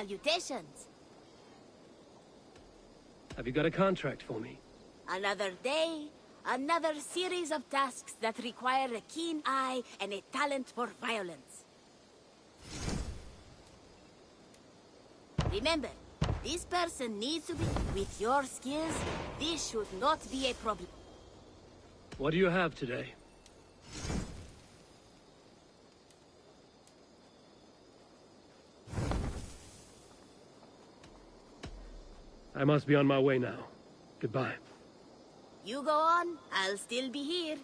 Salutations. Have you got a contract for me? Another day, another series of tasks that require a keen eye and a talent for violence. Remember, this person needs to be... With your skills, this should not be a problem. What do you have today? I must be on my way now. Goodbye. You go on, I'll still be here.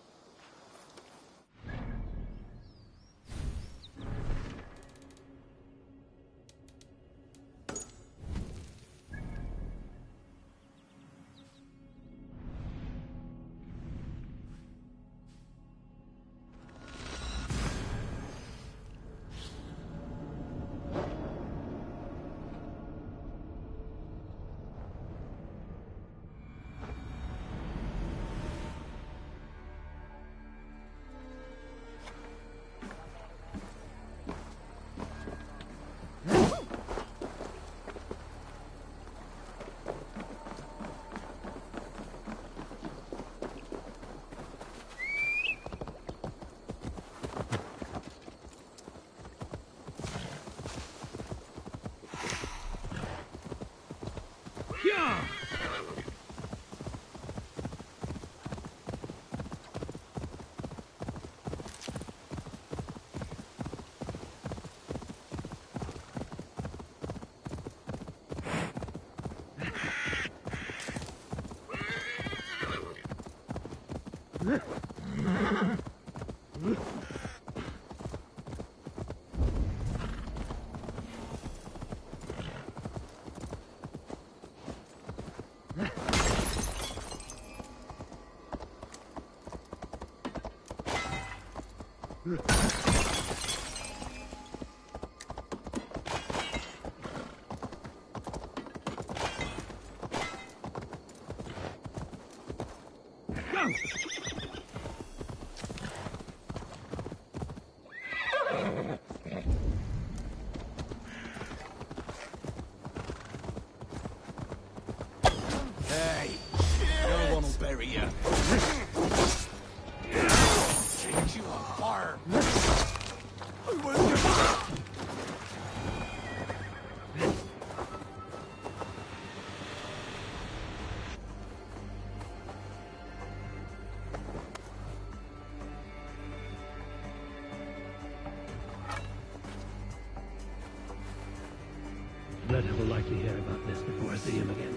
Hey, no one will bury you. Change you on fire. I will give up. Red will likely hear about this before I see him again.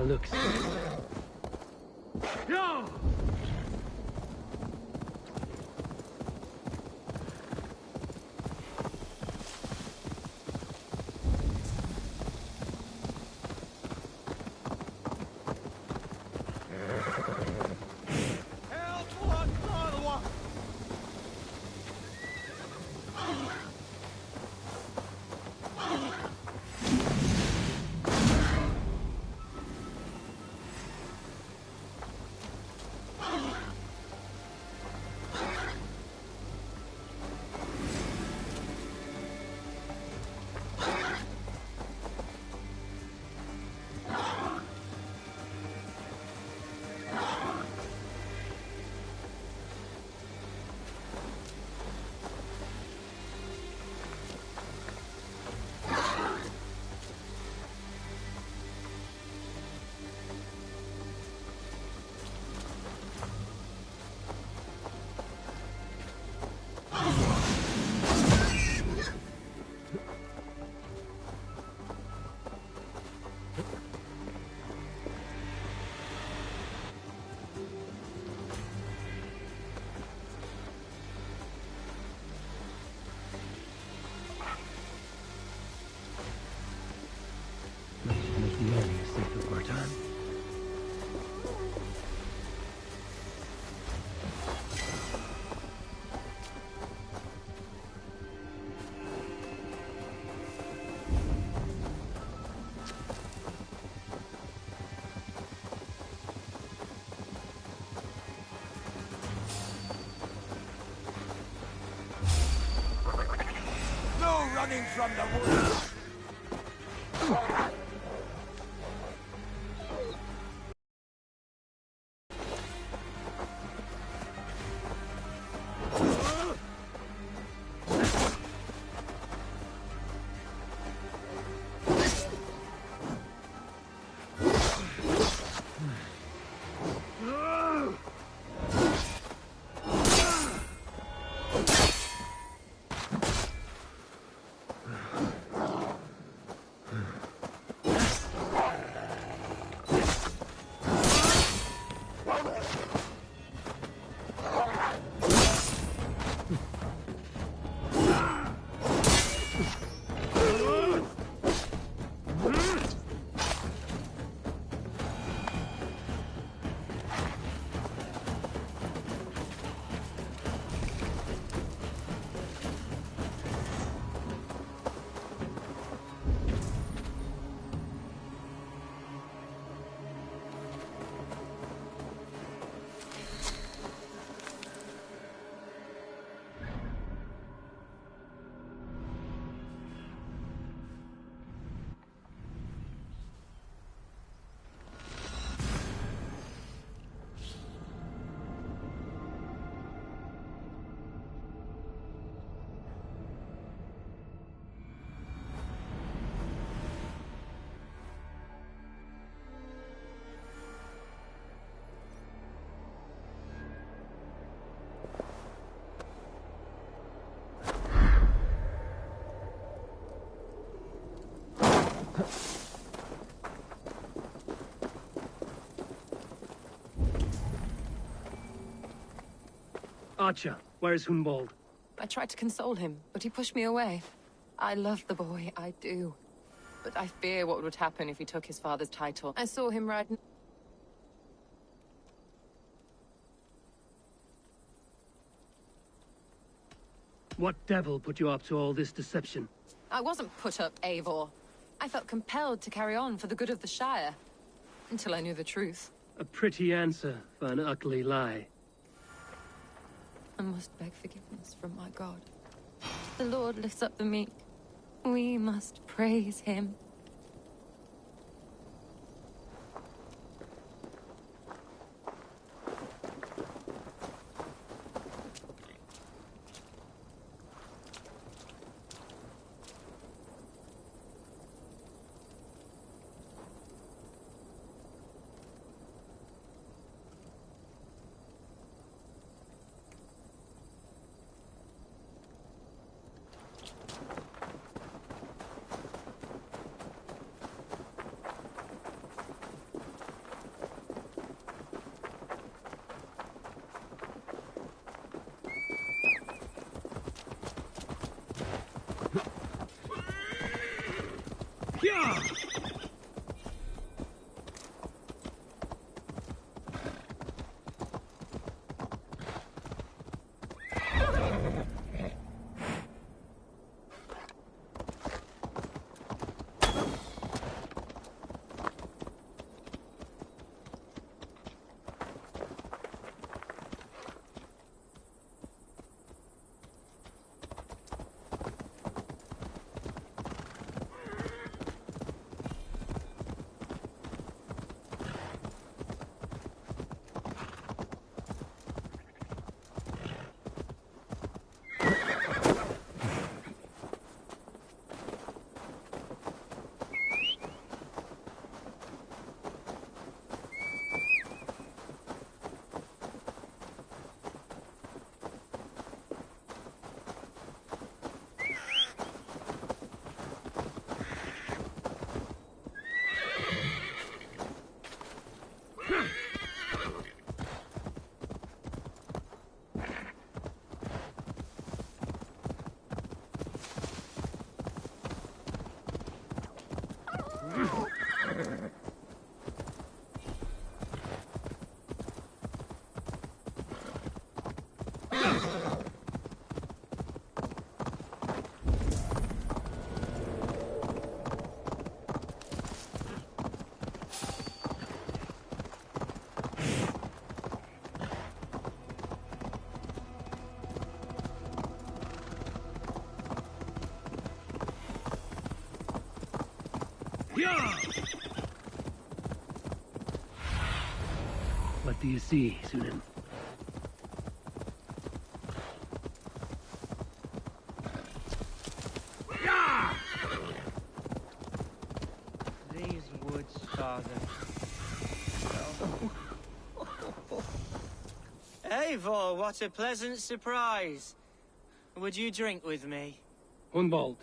looks. Yo! No running from the woods! Archer, where's Hunwald? I tried to console him, but he pushed me away. I love the boy, I do. But I fear what would happen if he took his father's title. I saw him ride... What devil put you up to all this deception? I wasn't put up, Eivor. I felt compelled to carry on for the good of the Shire. Until I knew the truth. A pretty answer for an ugly lie. I must beg forgiveness from my God. The Lord lifts up the meek. We must praise him. Yeah! Yeah! What do you see, Sunan? These woods, Father. Eivor, what a pleasant surprise. Would you drink with me? Hunwald.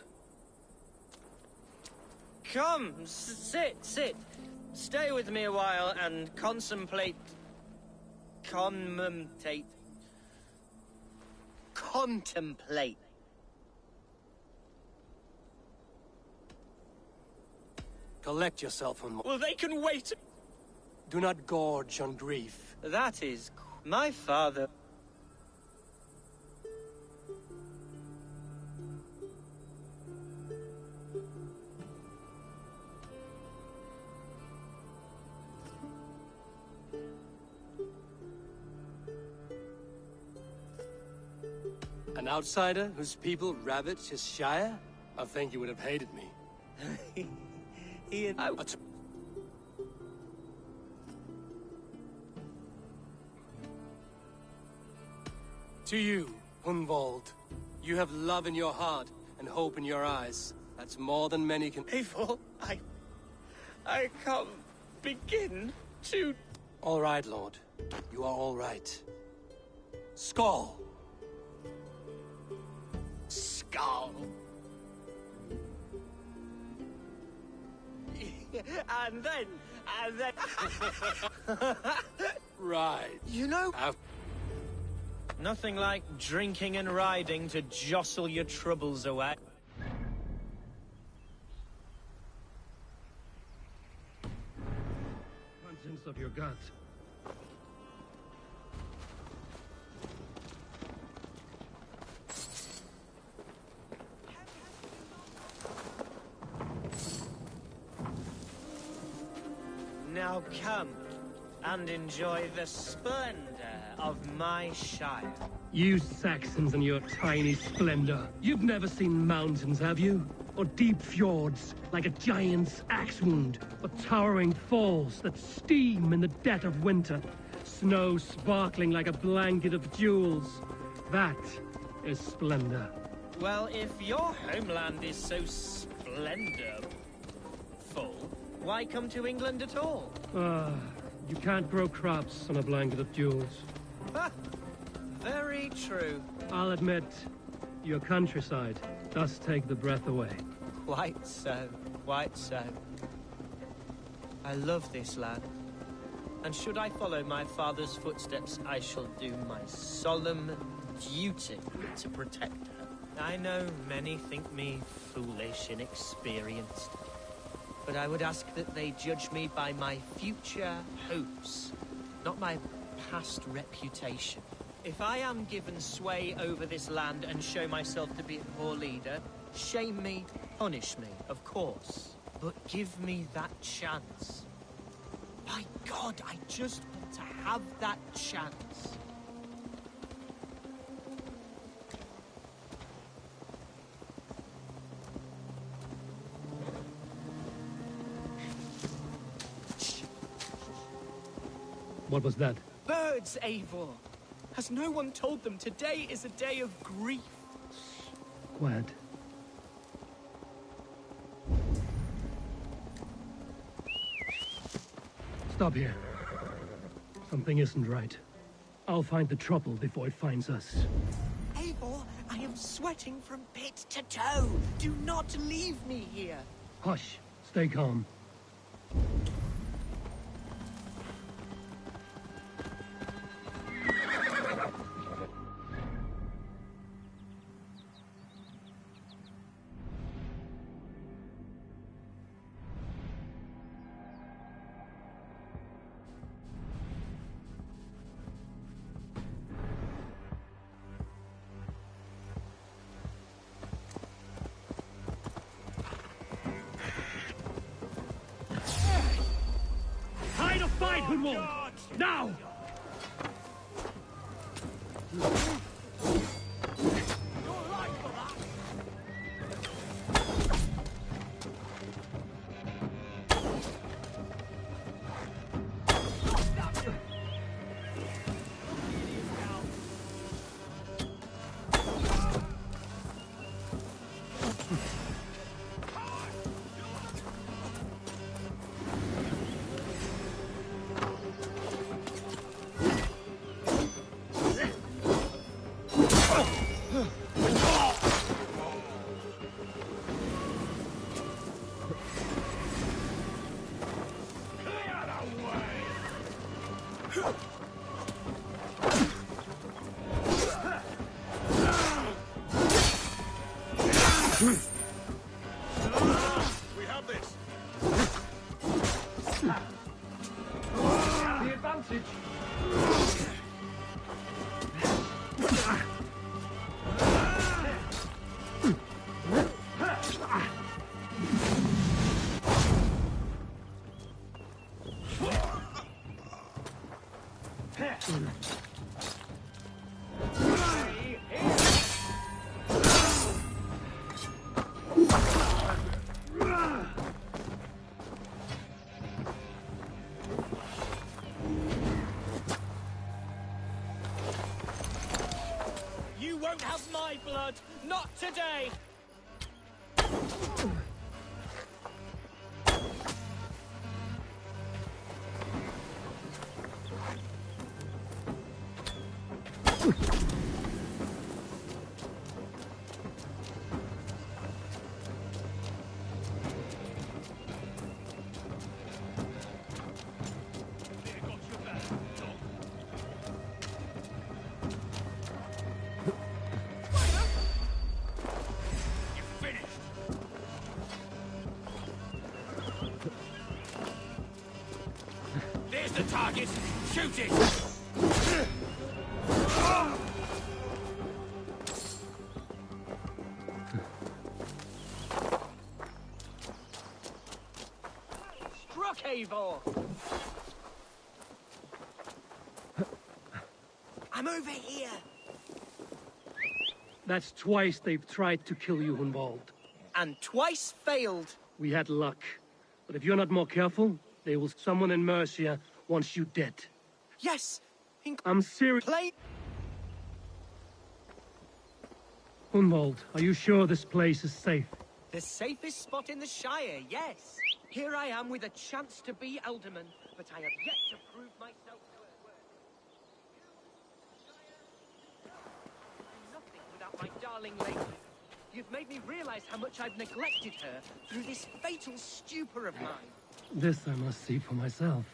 Come, sit. Stay with me a while and contemplate... Contemplate. Collect yourself, Hunwald. Well, they can wait. Do not gorge on grief. That is... my father... An outsider whose people ravaged his shire? I think you would have hated me. He and... To you, Hunwald. You have love in your heart and hope in your eyes. That's more than many can... Eivor, I can't begin to... All right, Lord. You are all right. Skull! Skull. and then... Right. You know... Have... Nothing like drinking and riding to jostle your troubles away. Contents of your gut. Now come and enjoy the splendor of my shire. You Saxons and your tiny splendor. You've never seen mountains, have you? Or deep fjords, like a giant's axe wound? Or towering falls that steam in the dead of winter? Snow sparkling like a blanket of jewels? That is splendor. Well, if your homeland is so splendorful, why come to England at all? You can't grow crops on a blanket of jewels. Ha! Very true. I'll admit, your countryside does take the breath away. Quite so, quite so. I love this land. And should I follow my father's footsteps, I shall do my solemn duty to protect her. I know many think me foolish, inexperienced. but I would ask that they judge me by my future hopes, not my past reputation. If I am given sway over this land and show myself to be a poor leader, shame me, punish me, of course. But give me that chance. My God, I just want to have that chance. What was that? Birds, Eivor! Has no one told them today is a day of grief? Quiet. Stop here. Something isn't right. I'll find the trouble before it finds us. Eivor, I am sweating from pit to toe. Do not leave me here. Hush. Stay calm. Fight, Hunwald! Now! We have this. The advantage! You won't have my blood! Not today! There's the target. Shoot it. Struck, Eivor! I'm over here! That's twice they've tried to kill you, Hunwald. And twice failed. We had luck. But if you're not more careful, they will someone in Mercia wants you dead. Yes! I'm serious. Play! Hunwald, are you sure this place is safe? The safest spot in the Shire, yes! Here I am with a chance to be Alderman, but I have yet to prove myself to a word. I'm nothing without my darling lady. You've made me realize how much I've neglected her through this fatal stupor of mine. This I must see for myself.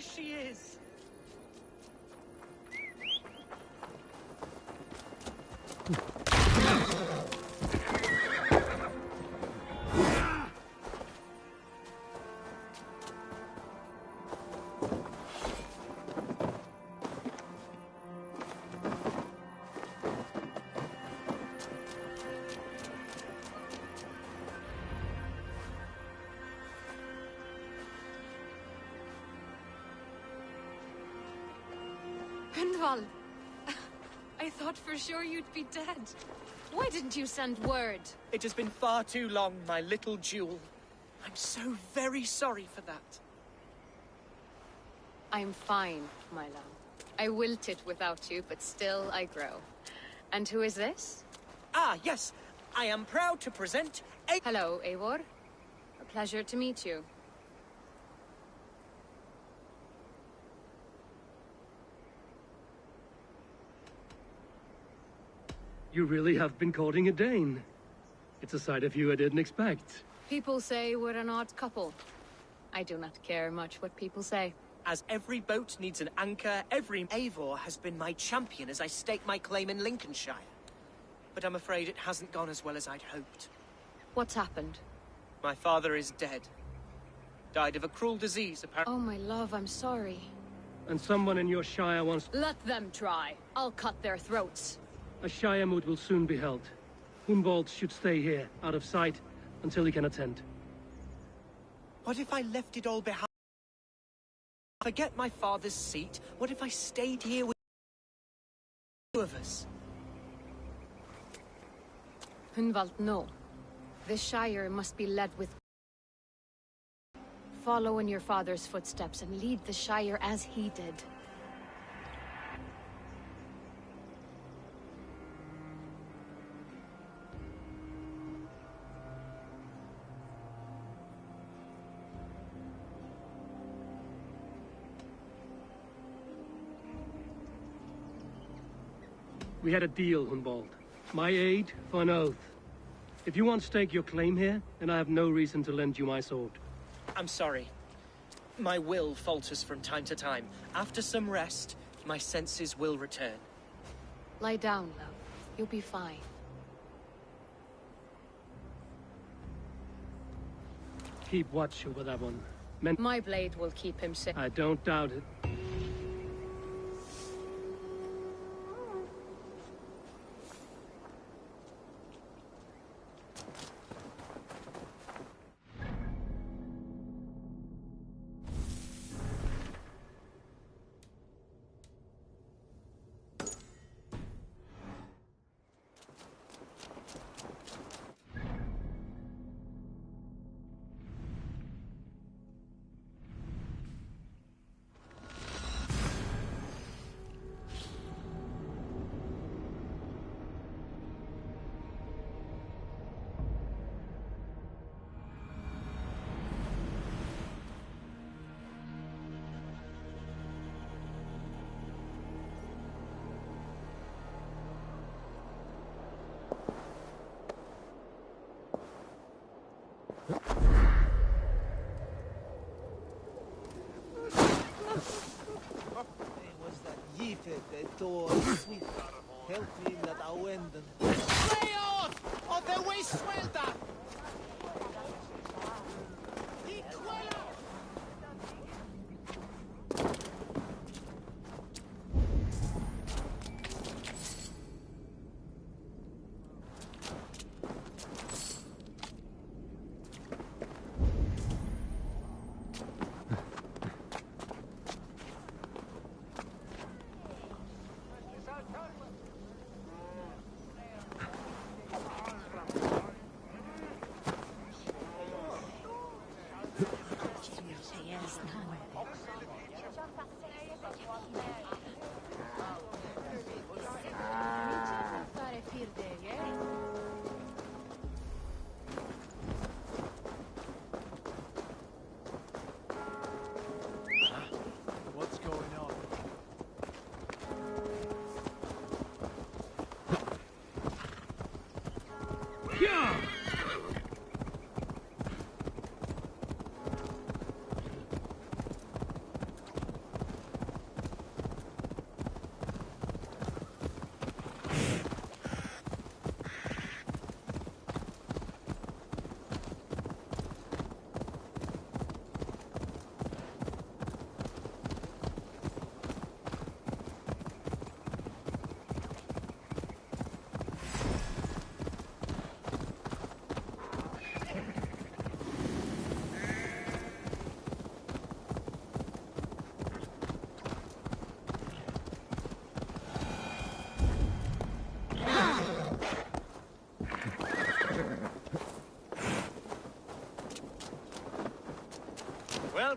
There she is! Gunvald! I thought for sure you'd be dead. Why didn't you send word? It has been far too long, my little jewel. I'm so very sorry for that. I'm fine, my love. I wilted without you, but still I grow. And who is this? Ah, yes. I am proud to present a... Hello, Eivor. A pleasure to meet you. You really have been courting a Dane. It's a side of you I didn't expect. People say we're an odd couple. I do not care much what people say. As every boat needs an anchor, every Eivor has been my champion as I stake my claim in Lincolnshire. But I'm afraid it hasn't gone as well as I'd hoped. What's happened? My father is dead. Died of a cruel disease, apparently. Oh, my love, I'm sorry. And someone in your shire wants... Let them try. I'll cut their throats. A shire moot will soon be held. Gunvald should stay here, out of sight, until he can attend. What if I left it all behind? Forget my father's seat? What if I stayed here with the two of us? Gunvald, no. This Shire must be led with... Follow in your father's footsteps and lead the Shire as he did. We had a deal, Gunvald. My aid for an oath. If you want to stake your claim here, then I have no reason to lend you my sword. I'm sorry. My will falters from time to time. After some rest, my senses will return. Lie down, love. You'll be fine. Keep watch over that one. My blade will keep him safe. I don't doubt it. Sweet. Help me that I win. Stay off! Of the way suelta!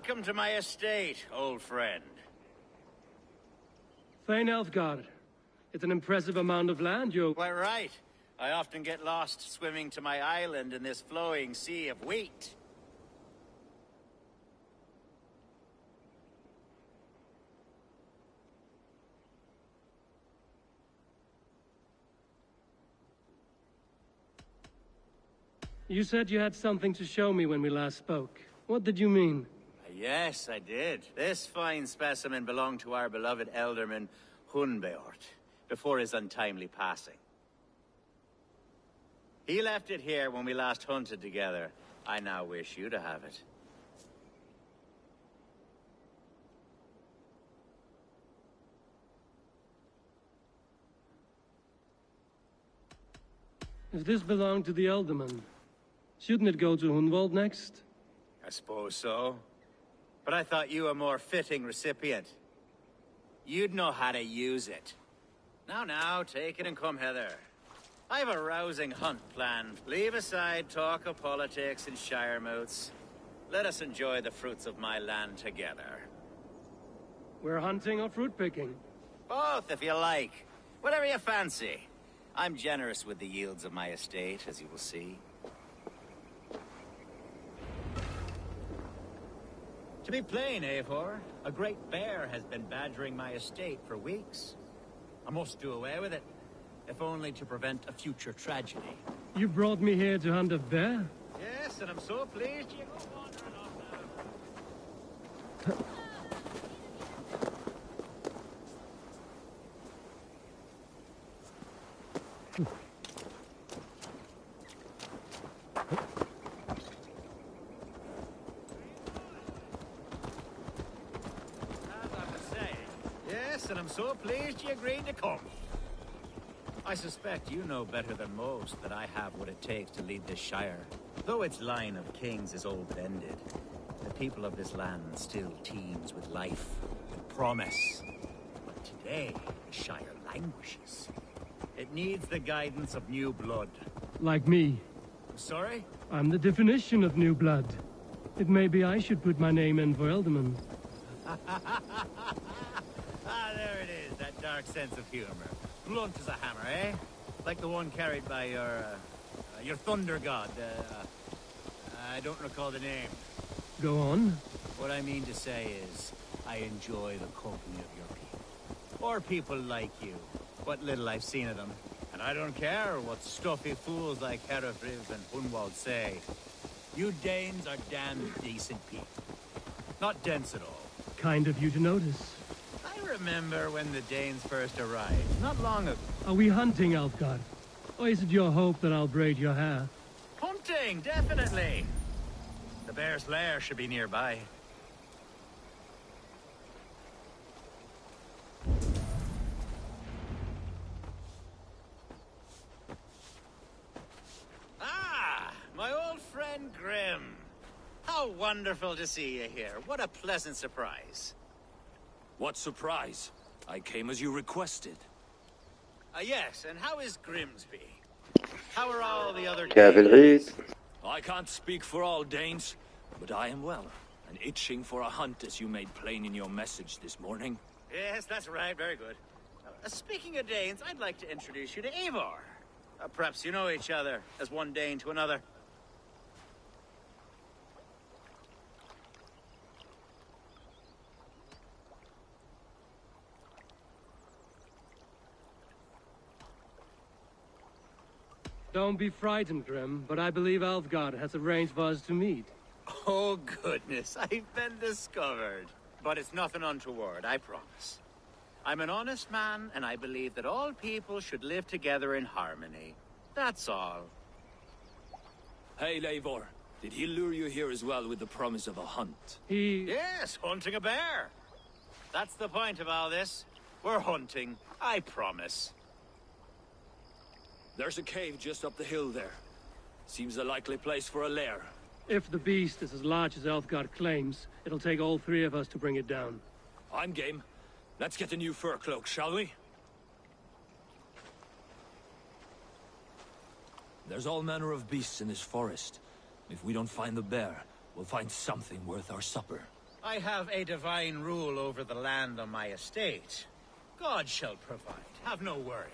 Welcome to my estate, old friend. Thane Elfgard. It's an impressive amount of land, you... Quite right. I often get lost swimming to my island in this flowing sea of wheat. You said you had something to show me when we last spoke. What did you mean? Yes, I did. This fine specimen belonged to our beloved elderman, Hunbeort, before his untimely passing. He left it here when we last hunted together. I now wish you to have it. If this belonged to the Elderman, shouldn't it go to Hunwald next? I suppose so. But I thought you a more fitting recipient. You'd know how to use it. Now, take it and come hither. I've a rousing hunt planned. Leave aside talk of politics and shire moots. Let us enjoy the fruits of my land together. We're hunting or fruit picking? Both, if you like. Whatever you fancy. I'm generous with the yields of my estate, as you will see. To be plain, Eivor, a great bear has been badgering my estate for weeks. I must do away with it, if only to prevent a future tragedy. You brought me here to hunt a bear? Yes, and I'm so pleased you go wandering off now. And I'm so pleased you agreed to come. I suspect you know better than most that I have what it takes to lead this shire. Though its line of kings is old but ended, the people of this land still teems with life and promise. But today, the shire languishes. It needs the guidance of new blood. Like me. Sorry? I'm the definition of new blood. It may be I should put my name in for Elderman. There it is, that dark sense of humor. Blunt as a hammer, eh? Like the one carried by your thunder god. I don't recall the name. Go on. What I mean to say is, I enjoy the company of your people. Or people like you. What little I've seen of them. And I don't care what stuffy fools like Herefriv and Hunwald say. You Danes are damn decent people. Not dense at all. Kind of you to notice. I remember when the Danes first arrived, not long ago. Are we hunting, Alfgard? Or is it your hope that I'll braid your hair? Hunting, definitely! The bear's lair should be nearby. Ah! My old friend Grim. How wonderful to see you here. What a pleasant surprise. What surprise? I came as you requested. Yes, and how is Grimsby? How are all the other Cavalry. I can't speak for all Danes, but I am well, and itching for a hunt as you made plain in your message this morning. Yes, that's right, very good. Speaking of Danes, I'd like to introduce you to Eivor. Perhaps you know each other, as one Dane to another. Don't be frightened, Grim, but I believe Alfgard has arranged for us to meet. Oh, goodness, I've been discovered. But it's nothing untoward, I promise. I'm an honest man, and I believe that all people should live together in harmony. That's all. Hey, Eivor, did he lure you here as well with the promise of a hunt? Yes, hunting a bear. That's the point of all this. We're hunting, I promise. There's a cave just up the hill there. Seems a likely place for a lair. If the beast is as large as Elfgard claims, it'll take all three of us to bring it down. I'm game. Let's get a new fur cloak, shall we? There's all manner of beasts in this forest. If we don't find the bear, we'll find something worth our supper. I have a divine rule over the land on my estate. God shall provide. Have no worry.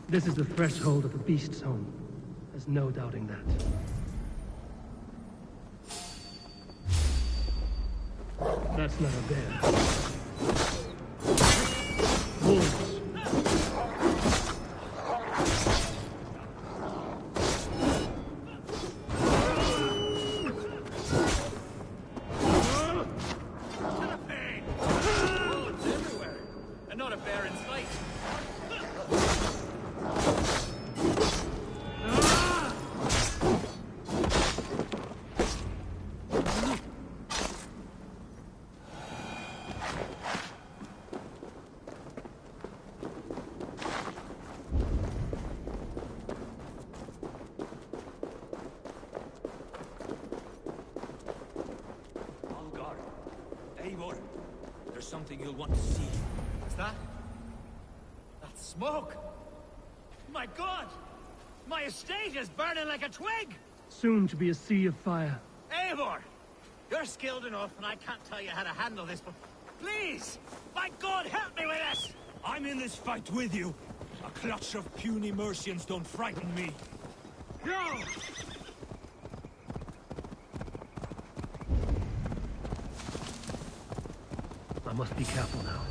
This is the threshold of the Beast's home. There's no doubting that. That's not a bear. Wolves. Wolves everywhere, and not a bear in sight. Eivor, there's something you'll want to see. What's that? That's smoke! My God! My estate is burning like a twig! Soon to be a sea of fire. Eivor! You're skilled enough, and I can't tell you how to handle this, but please! By God, help me with this! I'm in this fight with you. A clutch of puny Mercians don't frighten me. No! I must be careful now.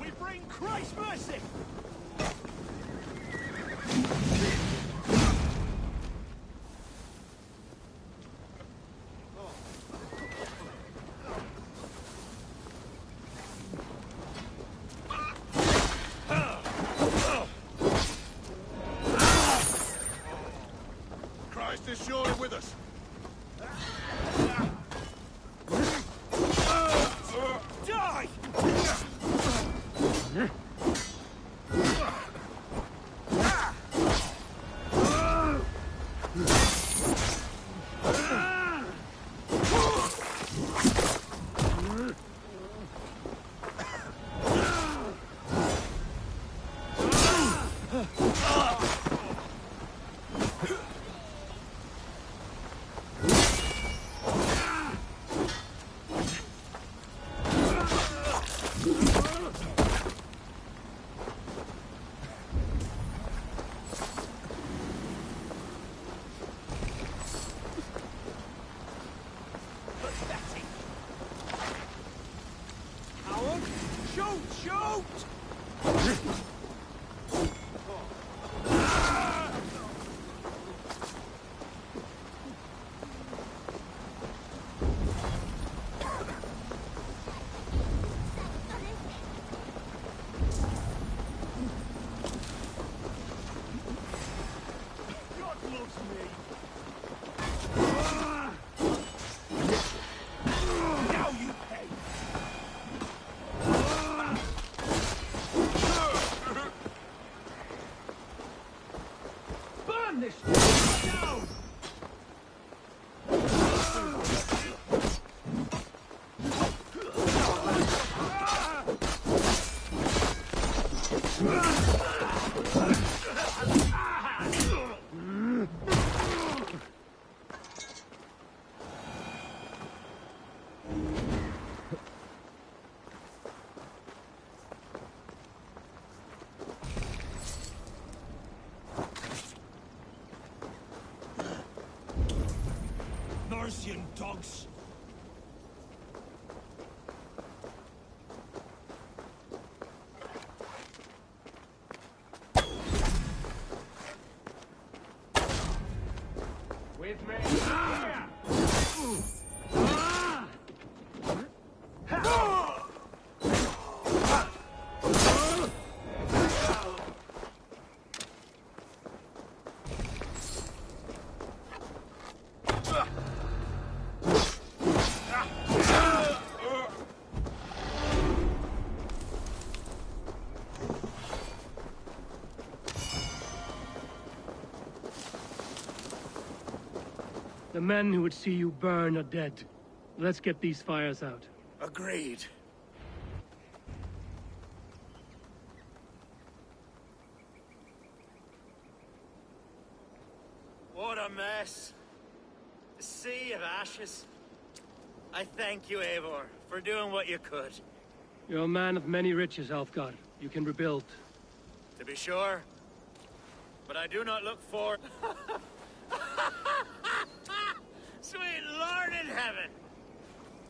We bring Christ's mercy! Christ is surely with us. Die! Howard! Shoot! Shoot! God loves me! Now you pay! Burn this down! Mercian dogs! With me! men who would see you burn are dead. Let's get these fires out. Agreed. What a mess. A sea of ashes. I thank you, Eivor, for doing what you could. You're a man of many riches, Alfgar. You can rebuild. To be sure. But I do not look for... Sweet Lord in heaven!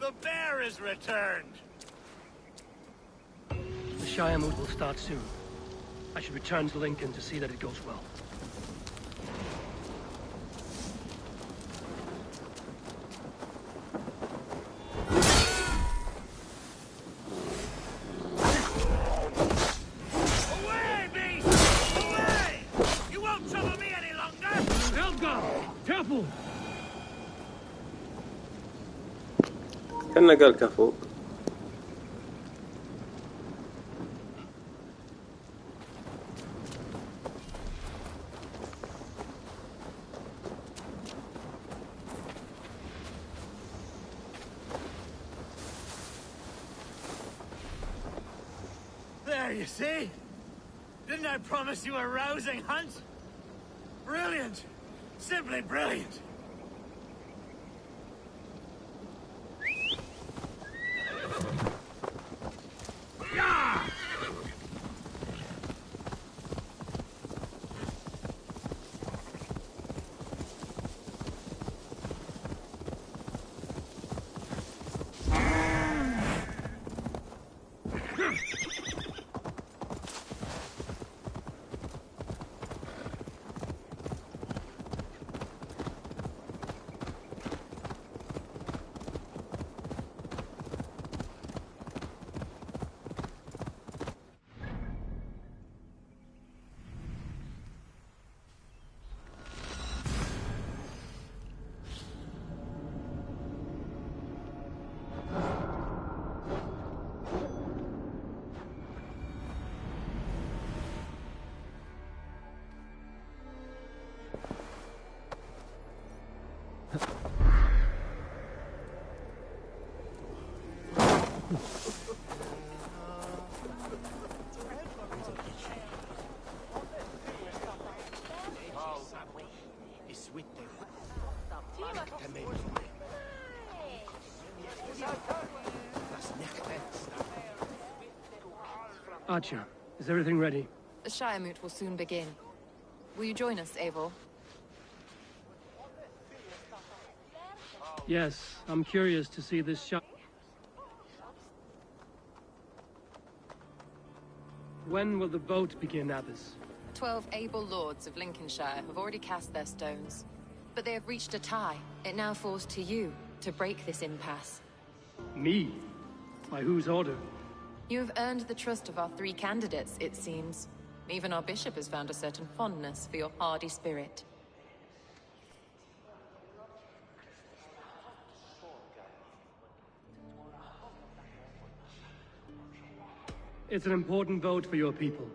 The bear is returned! The Shire mood will start soon. I should return to Lincoln to see that it goes well. Away, beast! Away! You won't trouble me any longer! Alfgar! Careful! كان قال كفو. There, you see? Didn't I promise you a rousing hunt? Brilliant! Simply brilliant! Archer, is everything ready? The Shire moot will soon begin. Will you join us, Eivor? Yes, I'm curious to see this shot. When will the vote begin, Abbess? 12 able lords of Lincolnshire have already cast their stones. But they have reached a tie. It now falls to you to break this impasse. Me? By whose order? You have earned the trust of our 3 candidates, it seems. Even our bishop has found a certain fondness for your hardy spirit. It's an important vote for your people.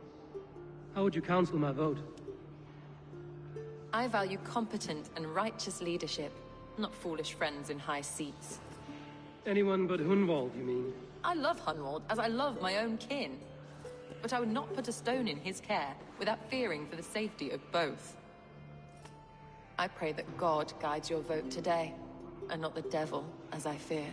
How would you counsel my vote? I value competent and righteous leadership, not foolish friends in high seats. Anyone but Hunwald, you mean? I love Hunwald as I love my own kin. But I would not put a stone in his care without fearing for the safety of both. I pray that God guides your vote today, and not the devil, as I fear.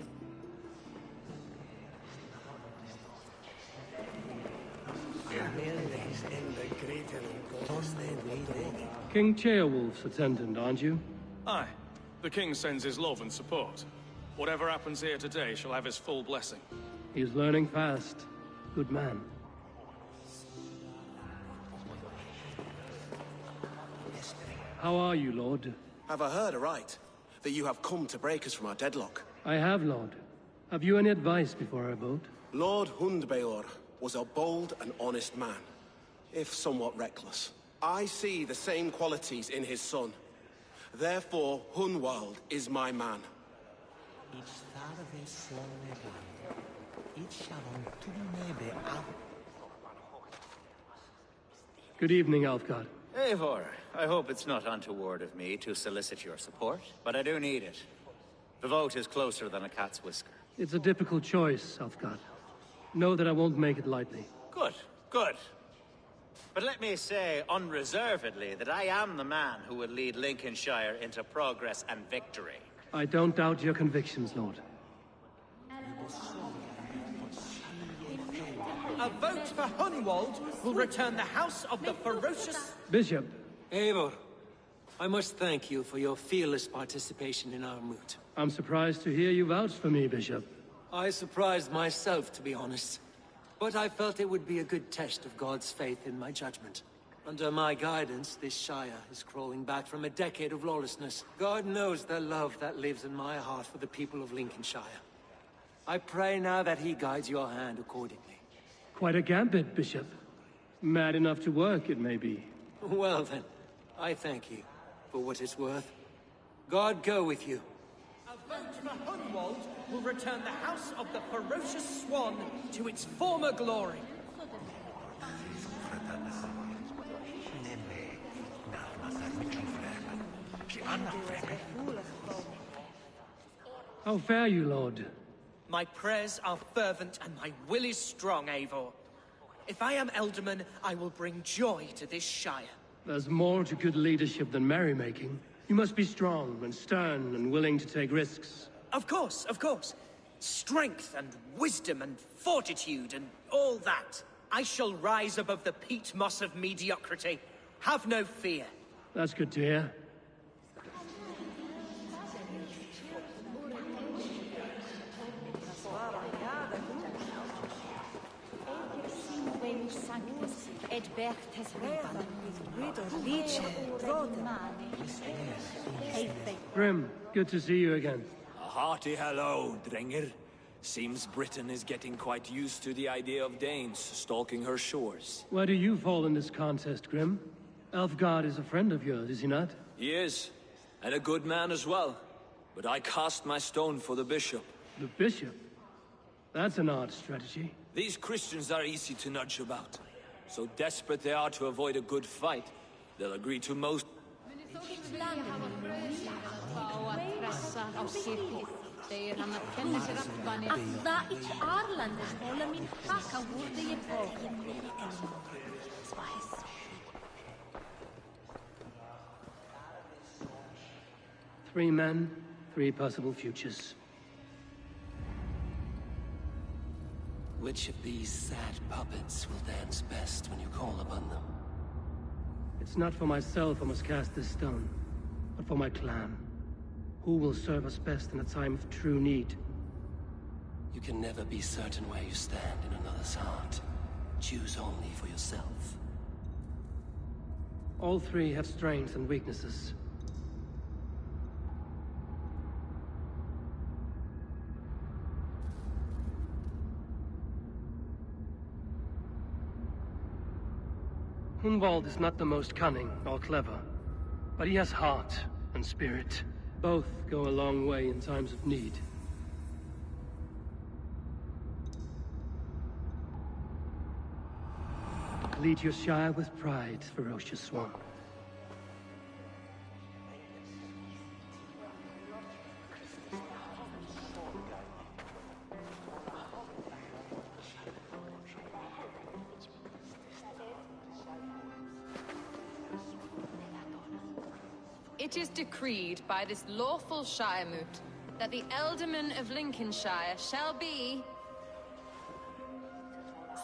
King Ceolwulf's attendant, aren't you? Aye. The king sends his love and support. Whatever happens here today shall have his full blessing. He's learning fast. Good man. How are you, Lord? Have I heard aright? That you have come to break us from our deadlock? I have, Lord. Have you any advice before I vote? Lord Hundbeor was a bold and honest man, if somewhat reckless. I see the same qualities in his son. Therefore, Hunwald is my man. Good evening, Alfgar. Eivor, I hope it's not untoward of me to solicit your support, but I do need it. The vote is closer than a cat's whisker. It's a difficult choice, Alfgard. Know that I won't make it lightly. Good, good. But let me say unreservedly that I am the man who will lead Lincolnshire into progress and victory. I don't doubt your convictions, Lord. A vote for Hunwald will return the House of the Ferocious... Bishop. Eivor, I must thank you for your fearless participation in our moot. I'm surprised to hear you vouch for me, Bishop. I surprised myself, to be honest. But I felt it would be a good test of God's faith in my judgment. Under my guidance, this Shire is crawling back from a decade of lawlessness. God knows the love that lives in my heart for the people of Lincolnshire. I pray now that he guides your hand accordingly. Quite a gambit, Bishop. Mad enough to work, it may be. Well then, I thank you for what it's worth. God go with you. A vote for Hunwald will return the House of the Ferocious Swan to its former glory. How fare you, Lord? My prayers are fervent and my will is strong, Eivor. If I am Elderman, I will bring joy to this Shire. There's more to good leadership than merrymaking. You must be strong and stern and willing to take risks. Of course, of course. Strength and wisdom and fortitude and all that. I shall rise above the peat moss of mediocrity. Have no fear. That's good to hear. Grim, good to see you again. A hearty hello, Drenger. Seems Britain is getting quite used to the idea of Danes stalking her shores. Where do you fall in this contest, Grim? Elfgard is a friend of yours, is he not? He is, and a good man as well. But I cast my stone for the bishop. The bishop? That's an odd strategy. These Christians are easy to nudge about. So desperate they are to avoid a good fight, they'll agree to most... Three men, three possible futures. Which of these sad puppets will dance best when you call upon them? It's not for myself I must cast this stone, but for my clan. Who will serve us best in a time of true need? You can never be certain where you stand in another's heart. Choose only for yourself. All three have strengths and weaknesses. Hunwald is not the most cunning or clever, but he has heart and spirit. Both go a long way in times of need. Lead your Shire with pride, ferocious swan. It is decreed by this lawful Shire moot that the Ealdorman of Lincolnshire shall be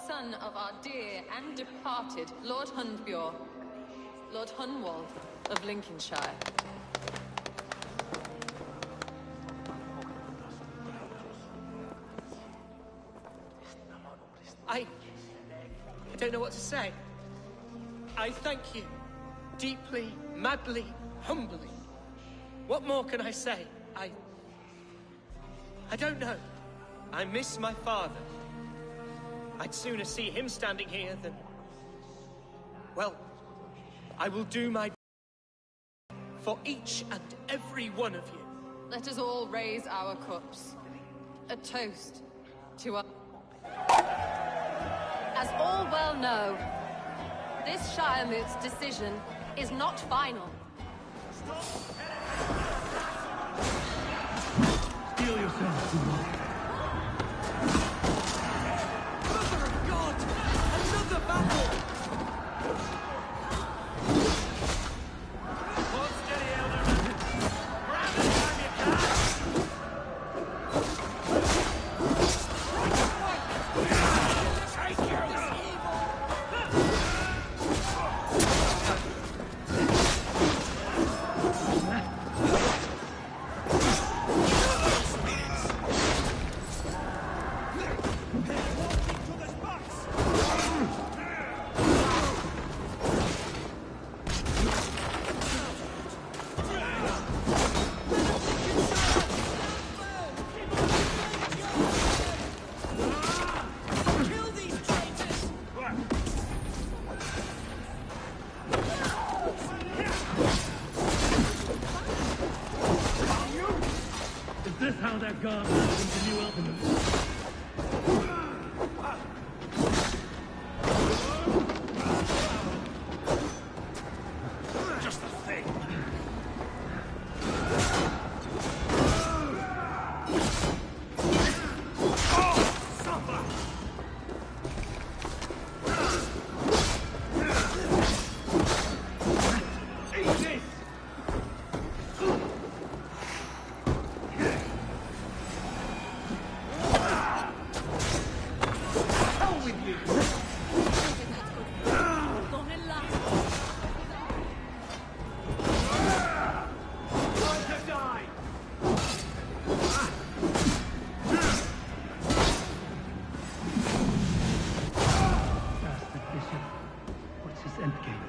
son of our dear and departed Lord Hundbjorn, Lord Hunwald of Lincolnshire. I don't know what to say. I thank you. Deeply, madly, humbly. What more can I say? I don't know. I miss my father. I'd sooner see him standing here than... Well, I will do my... for each and every one of you. Let us all raise our cups. A toast to our... As all well know, this Shire moot's decision is not final. Steel yourself, Kumar. Mother of God! Another battle! Hold steady, Elderman. Grab it time you can. Take you! Kill these traitors! Is this how that guard welcomes the new Ultimate? Just the thing. Bastard Bishop. What's his endgame?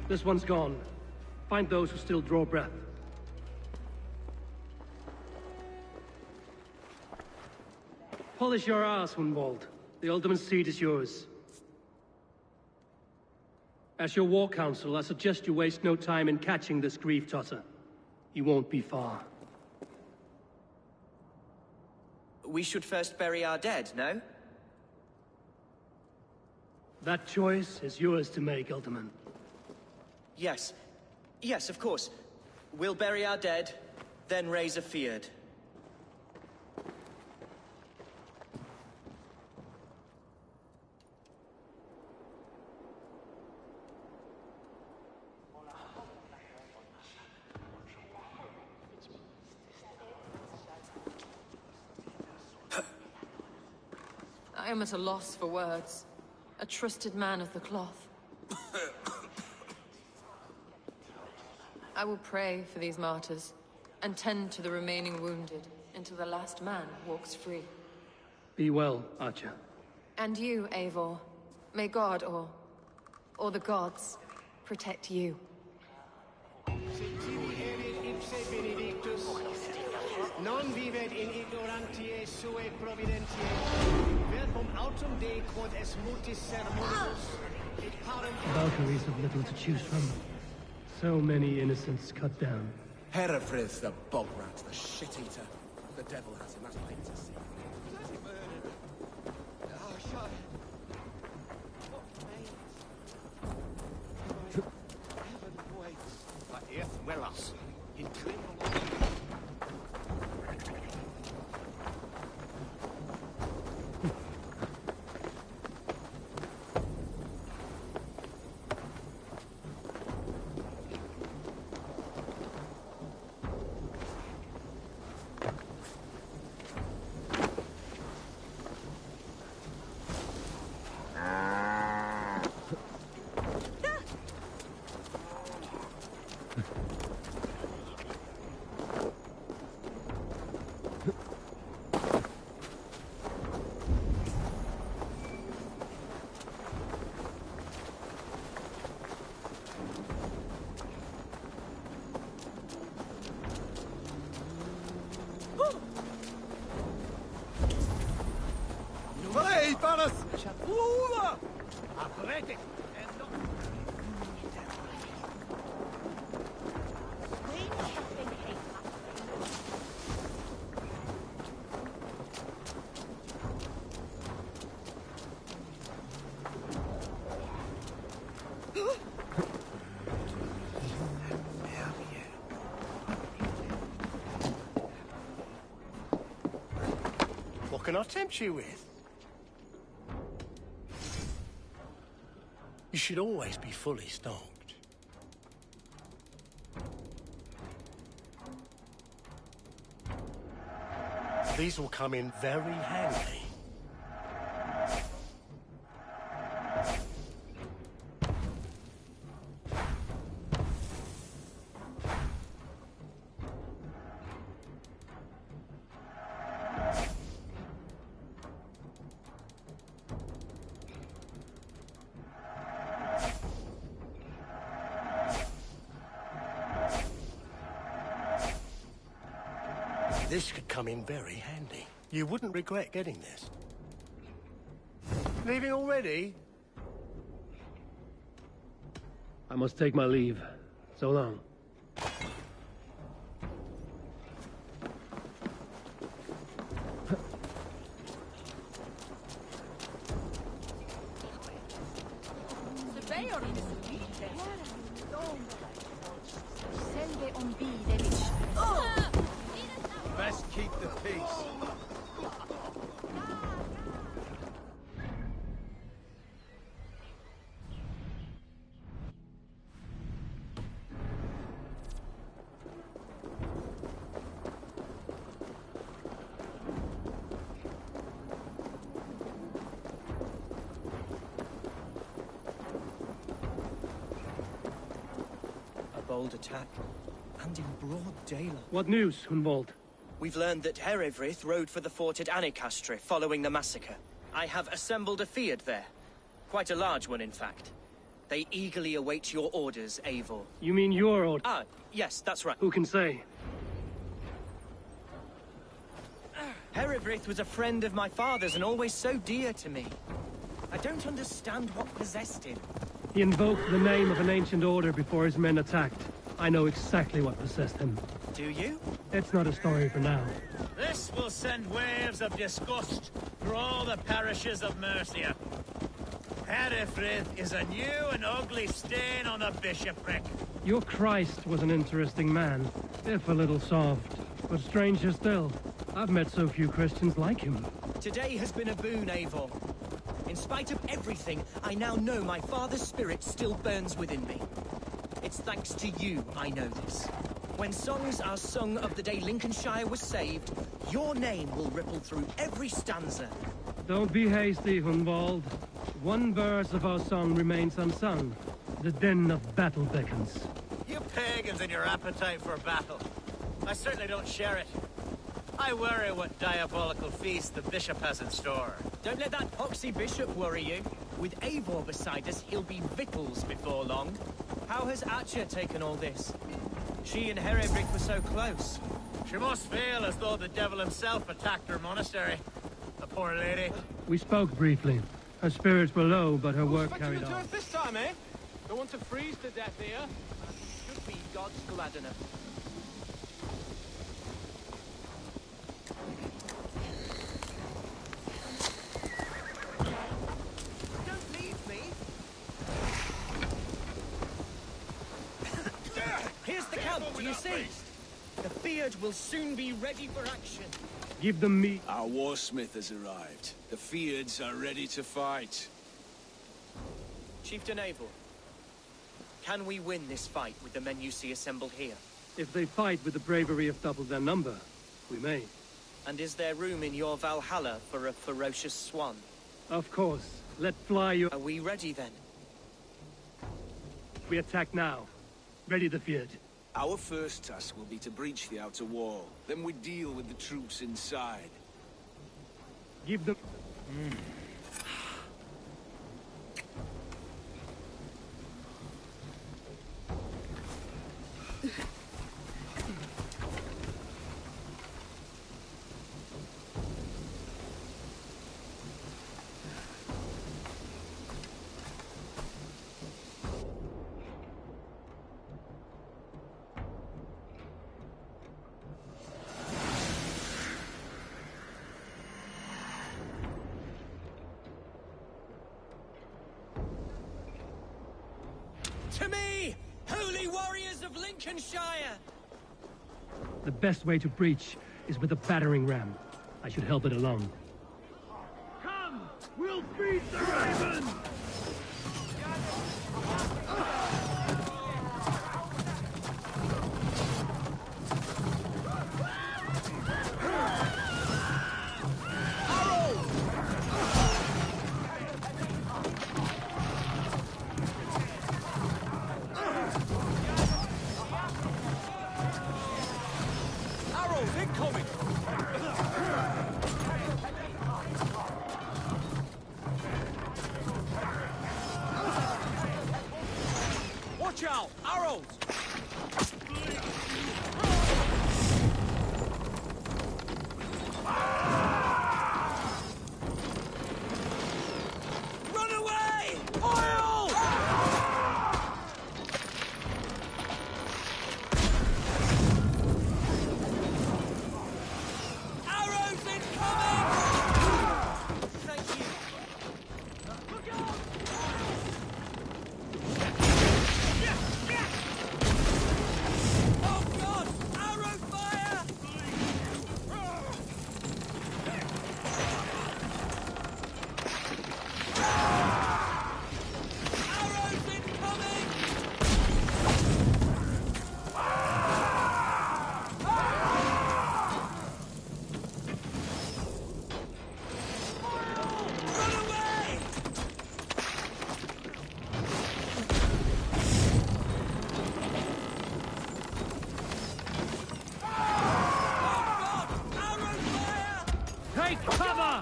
This one's gone. Find those who still draw breath. Polish your ass, Hunwald. The ultimate seat is yours. As your war council, I suggest you waste no time in catching this grief tosser. He won't be far. We should first bury our dead, no? That choice is yours to make, Ultimate. Yes. Yes, of course. We'll bury our dead, then raise a feared. I am at a loss for words. A trusted man of the cloth. I will pray for these martyrs, and tend to the remaining wounded, until the last man walks free. Be well, Archer. And you, Eivor. May God, or the gods, protect you. Non vivet in ignorantiae sue providentiae, verbum autum Dei quod es mutis sermonibus, et parem... Valkyries have little to choose from. So many innocents cut down. Herefrith, the bog rat, the shit-eater. The devil has him, that's plain to see. Wellas, in Hey, Banas! Lula! Aprete! can I tempt you with? You should always be fully stocked. These will come in very handy. This could come in very handy. You wouldn't regret getting this. Leaving already? I must take my leave. So long. Best keep the peace. A bold attack, and in broad daylight. What news, Hunwald? We've learned that Herevrith rode for the fort at Annikastre following the massacre. I have assembled a field there. Quite a large one, in fact. They eagerly await your orders, Eivor. You mean your order? Ah, yes, that's right. Who can say? Herevrith was a friend of my father's and always so dear to me. I don't understand what possessed him. He invoked the name of an ancient order before his men attacked. I know exactly what possessed him. Do you? It's not a story for now. This will send waves of disgust through all the parishes of Mercia. Herefrith is a new and ugly stain on the bishopric. Your Christ was an interesting man, if a little soft. But stranger still, I've met so few Christians like him. Today has been a boon, Eivor. In spite of everything, I now know my father's spirit still burns within me. It's thanks to you I know this. When songs are sung of the day Lincolnshire was saved, your name will ripple through every stanza. Don't be hasty, Hunwald. One verse of our song remains unsung. The din of battle beckons. You pagans and your appetite for battle. I certainly don't share it. I worry what diabolical feast the bishop has in store. Don't let that poxy bishop worry you. With Eivor beside us, he'll be victuals before long. How has Atcha taken all this? She and Herevrith were so close. She must feel as though the devil himself attacked her monastery. The poor lady. We spoke briefly. Her spirits were low, but her work carried to do on. it this time, eh? Don't want to freeze to death here. Should be God's Gladdener. Don't leave me! Here's the camp, do you see? The beard will soon be ready for action. Give them meat. Our warsmith has arrived. The Feards are ready to fight. Chieftain Eivor, can we win this fight with the men you see assembled here? If they fight with the bravery of double their number, we may. And is there room in your Valhalla for a ferocious swan? Of course. Let fly your... Are we ready then? We attack now. Ready the Feared. Our first task will be to breach the outer wall. Then we deal with the troops inside. Give them... To me, holy warriors of Lincolnshire! The best way to breach is with a battering ram. I should help it along. will feed the raven! Arrows incoming! Watch out! Arrows! Run away! Oil! Arrows incoming! Thank you. Look out! Oh God! Arrow fire! Arrows incoming! Run away! Oh God! Arrow fire! Take cover!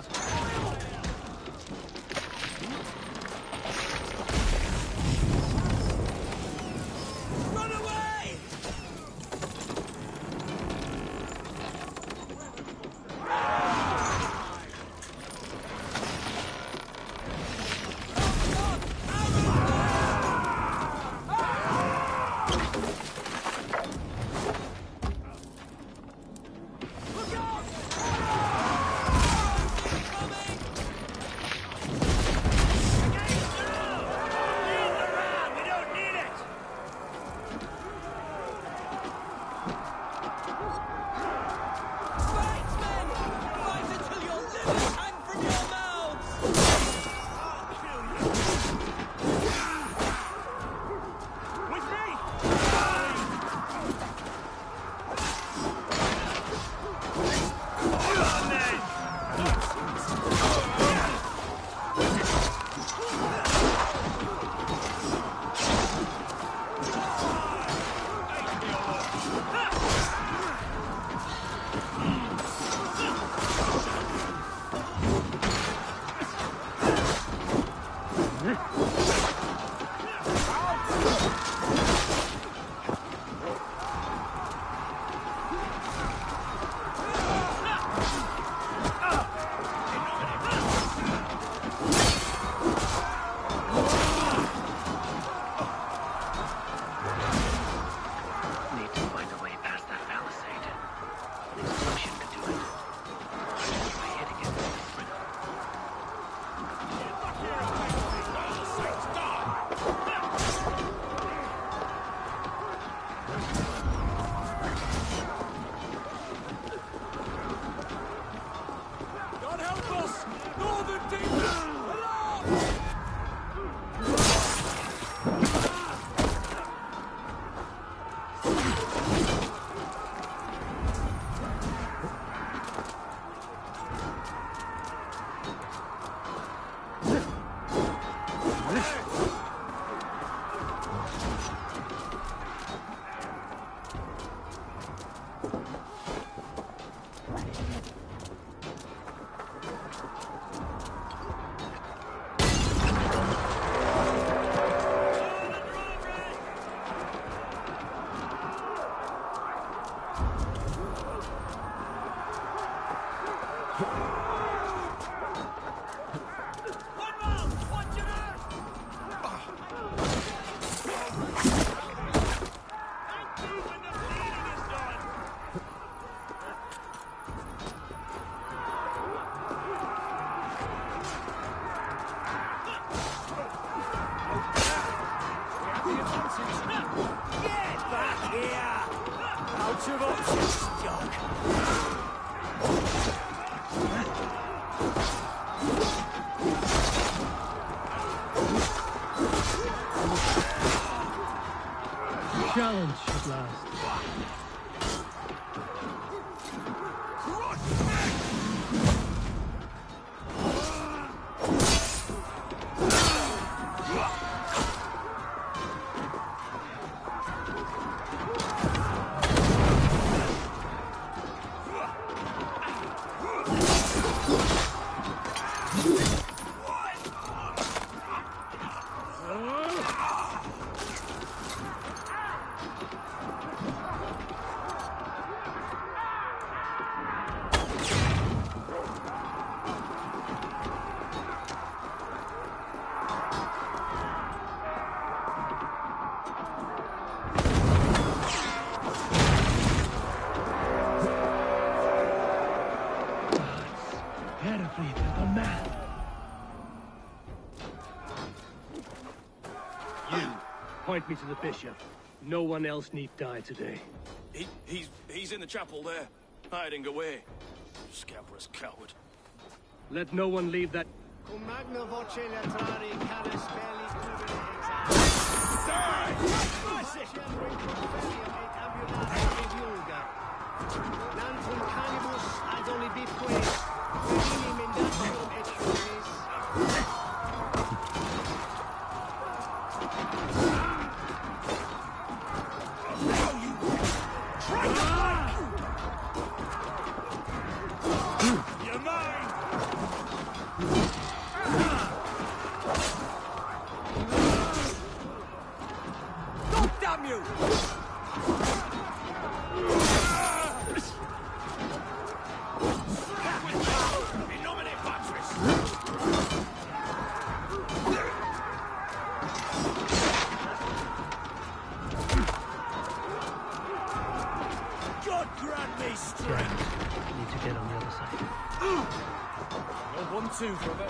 Run away! Look out! Incoming! We don't need it! Fight, men! Fight until your livers hang from your mouths! With me! On then! Need to find a way past that palisade. The explosion could do it. Try hitting it with the spring. God help us! Northern demons! Alarm! Out of options, Doc. challenge at last. Point me to the bishop. No one else need die today. He's in the chapel there, hiding away. Scabrous coward. Let no one leave that. Cum magna voce latrari canis belli cubere Die! Faciam reconferiam et ambulata revulga. Nantum canibus ad olibitque, feminim indatium et furis. Too, brother.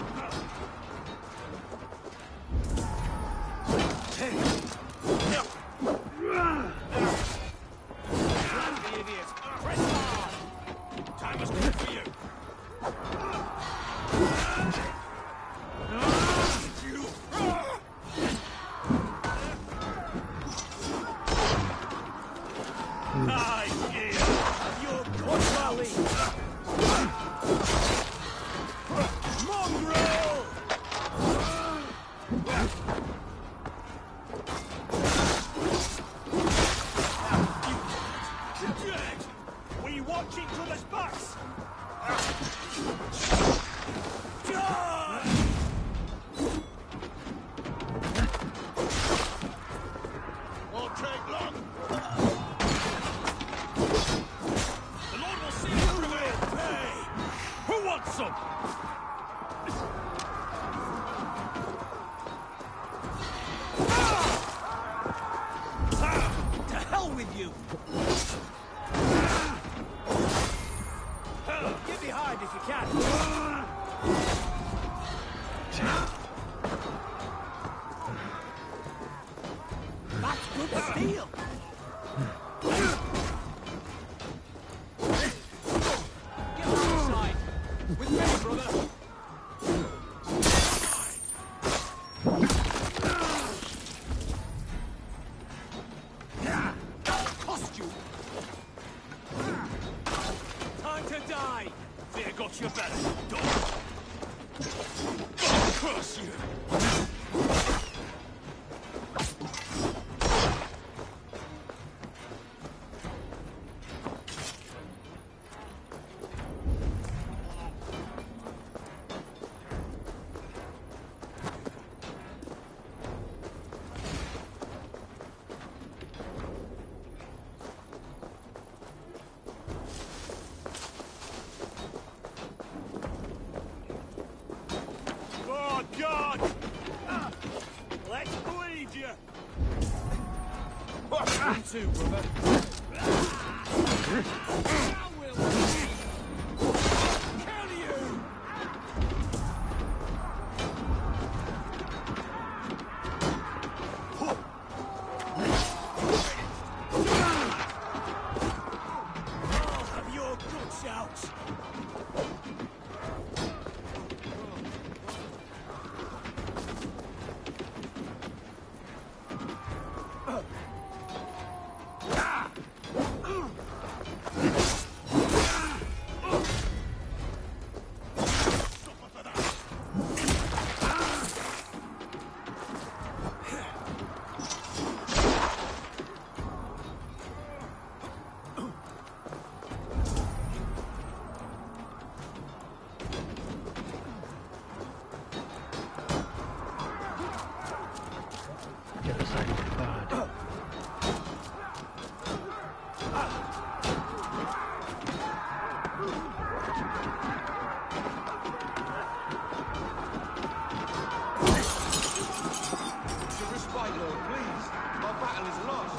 side, Lord, please. My battle is lost.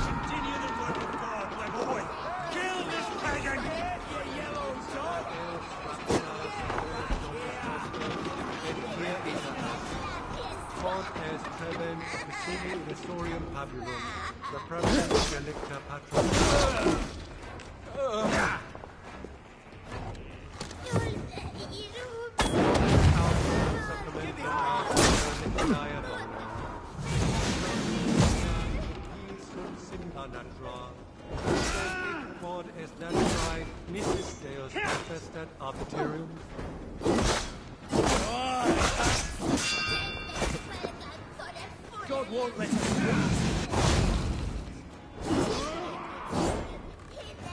Continue the work of God, my boy. Kill this pagan! You yellow dog! Quod est trebens Cassini Resorium Pabulum, the Providence Delicta Patrum. Quod est naturae missis Deus potestat arbitrium. God won't let us.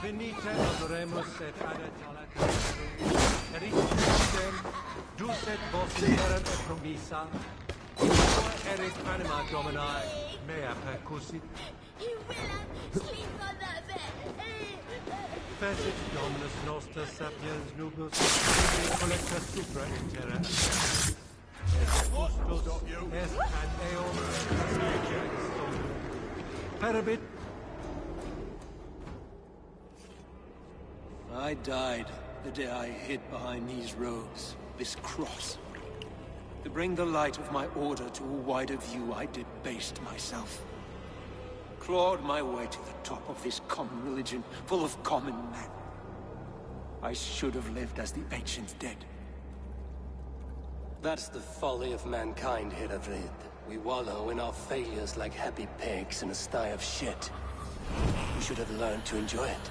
Venite adoremus et adet ericem dus et vos interam et promissa erit anima Domini mea percussit. You will sleep on that bed. Fecit Dominus noster sapiens nubus collecta supra in terra. Justus est ad eum Parabit. I died the day I hid behind these robes, this cross. To bring the light of my order to a wider view, I debased myself. Clawed my way to the top of this common religion, full of common men. I should have lived as the ancient dead. That's the folly of mankind, Hiravid. We wallow in our failures like happy pigs in a sty of shit. We should have learned to enjoy it.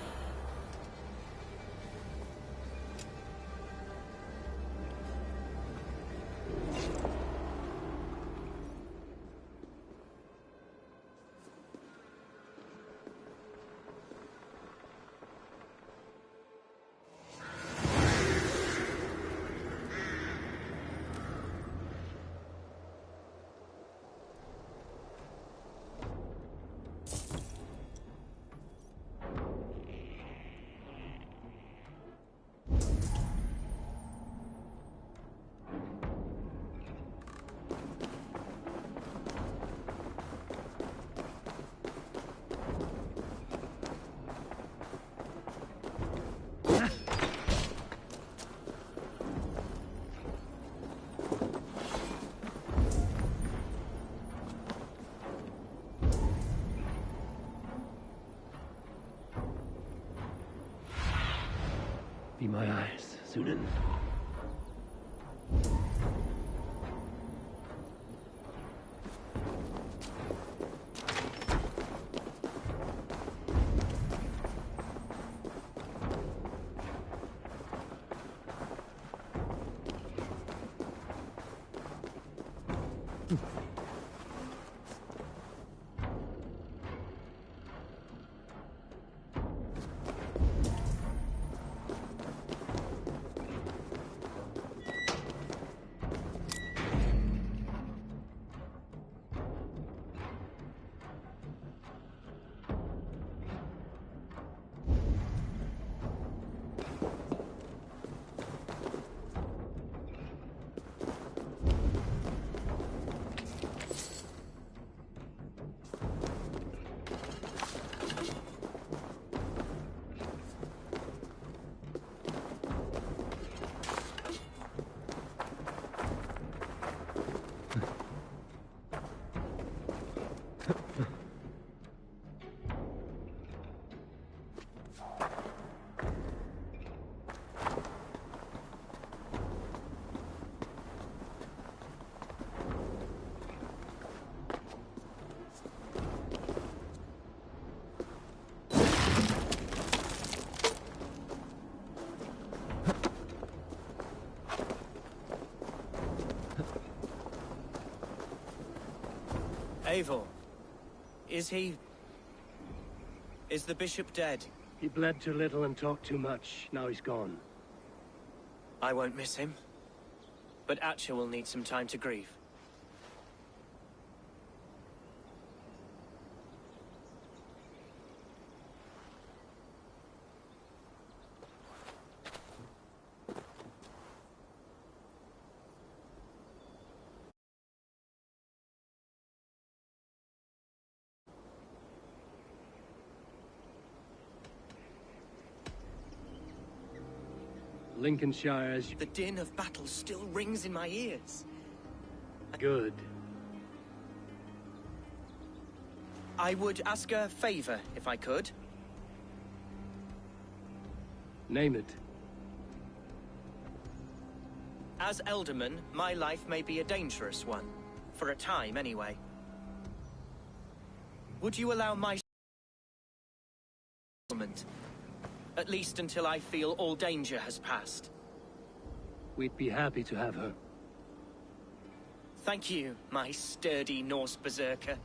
Be my eyes, Sunan. Eivor, is he... is the bishop dead? He bled too little and talked too much. Now he's gone. I won't miss him. But Atcha will need some time to grieve. Lincolnshire's... The din of battle still rings in my ears. Good. I would ask a favor, if I could. Name it. As Elderman, my life may be a dangerous one. For a time, anyway. Would you allow my settlement? At least until I feel all danger has passed. We'd be happy to have her. Thank you, my sturdy Norse berserker.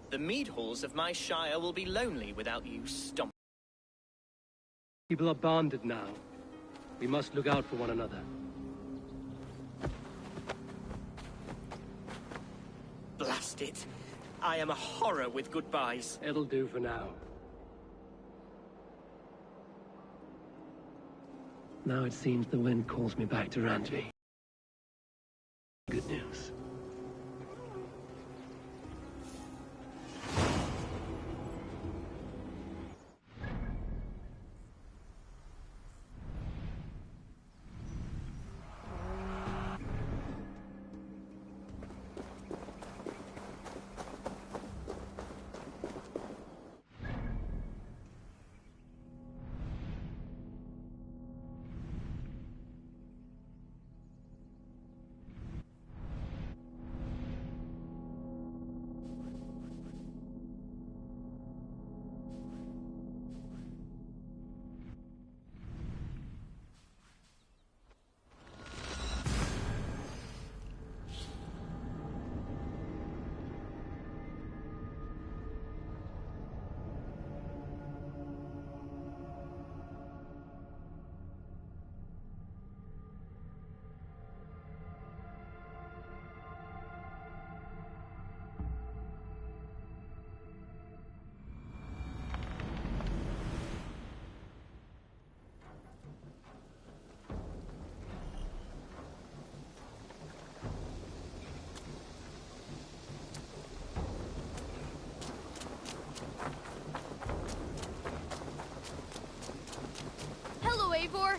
The mead halls of my shire will be lonely without you stomp. People are bonded now. We must look out for one another. Blast it. I am a horror with goodbyes. It'll do for now. Now it seems the wind calls me back to Randvi. Good news. Eivor.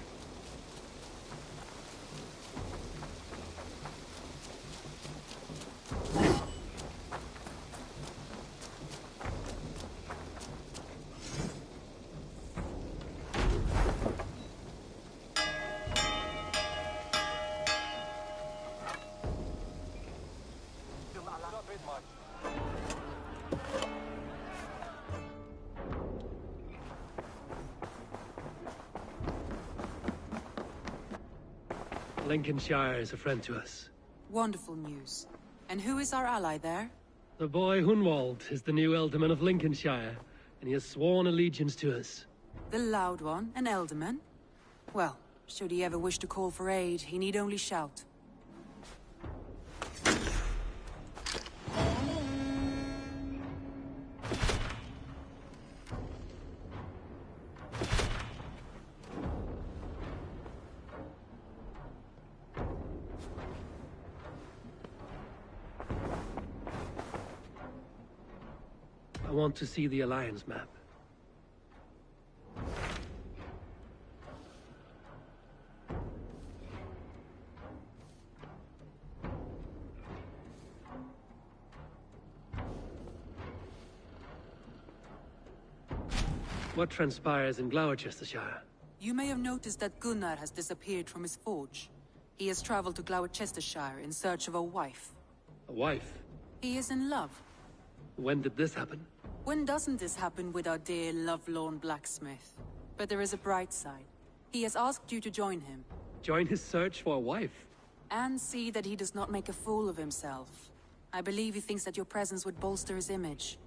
Lincolnshire is a friend to us. Wonderful news. And who is our ally there? The boy Hunwald is the new Ealdorman of Lincolnshire, and he has sworn allegiance to us. The loud one, an Ealdorman? Well, should he ever wish to call for aid, he need only shout. I want to see the Alliance map. What transpires in Gloucestershire? You may have noticed that Gunnar has disappeared from his forge. He has traveled to Gloucestershire in search of a wife. A wife? He is in love. When did this happen? When doesn't this happen with our dear lovelorn blacksmith? But there is a bright side. He has asked you to join him. Join his search for a wife? And see that he does not make a fool of himself. I believe he thinks that your presence would bolster his image.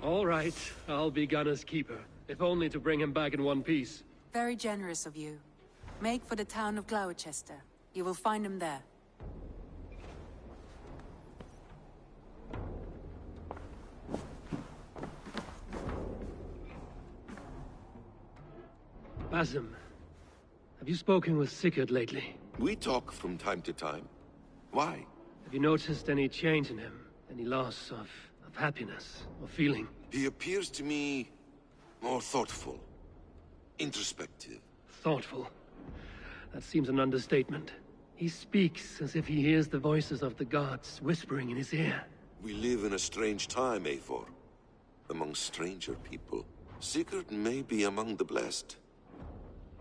All right, I'll be Gunner's keeper, if only to bring him back in one piece. Very generous of you. Make for the town of Gloucester. You will find him there. Basim, have you spoken with Sigurd lately? We talk from time to time. Why? Have you noticed any change in him? Any loss of happiness or feeling? He appears to me more thoughtful, introspective. Thoughtful. That seems an understatement. He speaks as if he hears the voices of the gods whispering in his ear. We live in a strange time, Eivor. Among stranger people. Sigurd may be among the blessed.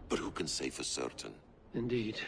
But who can say for certain? Indeed.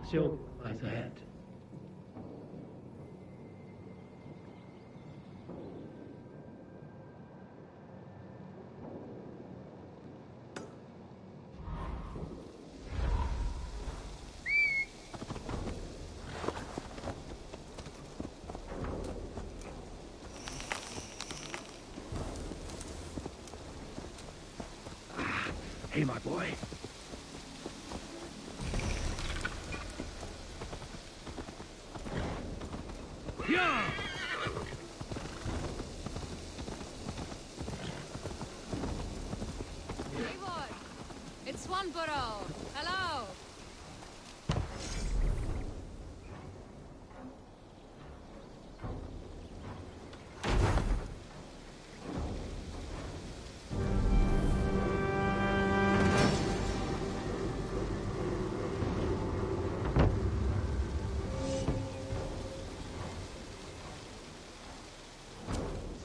Still lies ahead. Hey, my boy. Yeah! Eivor! It's Swanborough! Hello!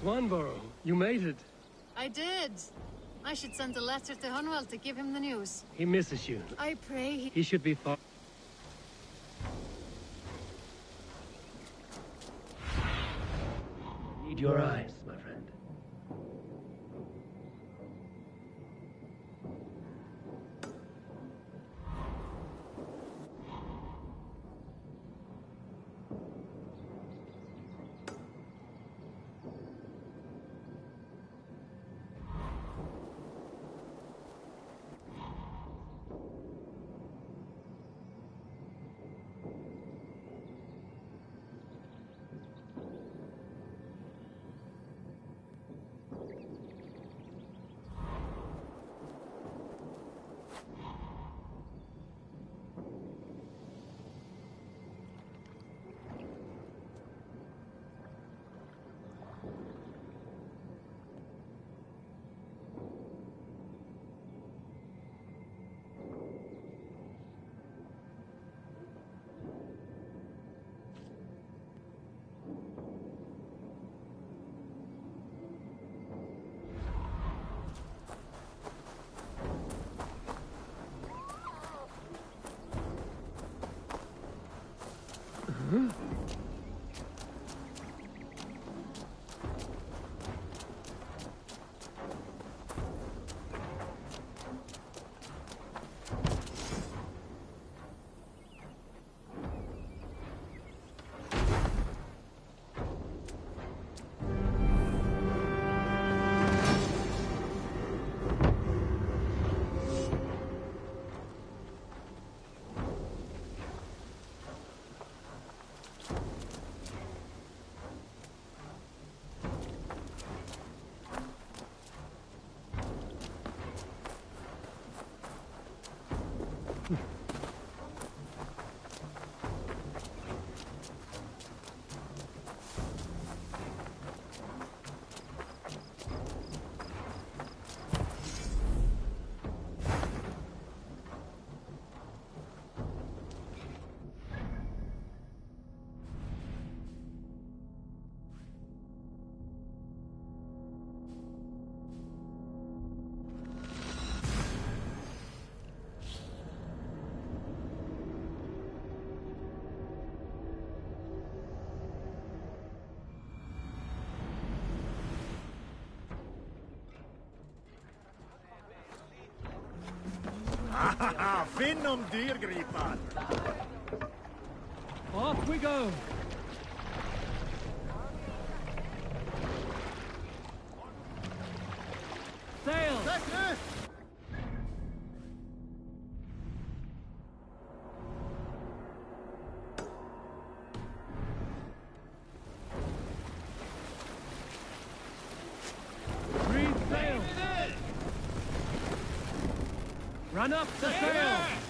Swanborough, you made it. I did. I should send a letter to Hunwell to give him the news. He misses you. I pray He should be far. Need your eyes, my friend. Haha, finn om dyrgripan! Off we go! Sail! Reef sail! Run up the sail!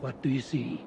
What do you see?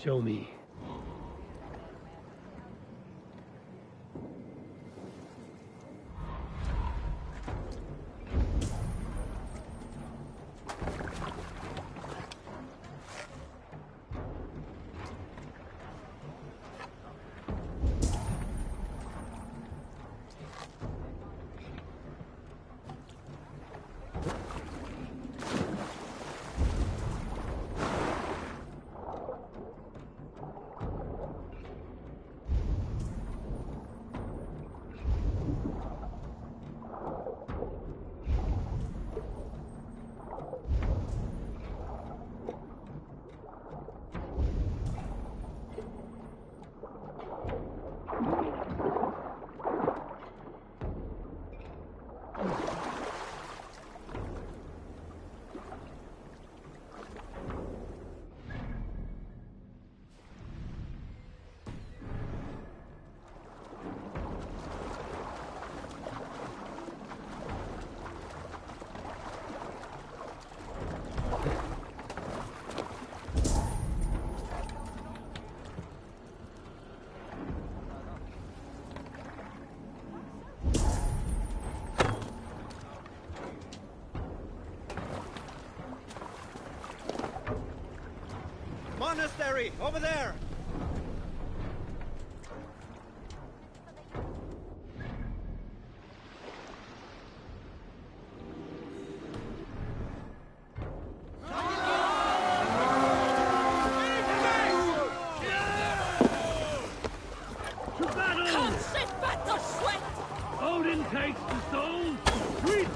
Show me. Monastery, over there! To battle! Consent but the sweat! Odin takes the soul! Retreat!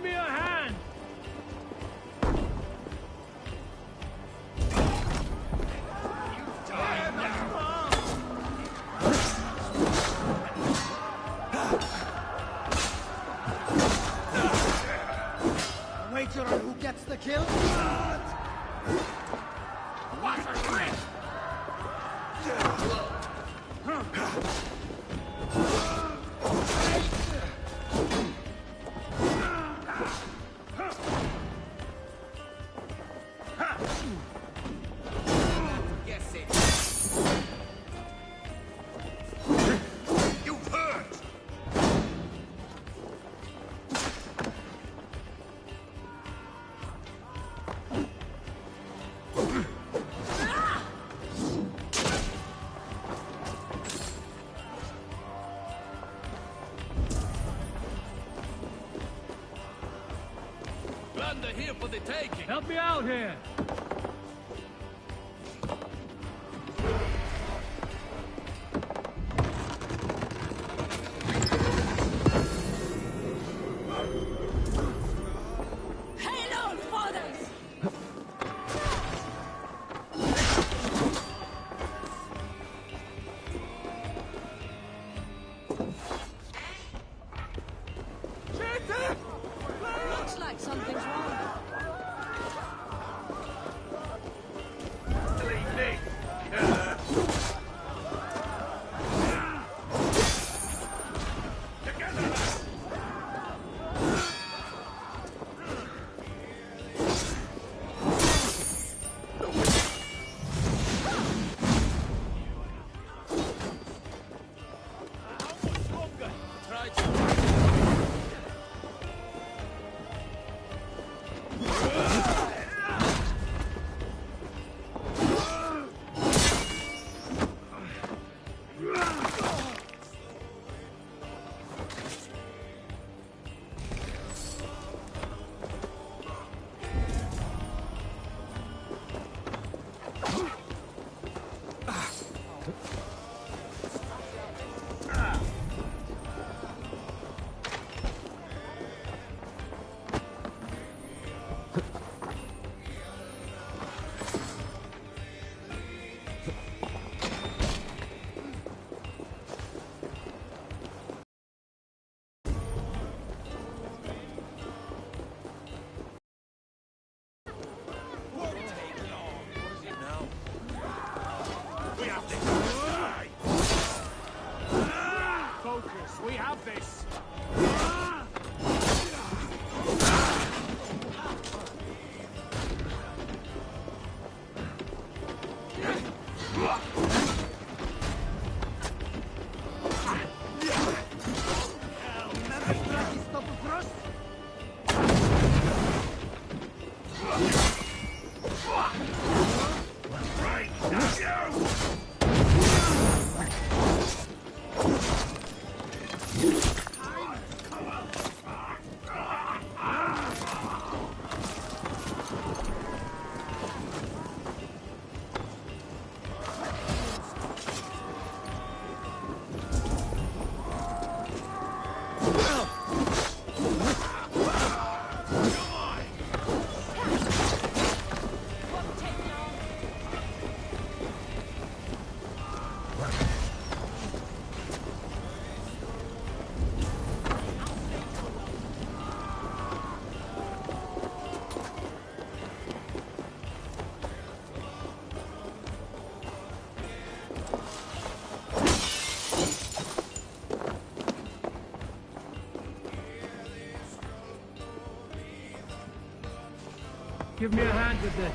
me a hand! Wager on who gets the kill? What a threat! Yes, it. You hurt! Plunder here for the taking. Help me out here! Hail on, fathers! Looks like something's wrong. Leave me! Together! Try to... We have this! Focus, we have this! Right, that's you! Give me a hand with this.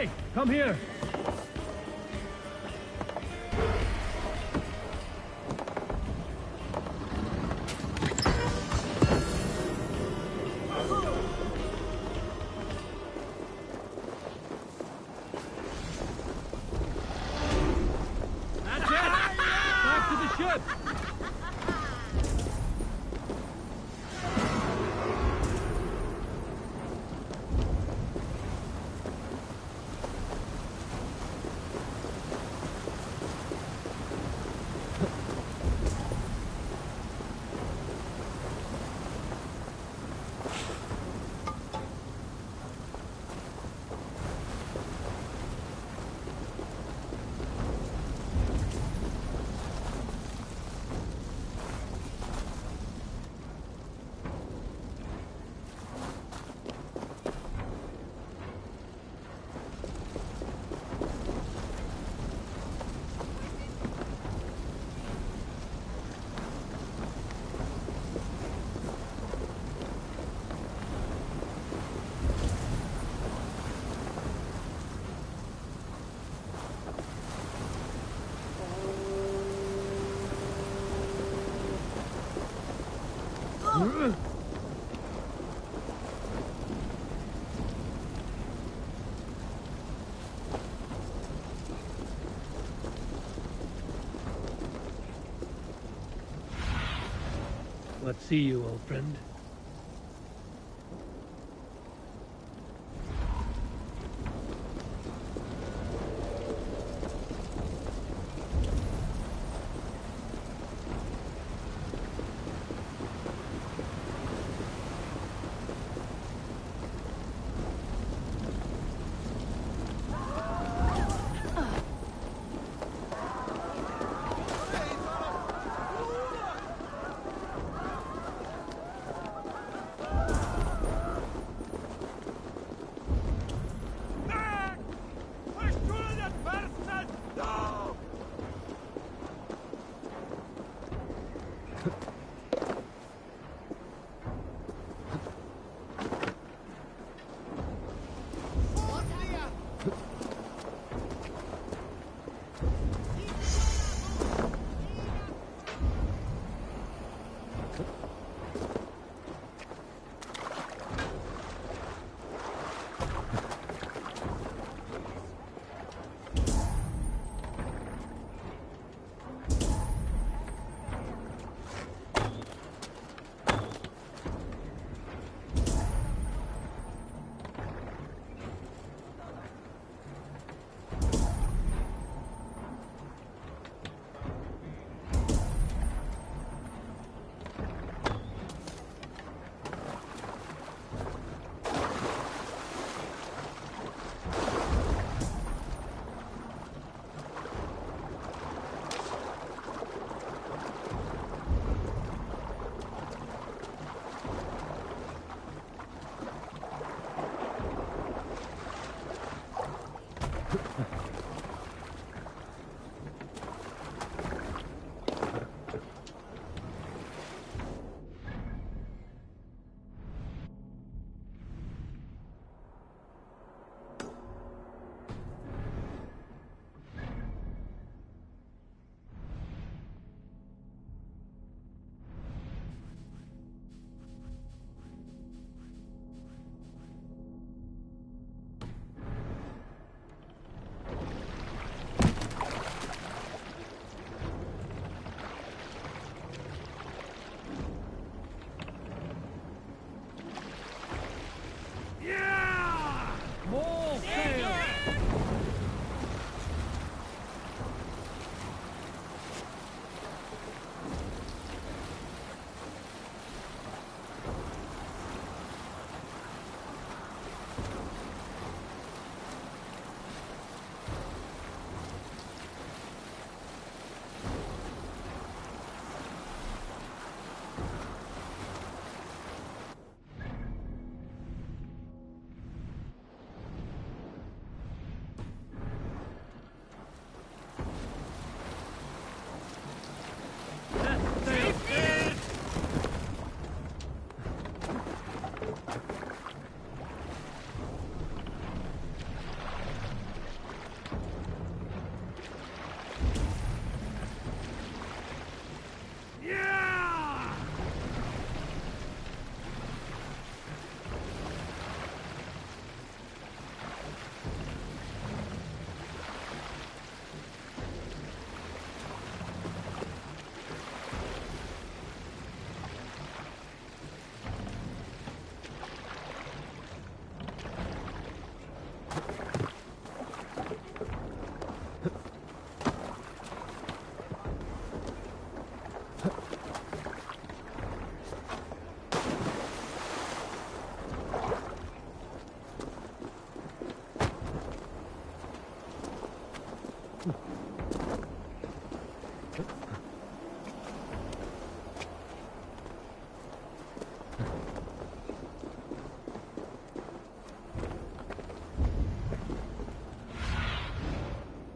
Hey, come here! That's it! Back to the ship! Let's see you, old friend.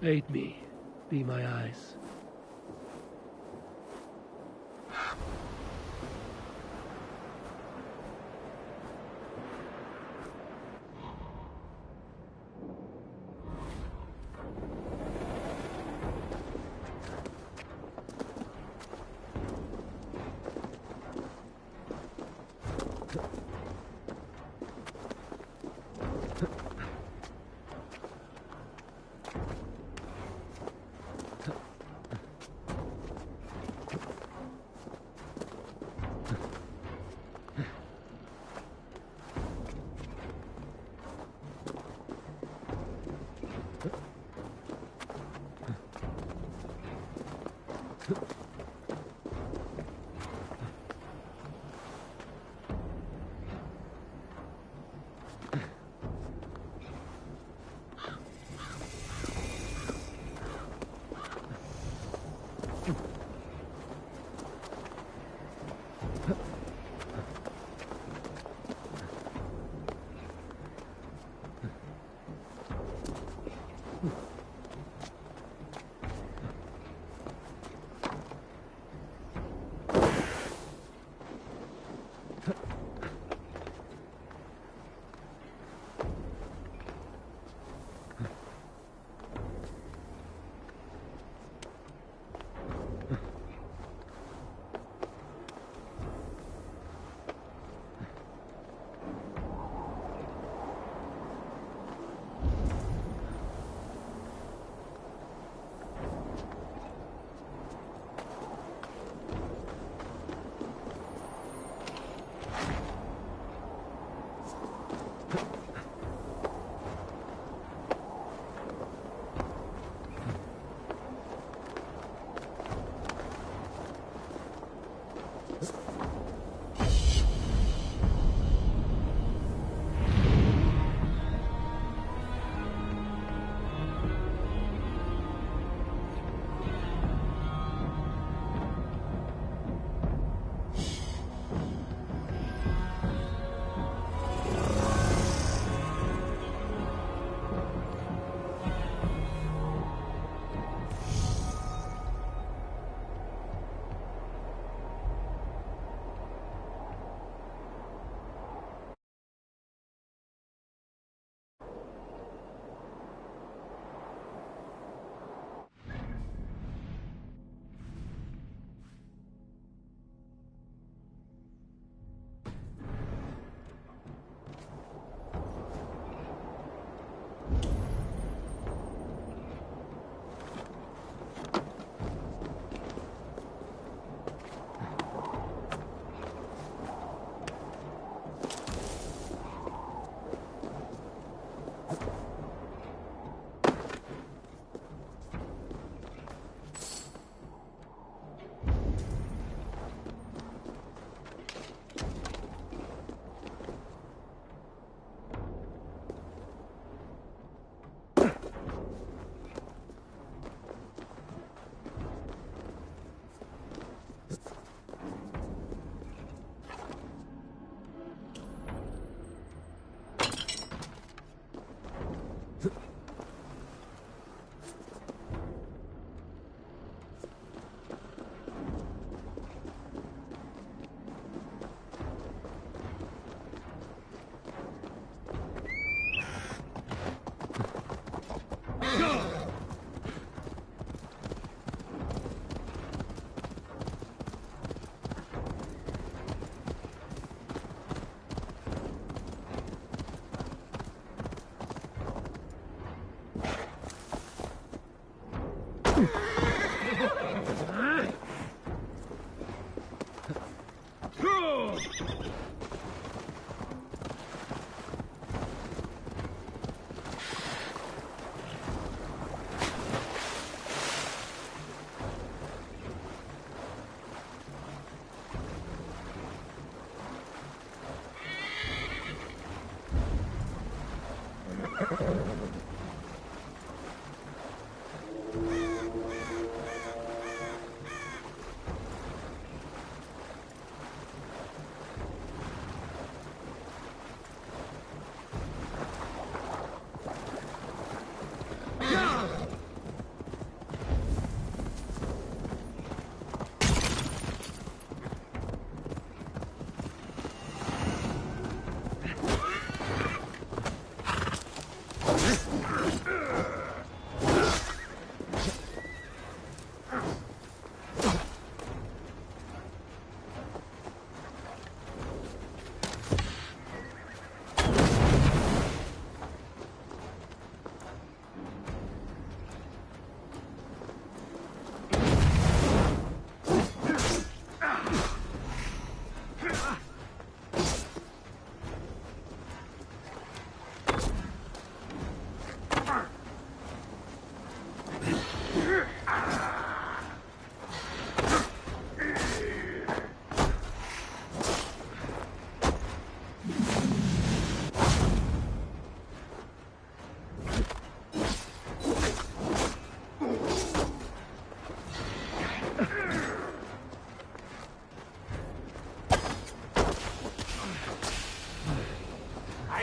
Aid me. Be my eyes.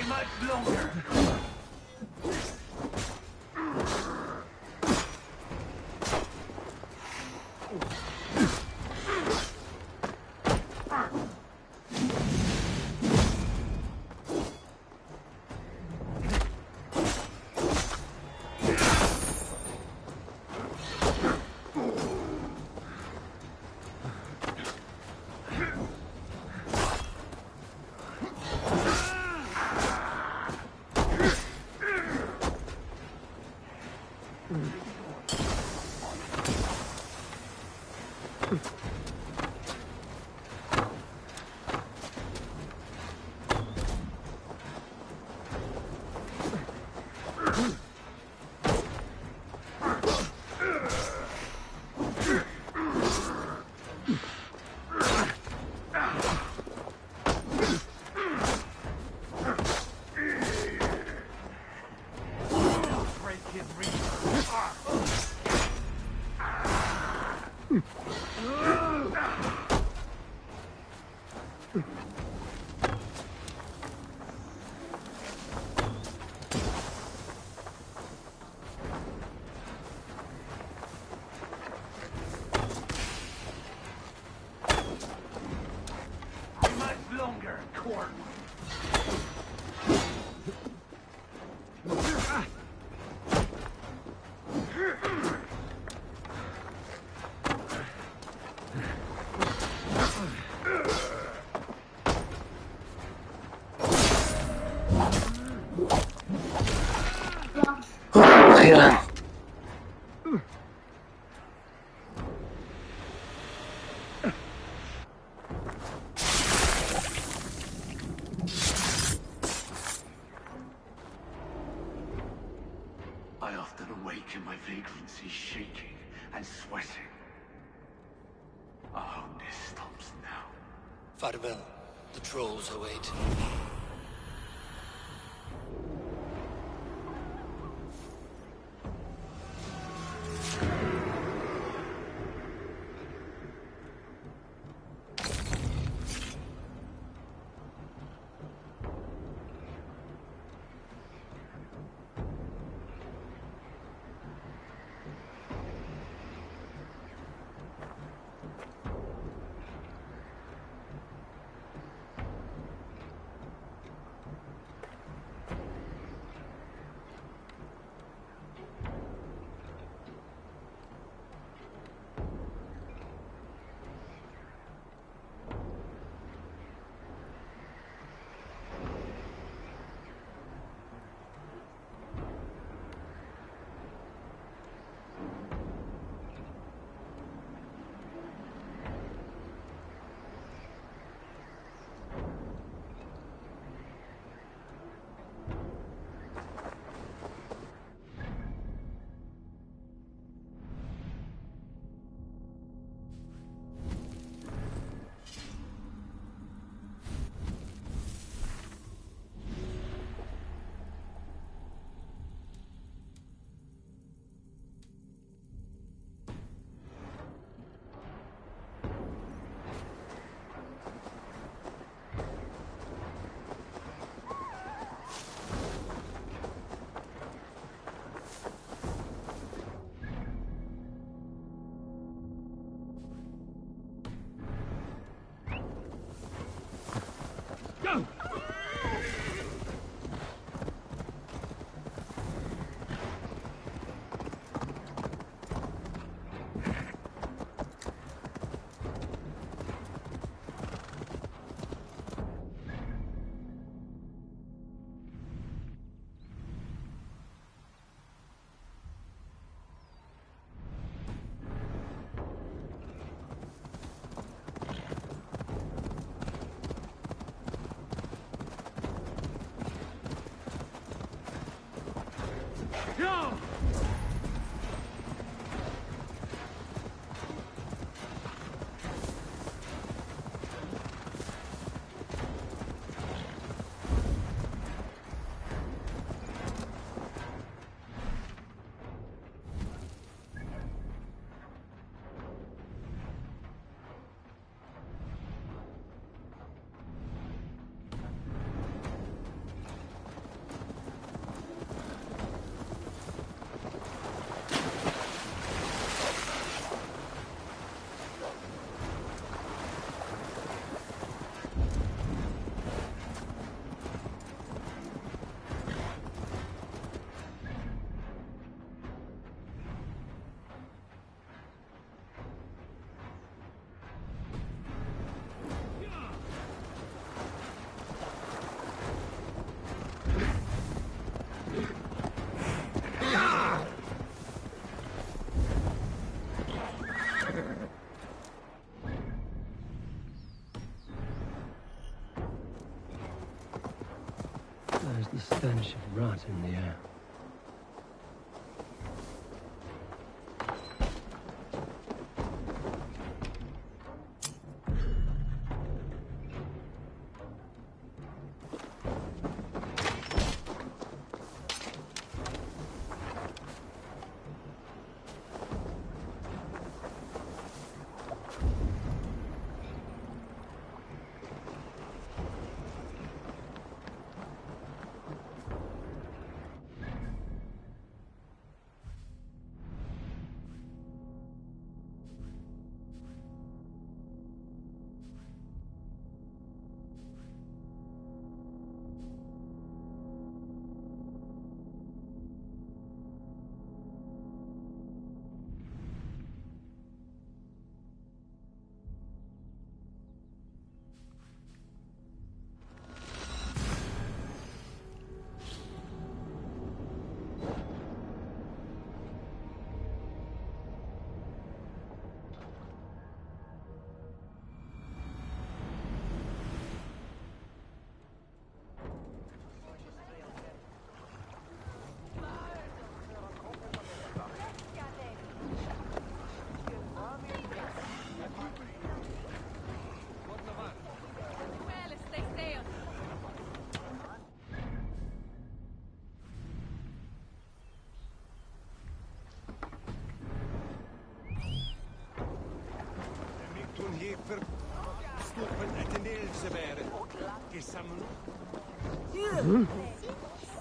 die much longer. Longer, Court. I often awake in my vagrancy, shaking and sweating. Our hardness stops now. Farewell. The trolls await. There's the stench of rot in the air. Toen hier stoppen het in Elzebere. Gesamen.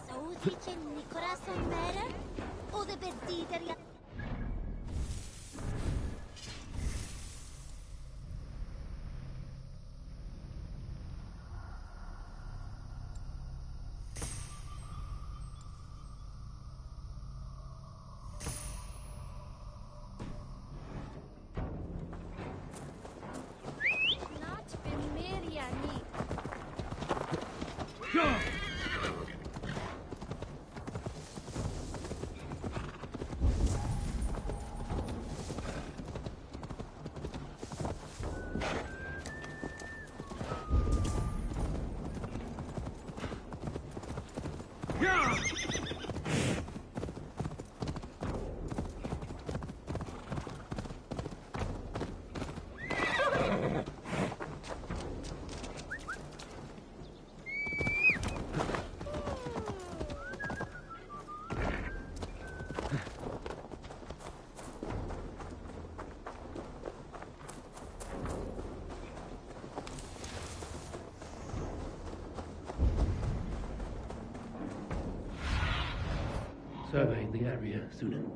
Soutice Nicolas Mera? O de perditeria? Surveying the area, Sunan.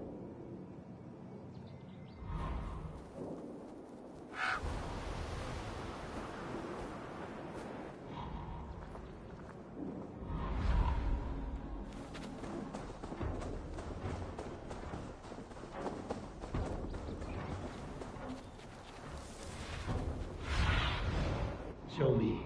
Show me.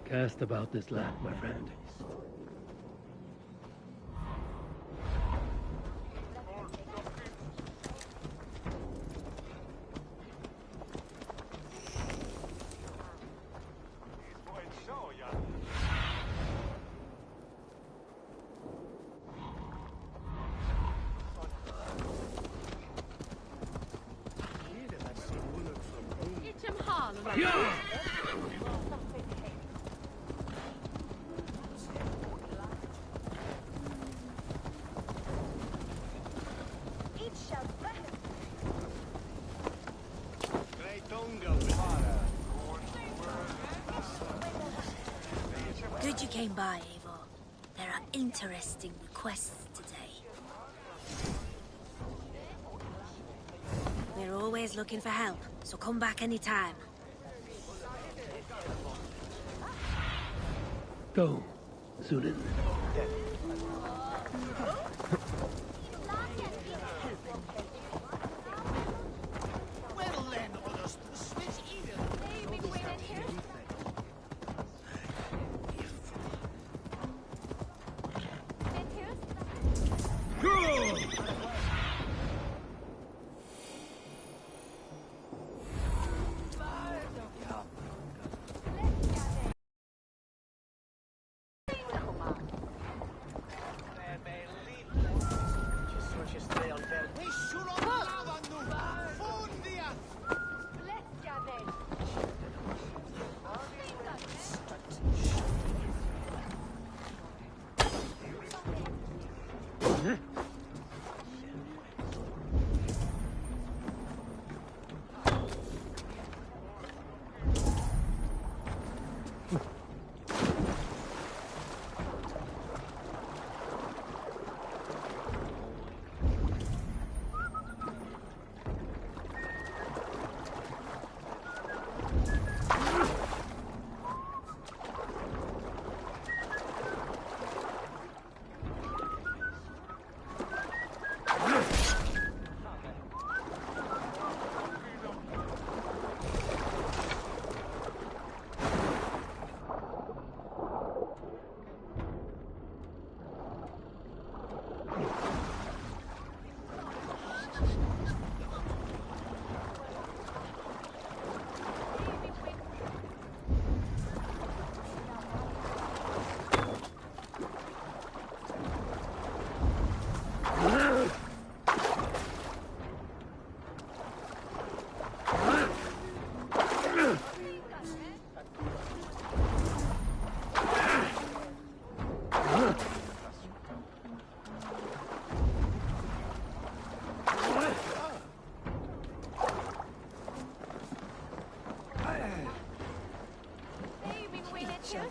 Cast about this land, my friend. Good you came by, Eivor. There are interesting requests today. We're always looking for help, so come back anytime. Go, Zulin.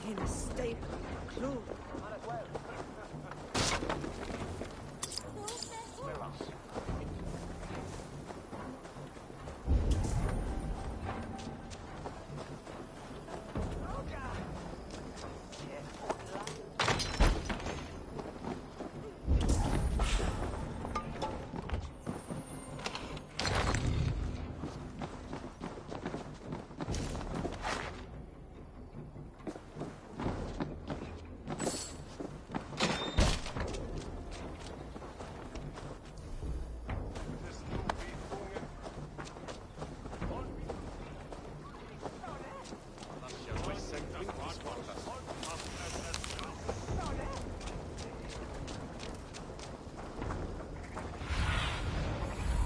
In a state of clue.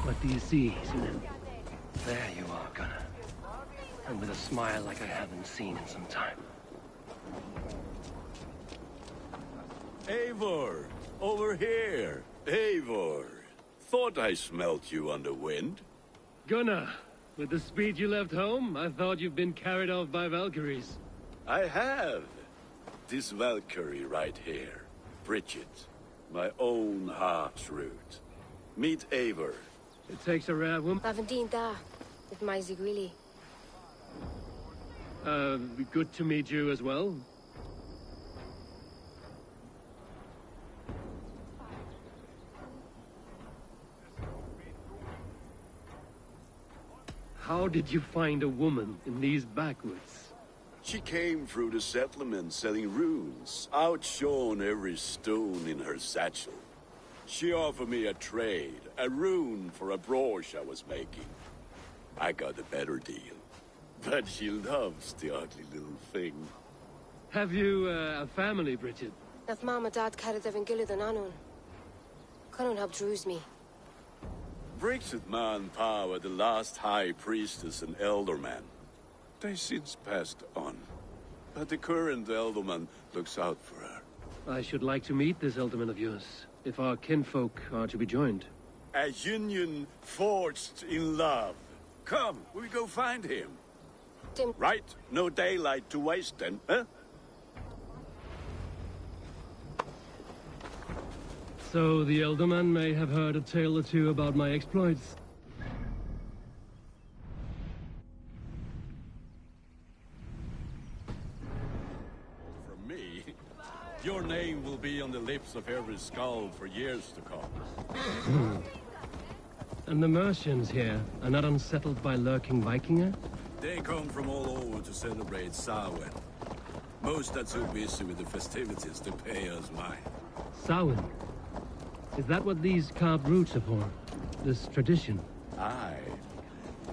What do you see, Zulin? There you are, Gunnar. And with a smile like I haven't seen in some time. Eivor! Over here! Eivor! Thought I smelt you on the wind. Gunnar, with the speed you left home, I thought you've been carried off by Valkyries. I have. This Valkyrie right here. Bridget. My own heart's root. Meet Eivor. It takes a rare woman. Lavendinta, with my Zigrili. Good to meet you as well. How did you find a woman in these backwoods? She came through the settlement selling runes, outshone every stone in her satchel. She offered me a trade, a rune for a brooch I was making. I got a better deal. But she loves the ugly little thing. Have you a family, Bridget? Nath Mama Dad carried Evan Gillard and Anun. Can't help drews me. Bridget Man Power, the last high priestess and elderman. They since passed on. But the current elderman looks out for her. I should like to meet this elderman of yours, if our kinfolk are to be joined. A union forged in love. Come, we go find him. Right? No daylight to waste then, huh? So the elderman may have heard a tale or two about my exploits. From me, your name will be on the lips of every skull for years to come. And the Mercians here are not unsettled by lurking Vikinger? They come from all over to celebrate Samhain. Most are too busy with the festivities to pay us mind. Samhain? Is that what these carved roots are for? This tradition? Aye.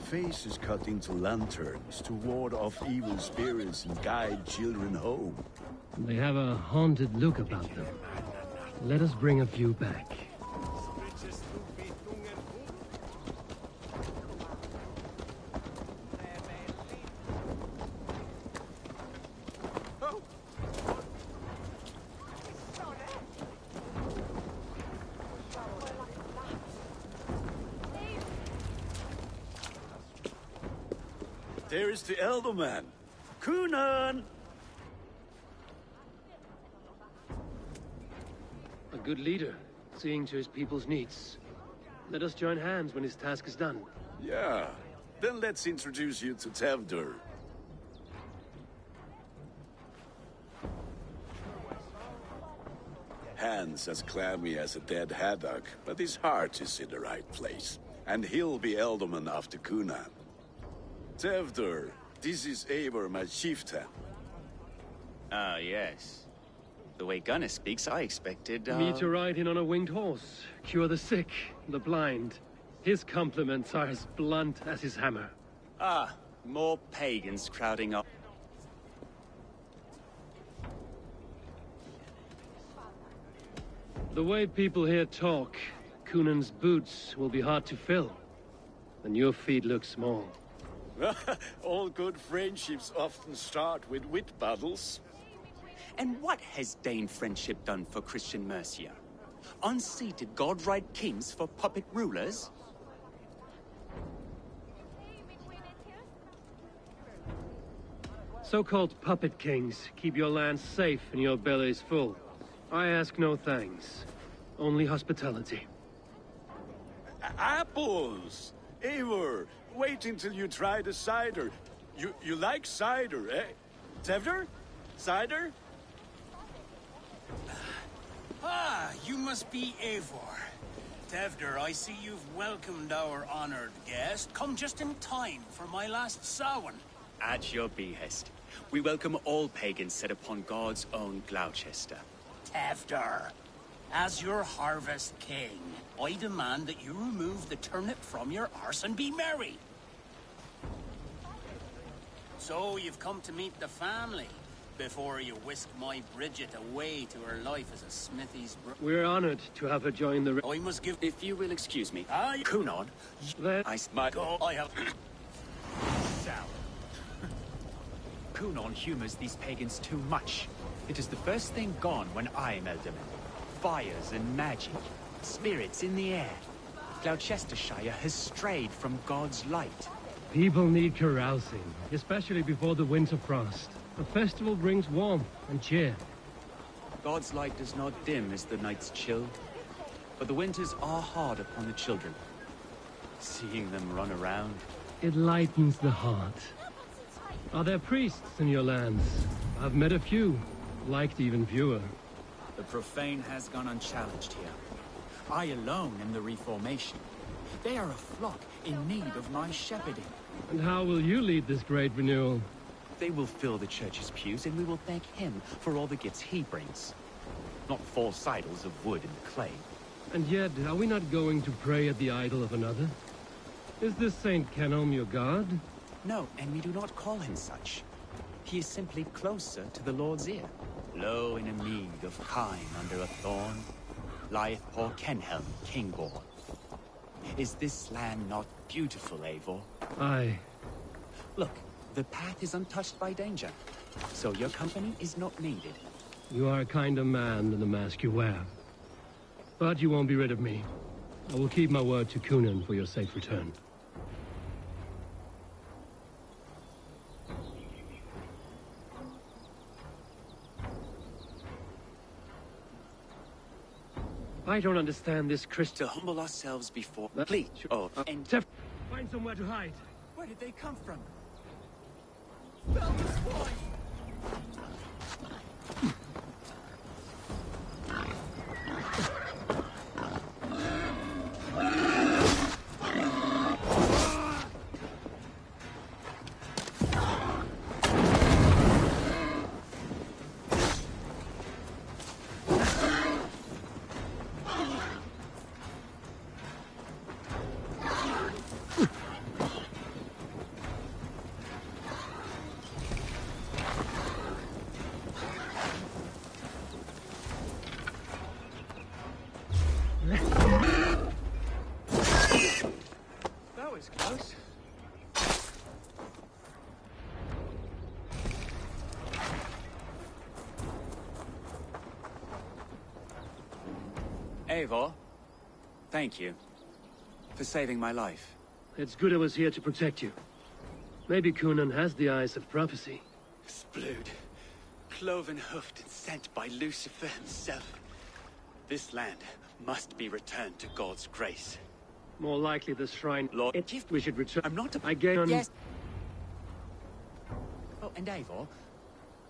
Faces cut into lanterns to ward off evil spirits and guide children home. They have a haunted look about them. Let us bring a few back. There is the Elderman. Kunan! A good leader, seeing to his people's needs. Let us join hands when his task is done. Yeah. Then let's introduce you to Tevdur. Hands as clammy as a dead haddock, but his heart is in the right place. And he'll be Elderman after Kunan. Tevdur, this is Eivor, my chieftain. Ah, yes. The way Gunnar speaks, I expected, Me to ride in on a winged horse, cure the sick, the blind. His compliments are as blunt as his hammer. Ah, more pagans crowding up. The way people here talk, Kunan's boots will be hard to fill. And your feet look small. All good friendships often start with wit battles. And what has Dane friendship done for Christian Mercia? Unseated godright kings for puppet rulers? So-called puppet kings keep your lands safe and your bellies full. I ask no thanks, only hospitality. Apples! Eivor, wait until you try the cider. You like cider, eh? Tevdur? Cider? Ah, you must be Eivor. Tevdur, I see you've welcomed our honored guest. Come just in time for my last Samhain. At your behest. We welcome all pagans set upon God's own Gloucester. Tevdur, as your harvest king, I demand that you remove the turnip from your arse and be merry. So you've come to meet the family before you whisk my Bridget away to her life as a smithy's We're honored to have her join the... I must give... If you will excuse me, Kunan, I have... Kunan humors these pagans too much. It is the first thing gone when I am Elderman. Fires and magic, spirits in the air. Gloucestershire has strayed from God's light. People need carousing, especially before the winter frost. A festival brings warmth and cheer. God's light does not dim as the nights chill, but the winters are hard upon the children. Seeing them run around... It lightens the heart. Are there priests in your lands? I've met a few, liked even fewer. The profane has gone unchallenged here. I alone am the Reformation. They are a flock in need of my shepherding. And how will you lead this great renewal? They will fill the church's pews, and we will thank him for all the gifts he brings. Not false idols of wood and clay. And yet, are we not going to pray at the idol of another? Is this Saint Kenom your god? No, and we do not call him such. He is simply closer to the Lord's ear. Low in a mead of kine under a thorn, lieth poor Kenhelm, king-born. Is this land not beautiful, Eivor? Aye. Look, the path is untouched by danger, so your company is not needed. You are a kinder man than the mask you wear. But you won't be rid of me. I will keep my word to Kunan for your safe return. I don't understand this Christian. To humble ourselves before... Please. Oh, and... Find somewhere to hide. Where did they come from? That was close. Eivor, thank you for saving my life. It's good I was here to protect you. Maybe Kunan has the eyes of prophecy. Splood, cloven-hoofed and sent by Lucifer himself. This land must be returned to God's grace. More likely the shrine... Lord, if we should return... I'm not... I gave on... Yes. Oh, and Eivor,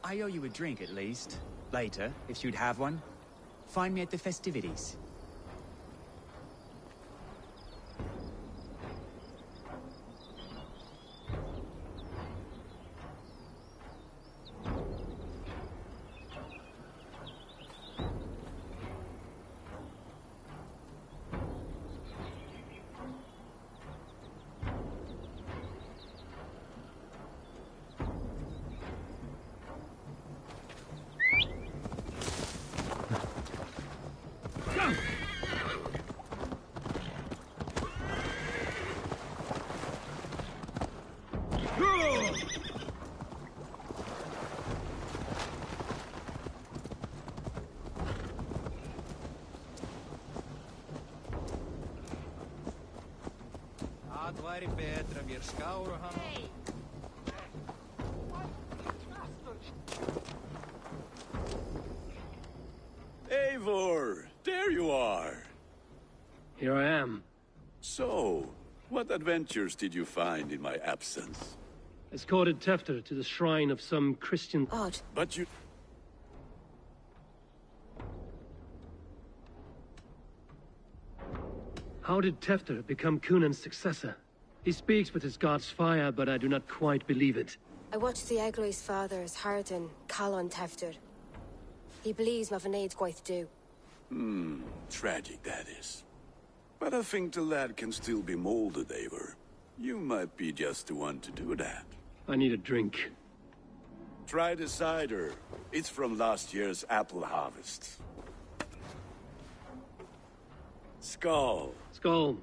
I owe you a drink at least. Later, if you'd have one. Find me at the festivities. Dat væri betra mér skáru hann. Eivor, there you are. Here I am. So, what adventures did you find in my absence? Escorted Tefter to the shrine of some Christian... Odd. But you... How did Tefter become Kunan's successor? He speaks with his god's fire, but I do not quite believe it. I watched the Egloi's father as Harden, Calon Tefter. He believes Mavanaid's quite do. Tragic that is. But I think the lad can still be molded, Eivor. You might be just the one to do that. I need a drink. Try the cider. It's from last year's apple harvest. Skull. Skull.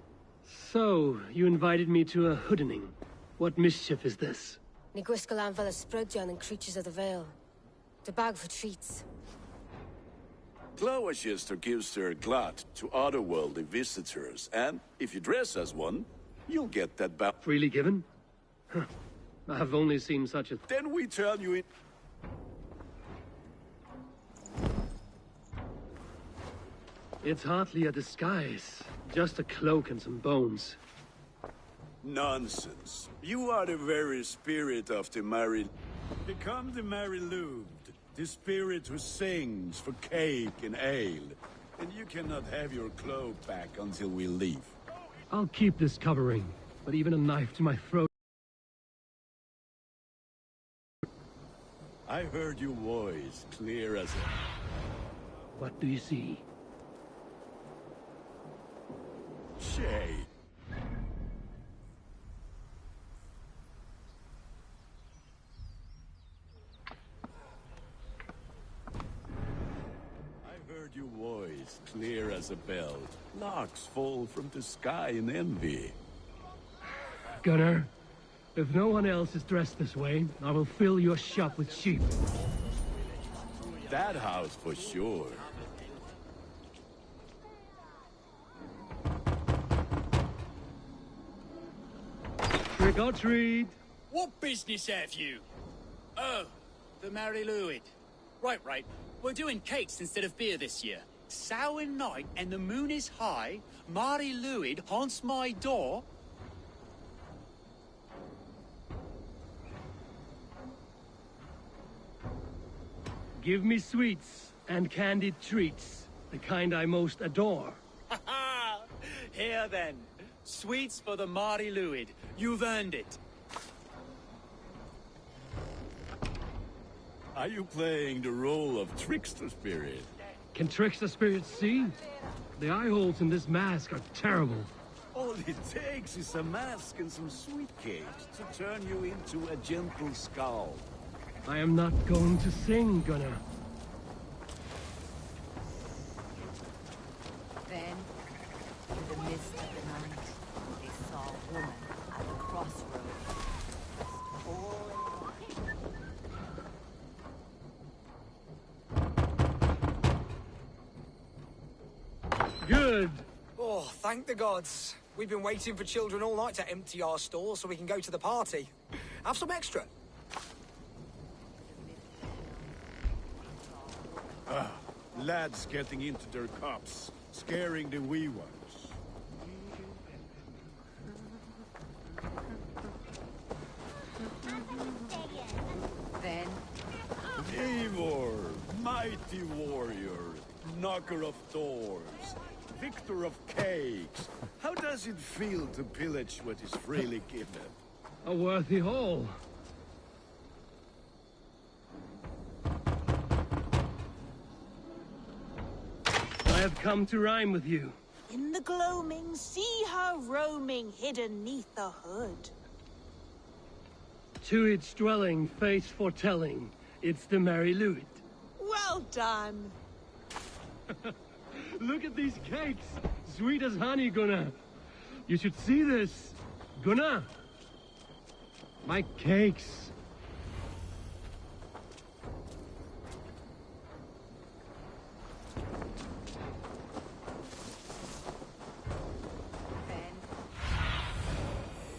So, you invited me to a hoodening. What mischief is this? Ní gwisgal an fel Sprudjan and Creatures of the Vale. The bag for treats. Glowachester gives her glut to otherworldly visitors, and if you dress as one, you'll get that back. Freely given? Huh. I've only seen such a... Then we turn you in... It's hardly a disguise. Just a cloak and some bones. Nonsense. You are the very spirit of the Mary... Become the Mary-Lubed, the spirit who sings for cake and ale. And you cannot have your cloak back until we leave. I'll keep this covering, but even a knife to my throat... I heard your voice clear as a... What do you see? Shay. I heard your voice clear as a bell. Larks fall from the sky in envy. Gunnar, if no one else is dressed this way, I will fill your shop with sheep. That house for sure. Trick or treat. What business have you? Oh, the Mary Louid. Right. We're doing cakes instead of beer this year. Samhain night and the moon is high. Mary Louid haunts my door. Give me sweets and candied treats, the kind I most adore. Ha ha! Here then. Sweets for the Mary Louid. You've earned it. Are you playing the role of trickster spirit? Can trickster spirits see? The eye holes in this mask are terrible. All it takes is a mask and some sweet cakes to turn you into a gentle skull. I am not going to sing, Gunnar. Then, in the midst of the night, they saw a woman at the crossroads, all in white. Good. Oh, thank the gods. We've been waiting for children all night to empty our stores so we can go to the party. Have some extra. Lads getting into their cups, scaring the wee ones. Then, Eivor, mighty warrior, knocker of doors, victor of cakes. How does it feel to pillage what is freely given? A worthy haul. I have come to rhyme with you. In the gloaming, see her roaming hidden neath the hood. To its dwelling, face foretelling, it's the Mary Louid. Well done. Look at these cakes, sweet as honey, Gunnar. You should see this, Gunnar. My cakes.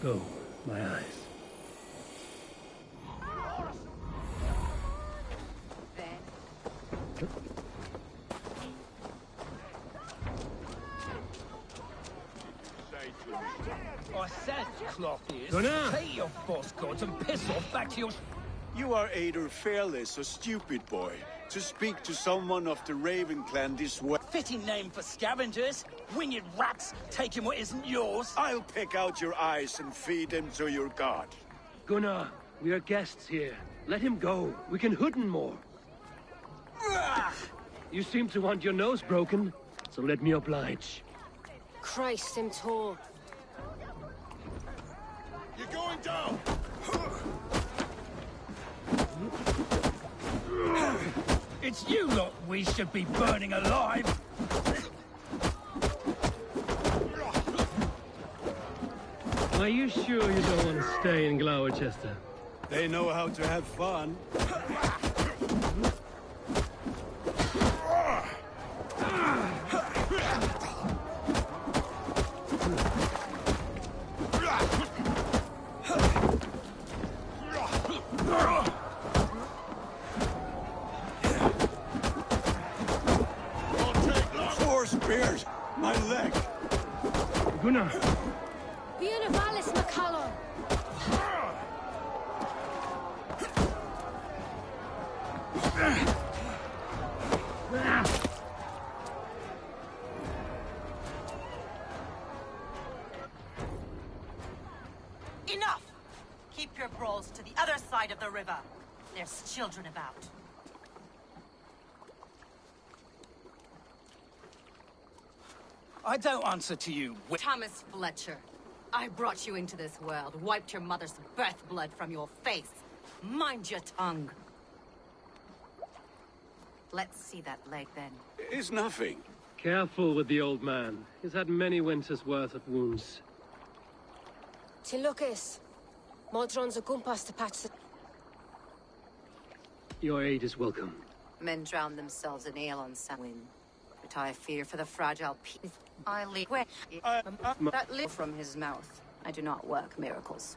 Go, my eyes. I said, cloth ears, Gunnar! take your boss gods and piss off back to your... You are either fearless or stupid, boy, to speak to someone of the Raven clan this way. Fitting name for scavengers, winged rats, taking what isn't yours. I'll pick out your eyes and feed them to your god. Gunnar, we are guests here. Let him go. We can hood him more. You seem to want your nose broken, so let me oblige. Christ, him tall. You're going down! It's you lot we should be burning alive. Are you sure you don't want to stay in Gloucester? They know how to have fun. Four spears! My leg! Gunnar! Bienavalis Macallum! Enough! Keep your brawls to the other side of the river. There's children about. I don't answer to you. Thomas Fletcher, I brought you into this world, wiped your mother's birth blood from your face. Mind your tongue. Let's see that leg, then. It's nothing. Careful with the old man. He's had many winters' worth of wounds. Tilukis. Modron's a gumpas to patch the... Your aid is welcome. Men drown themselves in ale on Samhain. But I fear for the fragile peace. I leave where that live from his mouth. I do not work miracles.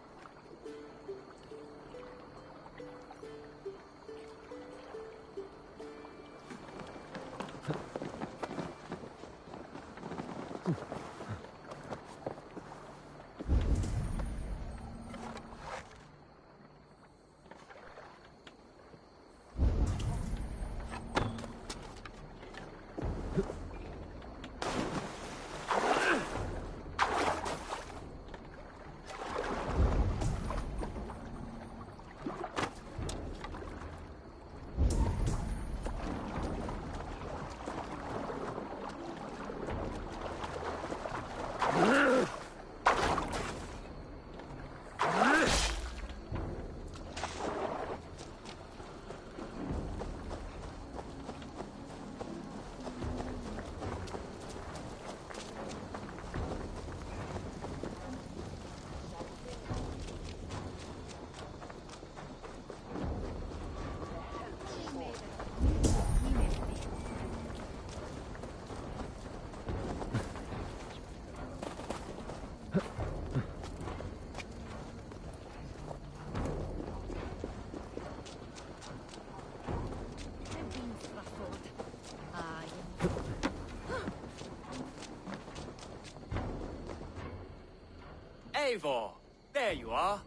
Eivor, there you are.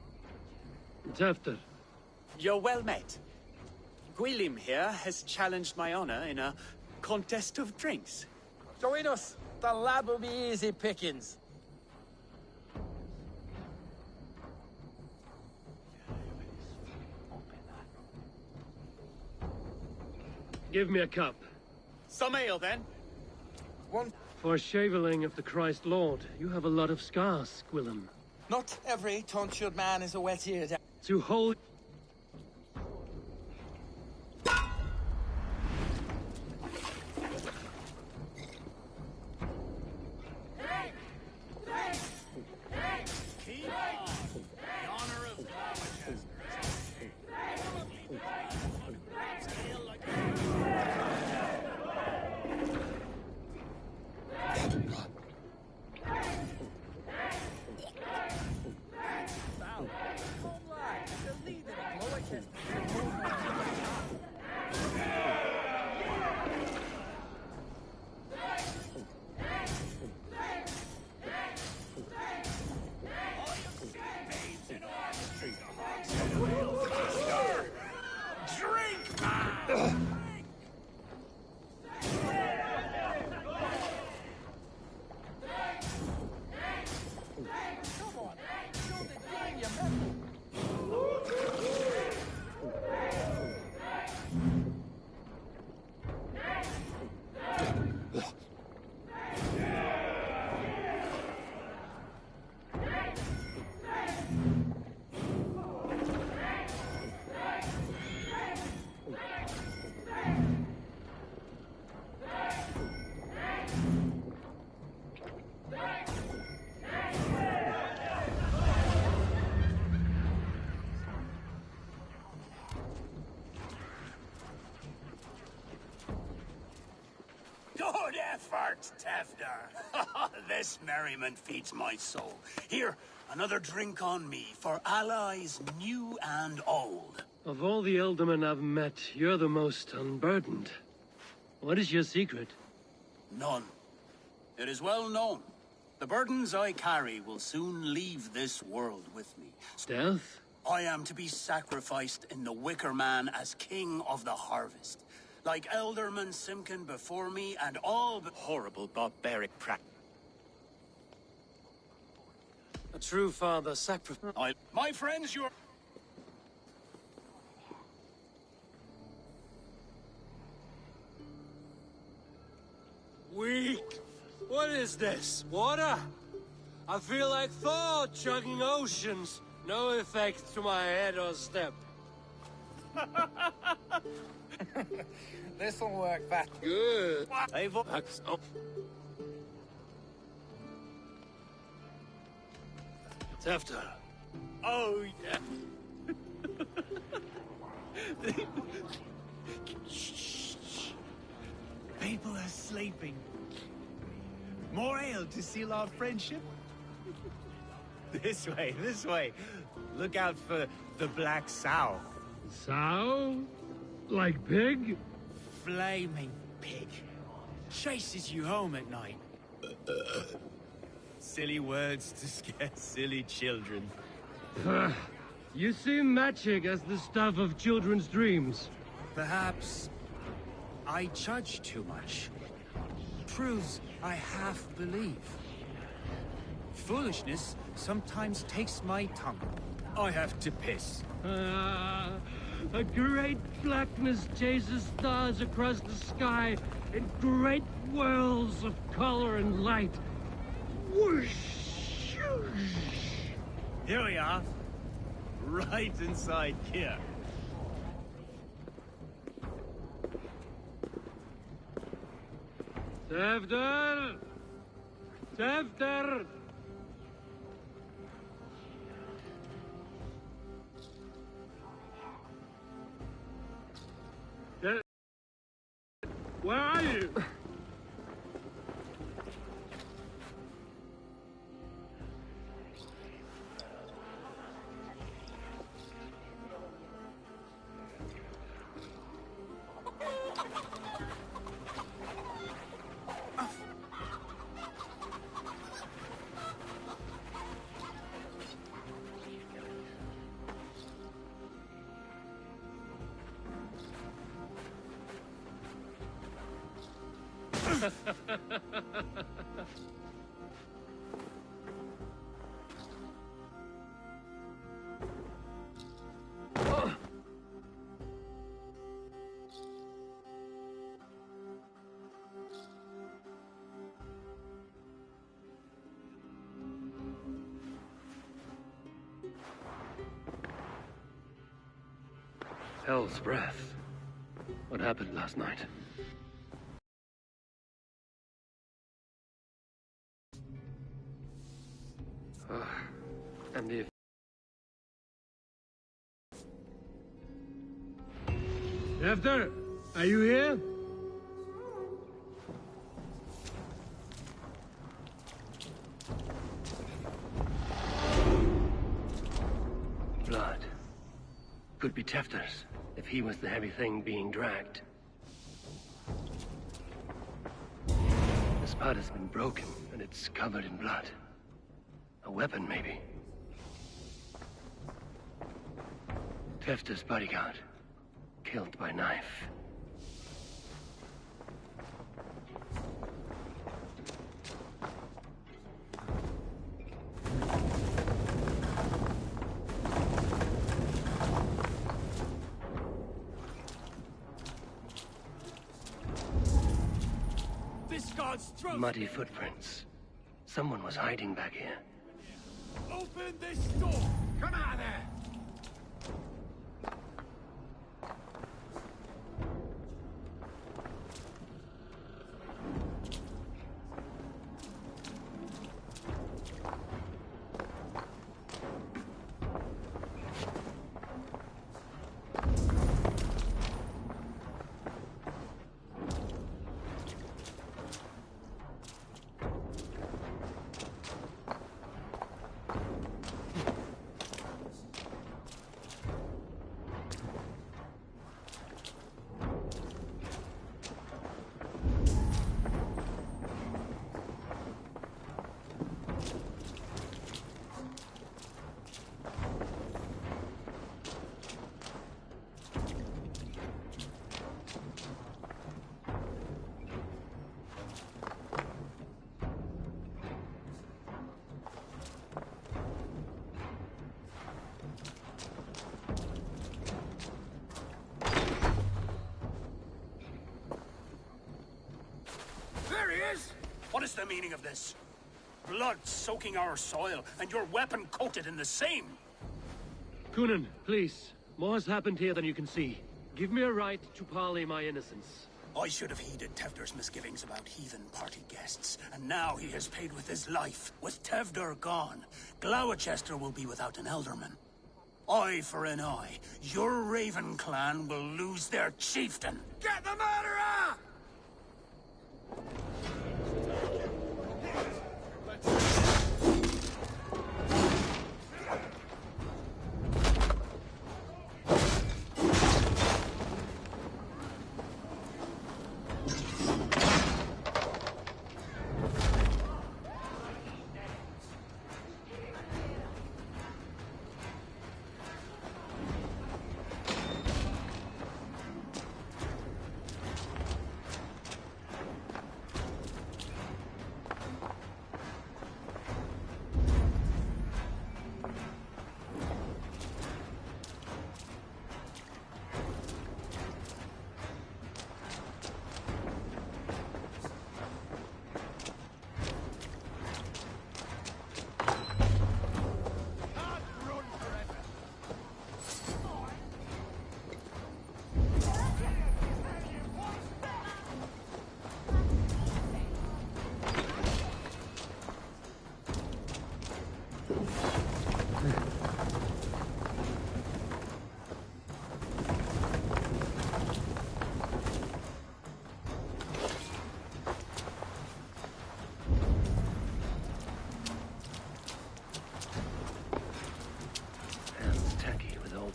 Tefter. You're well met. Gwilym here has challenged my honor in a contest of drinks. Join us. The lab will be easy pickings. Give me a cup. Some ale, then. One. For shaveling of the Christ Lord, you have a lot of scars, Gwilym. Not every tonsured man is a wet-eared. To hold... Good effort, Tefter. This merriment feeds my soul. Here, another drink on me for allies new and old. Of all the Ealdormen I've met, you're the most unburdened. What is your secret? None. It is well known. The burdens I carry will soon leave this world with me. Death? I am to be sacrificed in the Wicker Man as king of the harvest. Like Elderman Simkin before me and all but... Horrible barbaric practice. A true father sacrifice. My friends, you're... Weak. What is this? Water? I feel like Thor chugging oceans. No effect to my head or step. This'll work that good. Eivor. Tefter. Oh, yeah. People are sleeping. More ale to seal our friendship? This way, this way. Look out for the black sow. Sow? Like pig? Flaming pig. Chases you home at night. Silly words to scare silly children. You see magic as the stuff of children's dreams. Perhaps I judge too much. Truths I half believe. Foolishness sometimes takes my tongue. I have to piss. A great blackness chases stars across the sky in great whirls of color and light. Whoosh! Here we are. Right inside here. Tefter! Tefter! Where are you? Hell's breath. What happened last night? And the... Tefter, are you here? Blood. Could be Tefter's, if he was the heavy thing being dragged. The spot has been broken, and it's covered in blood. A weapon, maybe. Tefter's bodyguard. Killed by knife. This guard's throat! Muddy footprints. Someone was hiding back here. Open this door! Come out of there! is the meaning of this? Blood soaking our soil, and your weapon coated in the same! Kunan, please. More has happened here than you can see. Give me a right to parley my innocence. I should have heeded Tevder's misgivings about heathen party guests, and now he has paid with his life. With Tevder gone, Gloucester will be without an elderman. Eye for an eye. Your Raven clan will lose their chieftain. Get the murderer!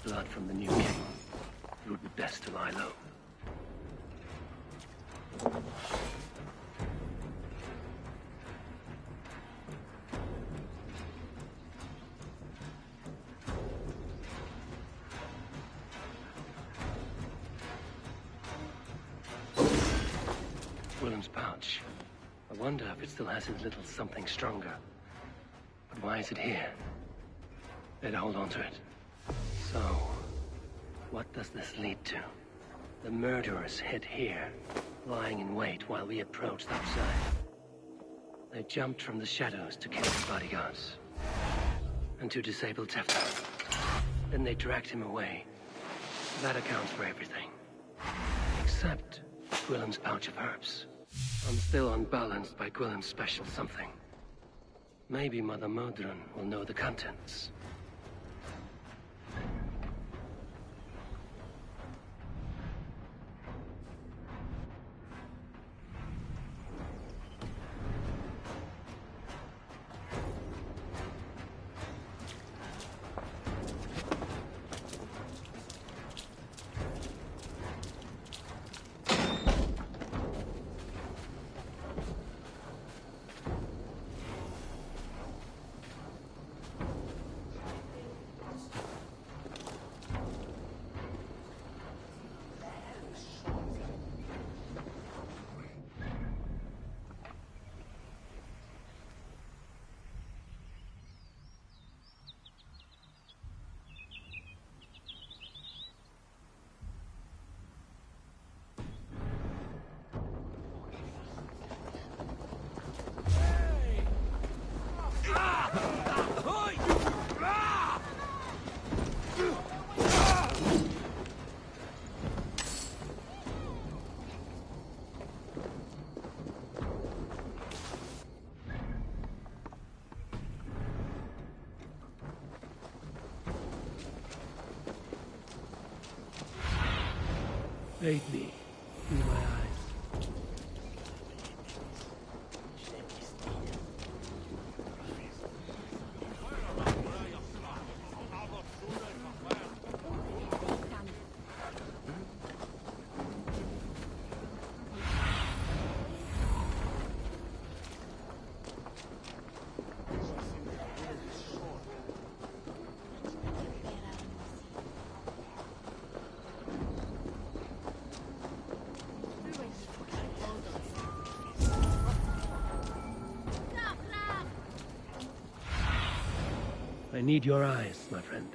Blood from the new king. It would be best to lie low. Willem's pouch. I wonder if it still has his little something stronger. But why is it here? Better hold on to it. So, what does this lead to? The murderers hid here, lying in wait while we approached outside. They jumped from the shadows to kill the bodyguards. And to disable Tefta. Then they dragged him away. That accounts for everything. Except Gwillem's pouch of herbs. I'm still unbalanced by Gwillem's special something. Maybe Mother Modron will know the contents. Bathe me in my eyes. I need your eyes, my friend.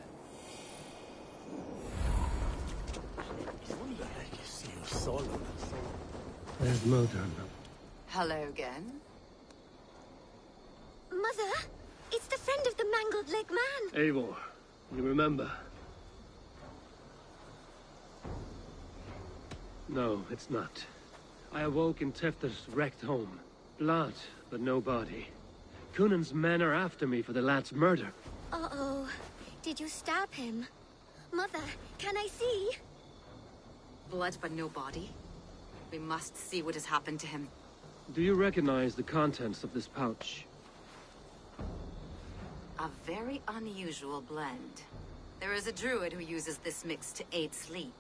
There's Modron. Hello again. Mother, it's the friend of the mangled leg man. Eivor, you remember? No, it's not. I awoke in Tefter's wrecked home. Blood, but no body. Cunan's men are after me for the lad's murder. Uh-oh. Did you stab him? Mother, can I see? Blood but no body? We must see what has happened to him. Do you recognize the contents of this pouch? A very unusual blend. There is a druid who uses this mix to aid sleep.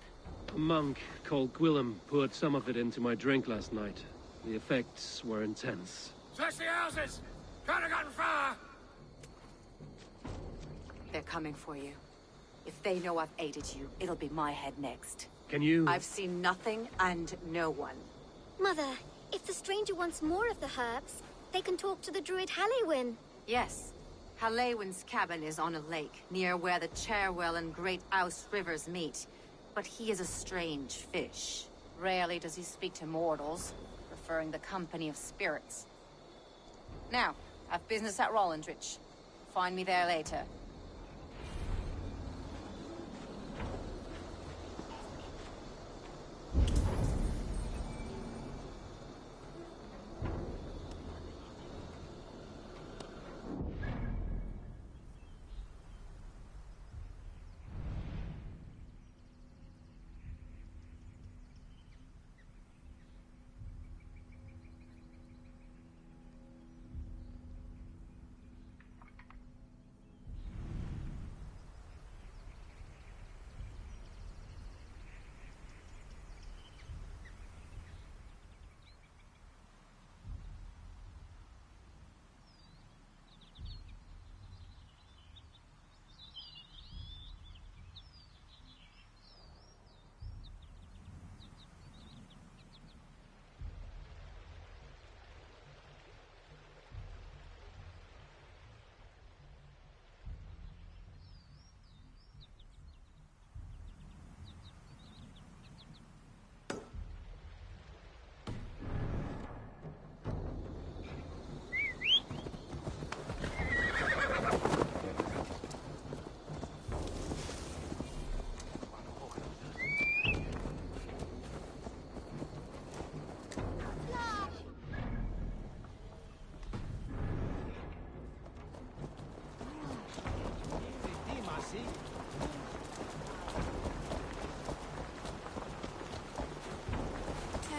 A monk called Gwillem poured some of it into my drink last night. The effects were intense. Search the houses! Could have gotten far! They're coming for you. If they know I've aided you, it'll be my head next. Can you... I've seen nothing and no one. Mother, if the stranger wants more of the herbs, they can talk to the druid Halewyn. Yes. Halewyn's cabin is on a lake, near where the Cherwell and Great Ouse rivers meet. But he is a strange fish. Rarely does he speak to mortals, preferring the company of spirits. Now, I've business at Rollindrich. Find me there later.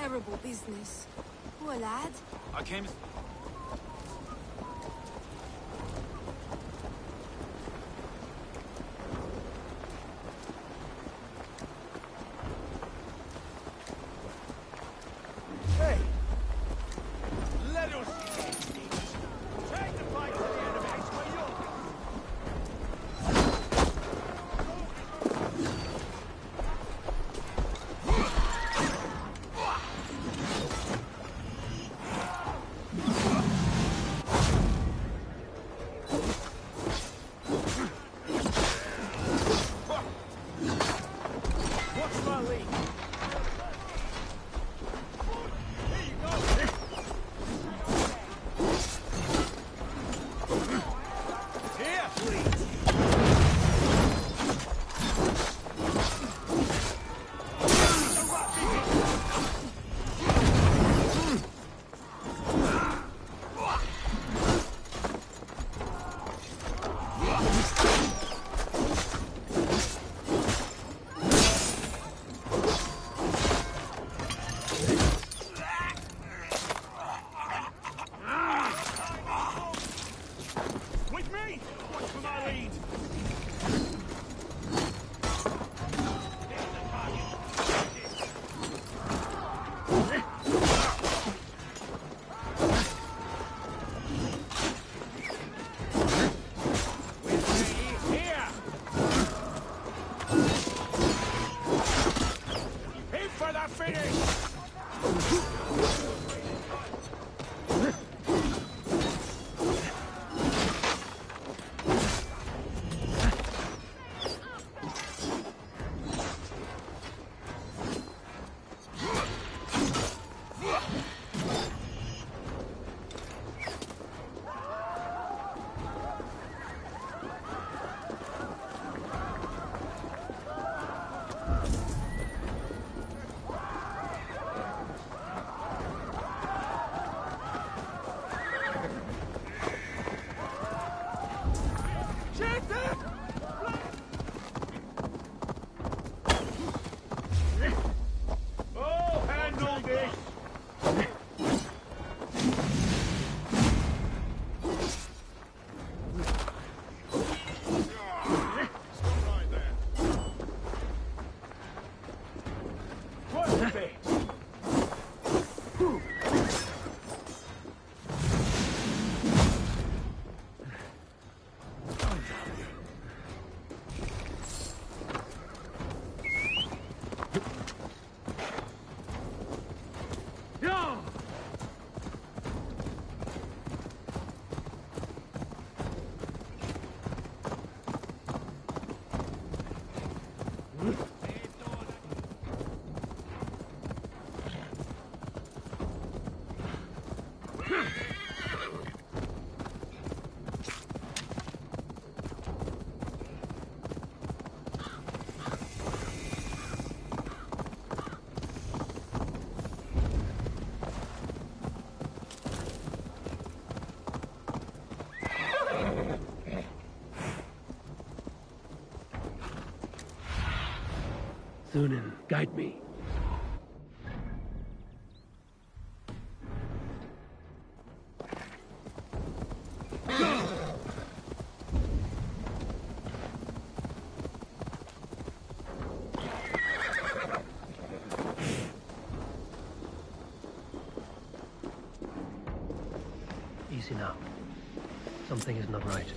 Terrible business. Poor lad. I came... Hey! Let us take the fight to the enemies for you! What's my lead? With me! Watch for my lead! Here! Aim for the finish! Sunan, guide me. Easy now. Something is not right.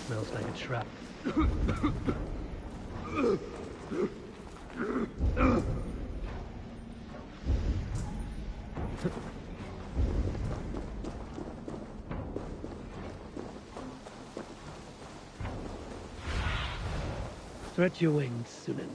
Smells like a trap. Stretch your wings, Sunan.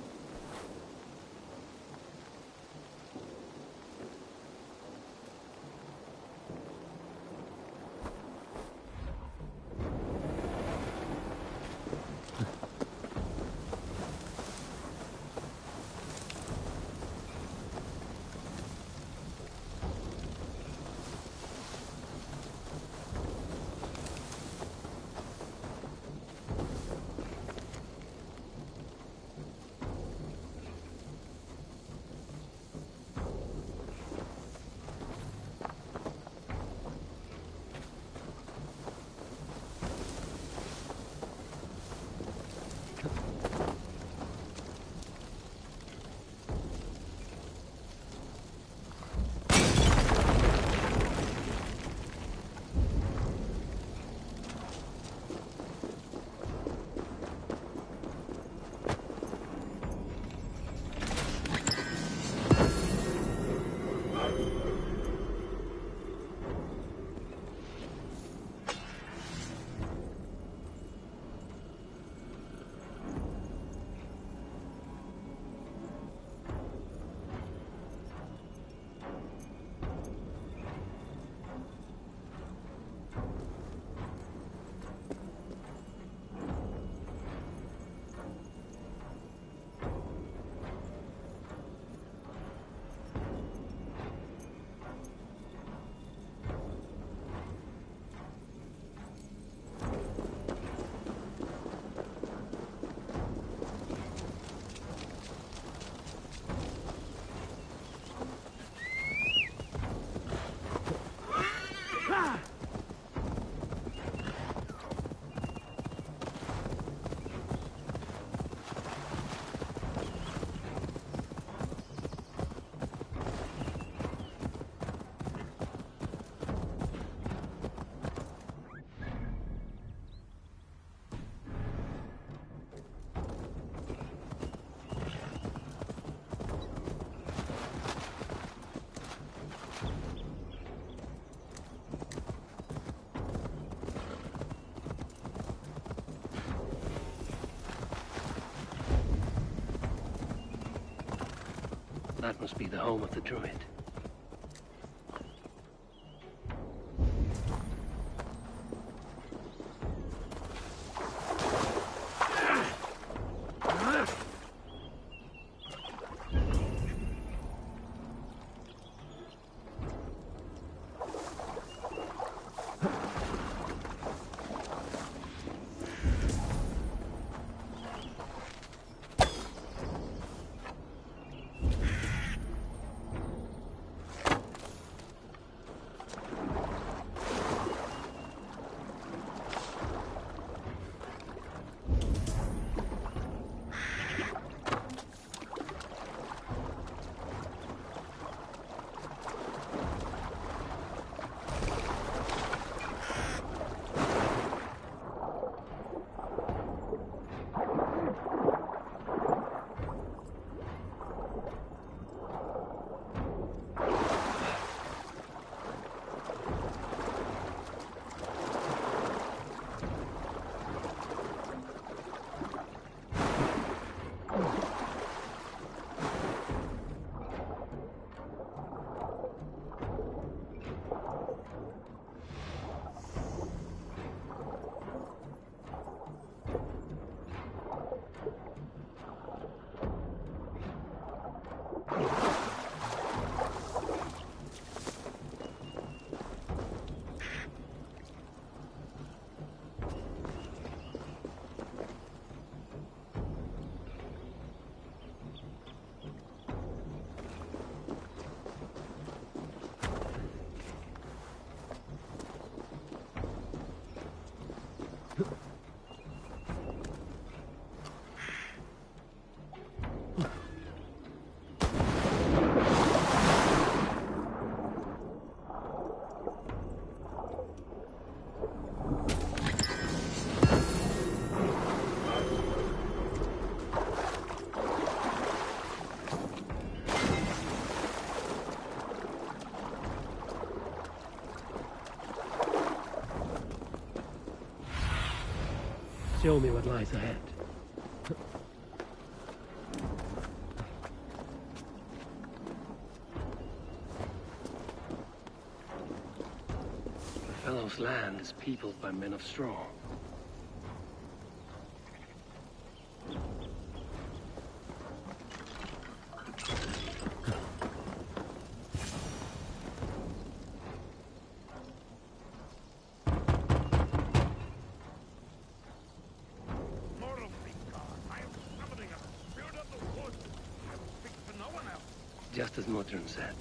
That must be the home of the druid. Show me what lies ahead. The fellow's land is peopled by men of straw. Just as Modron said.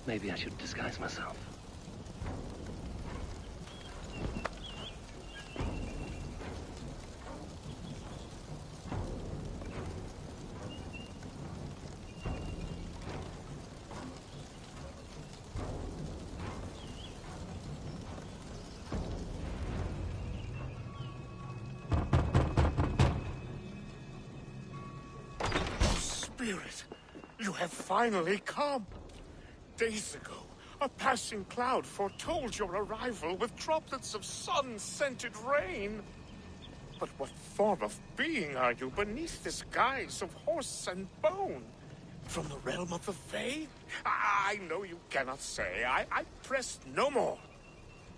Maybe I should disguise myself. Spirit, you have finally come. Days ago, a passing cloud foretold your arrival with droplets of sun-scented rain. But what form of being are you beneath this guise of horse and bone? From the realm of the Fae? I know you cannot say. I press no more.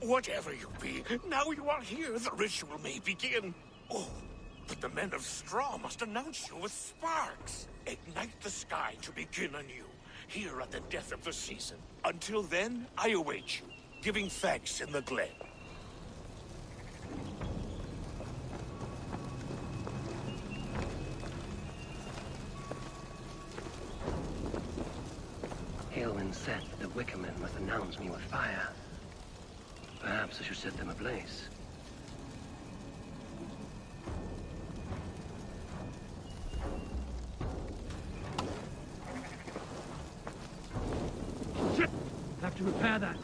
Whatever you be, now you are here, the ritual may begin. Oh, but the men of straw must announce you with sparks. Ignite the sky to begin anew, here at the death of the season. Until then, I await you, giving thanks in the glen. Hailwind said that the Wickermen must announce me with fire. Perhaps I should set them ablaze. Shit! Have to repair that.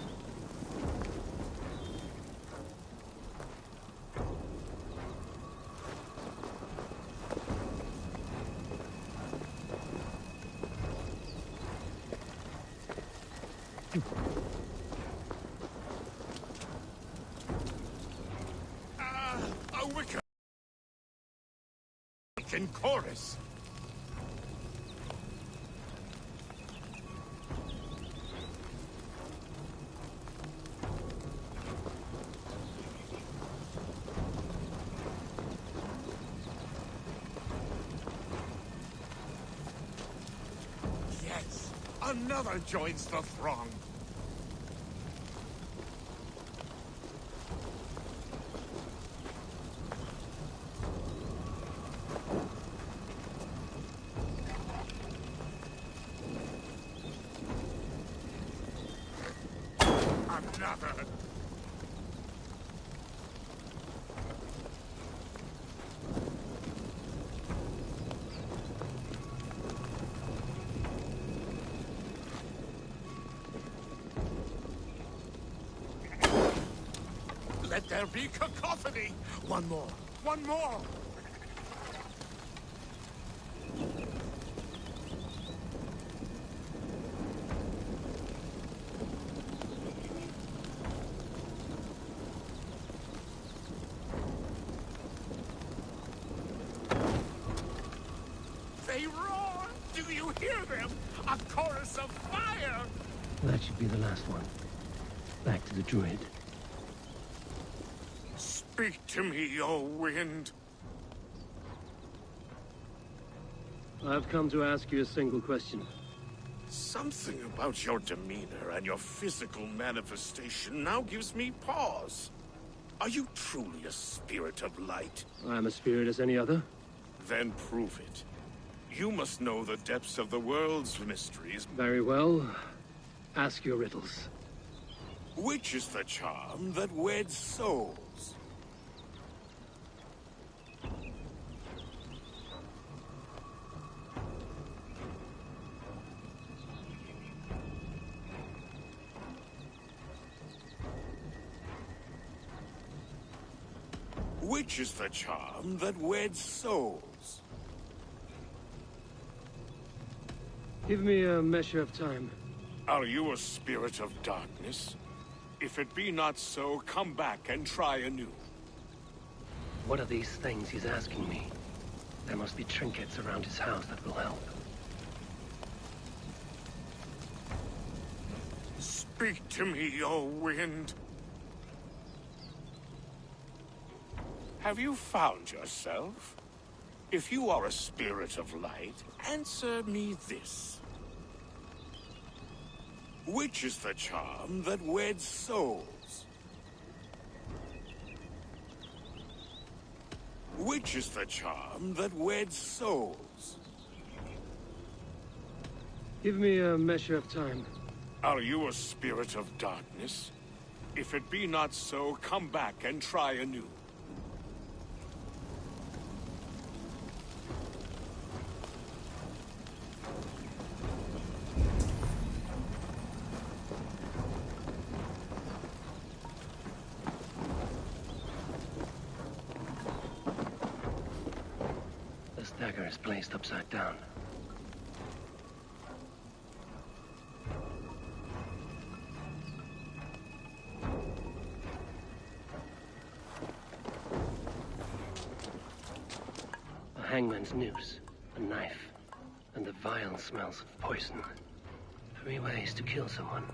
A wicker in chorus. Another joins the throng. Another. Let there be cacophony! One more! One more! They roar! Do you hear them? A chorus of fire! That should be the last one. Back to the druid. Speak to me, O wind. I've come to ask you a single question. Something about your demeanor and your physical manifestation now gives me pause. Are you truly a spirit of light? I'm a spirit as any other. Then prove it. You must know the depths of the world's mysteries. Very well. Ask your riddles. Which is the charm that weds souls? Which is the charm that weds souls? Give me a measure of time. Are you a spirit of darkness? If it be not so, come back and try anew. What are these things he's asking me? There must be trinkets around his house that will help. Speak to me, O wind. Have you found yourself? If you are a spirit of light, answer me this. Which is the charm that weds souls? Which is the charm that weds souls? Give me a measure of time. Are you a spirit of darkness? If it be not so, come back and try anew. This dagger is placed upside down. A hangman's noose, a knife, and the vile smells of poison. 3 ways to kill someone.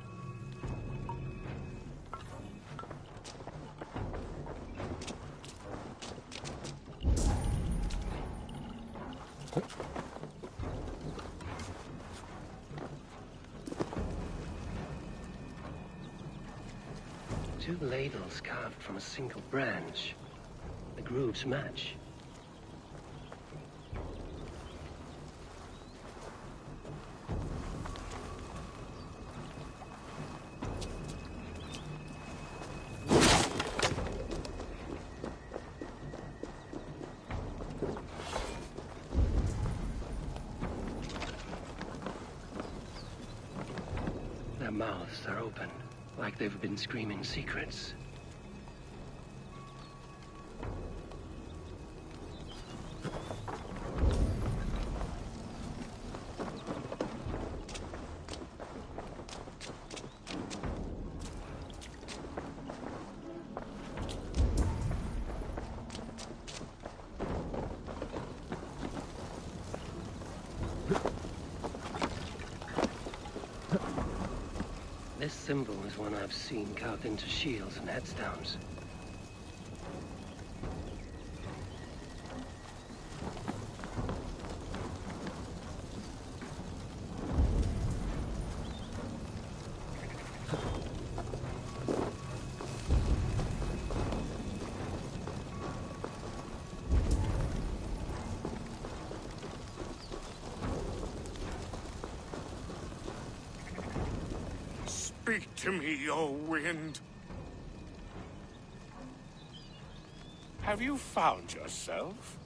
Two ladles carved from a single branch. The grooves match. Their mouths are open, like they've been screaming secrets. This symbol is one I've seen carved into shields and headstones. Speak to me, O wind. Have you found yourself?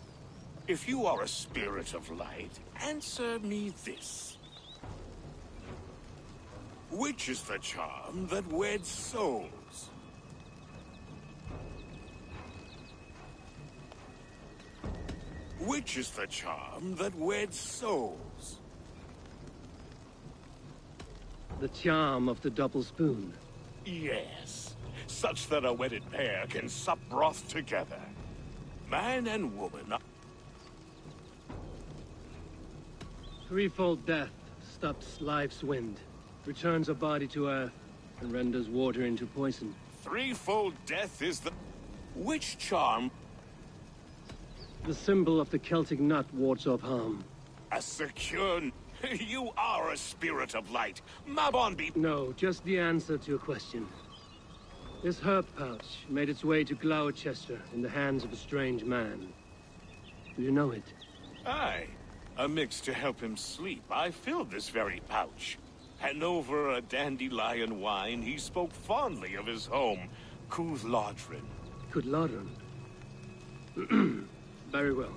If you are a spirit of light, answer me this. Which is the charm that weds souls? Which is the charm that weds souls? The charm of the double spoon. Yes, such that a wedded pair can sup broth together. Man and woman. Threefold death stops life's wind, returns a body to earth, and renders water into poison. Threefold death is the... Which charm? The symbol of the Celtic nut wards off harm. A secure... You are a spirit of light. Mabon be... No, just the answer to your question. This herb pouch made its way to Gloucester in the hands of a strange man. Do you know it? Aye. A mix to help him sleep. I filled this very pouch. And over a dandelion wine, he spoke fondly of his home, Cooth-Lodrin. Cooth-Lodrin? Very well.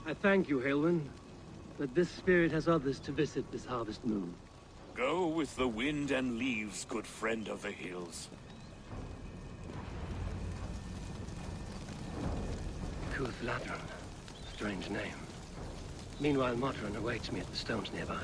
I thank you, Halwyn. But this spirit has others to visit this harvest moon. Go with the wind and leaves, good friend of the hills. Cooth-Lodrin. Strange name. Meanwhile, Modron awaits me at the stones nearby.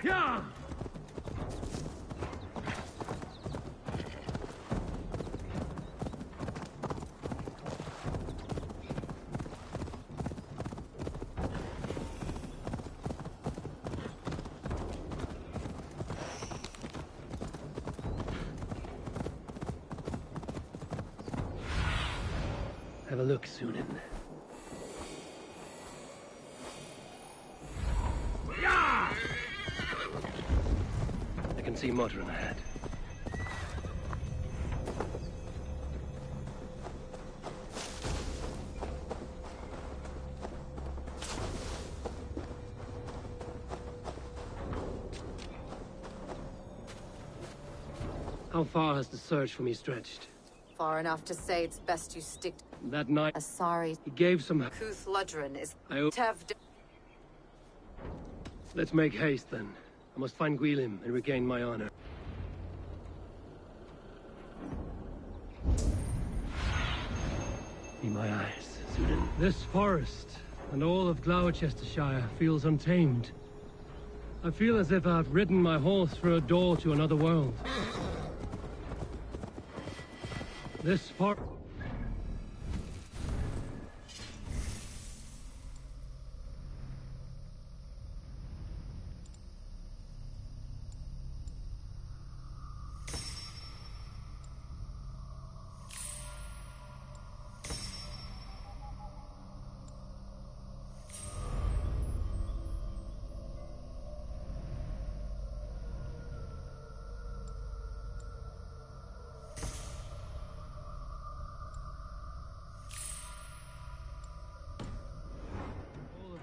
Yeah! Have a look, Sunan. I can see Modron ahead. How far has the search for me stretched? Far enough to say it's best you stick... That night... Sorry. He gave some... Cooth-Lodrin is... Tevd... Let's make haste, then. I must find Gwilym and regain my honor. Be my eyes, Sunan. This forest, and all of Gloucestershire, feels untamed. I feel as if I've ridden my horse through a door to another world. This forest...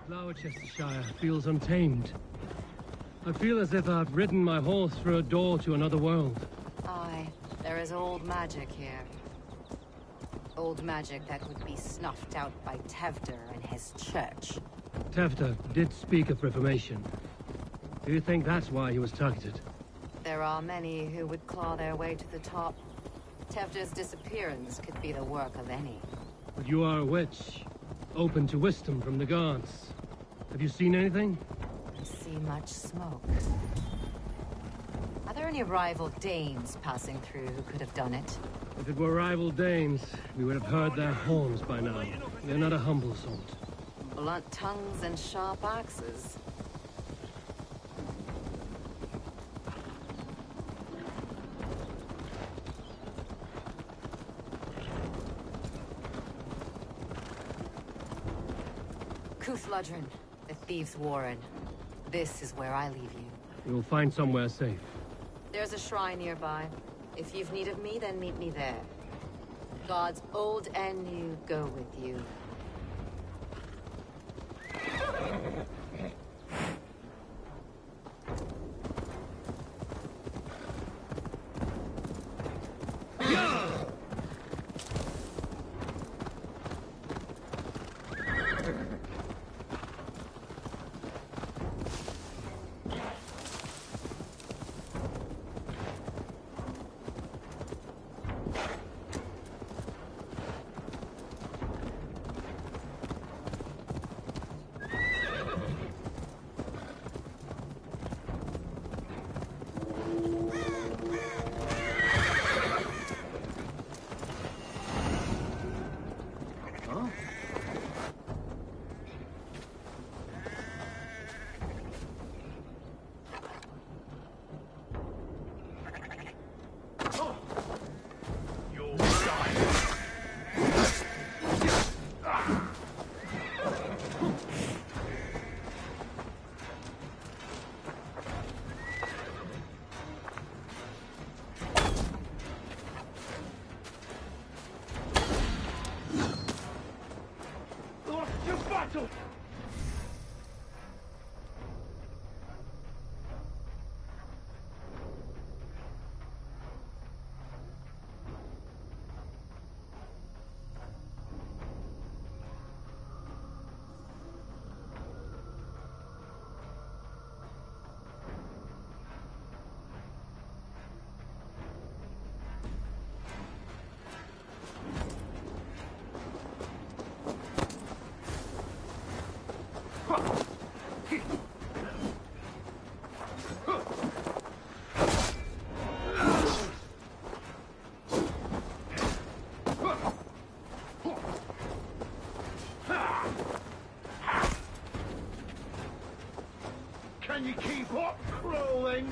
Gloucestershire feels untamed. I feel as if I've ridden my horse through a door to another world. Aye, there is old magic here. Old magic that would be snuffed out by Tevder and his church. Tevder did speak of reformation. Do you think that's why he was targeted? There are many who would claw their way to the top. Tevder's disappearance could be the work of any. But you are a witch, open to wisdom from the gods. Have you seen anything? I see much smoke. Are there any rival Danes passing through who could have done it? If it were rival Danes, we would have heard their horns by now. They're not a humble sort. Blunt tongues and sharp axes. Kuthludren, the Thieves' Warren. This is where I leave you. We will find somewhere safe. There's a shrine nearby. If you've need of me, then meet me there. Gods old and new go with you. Can you keep up crawling?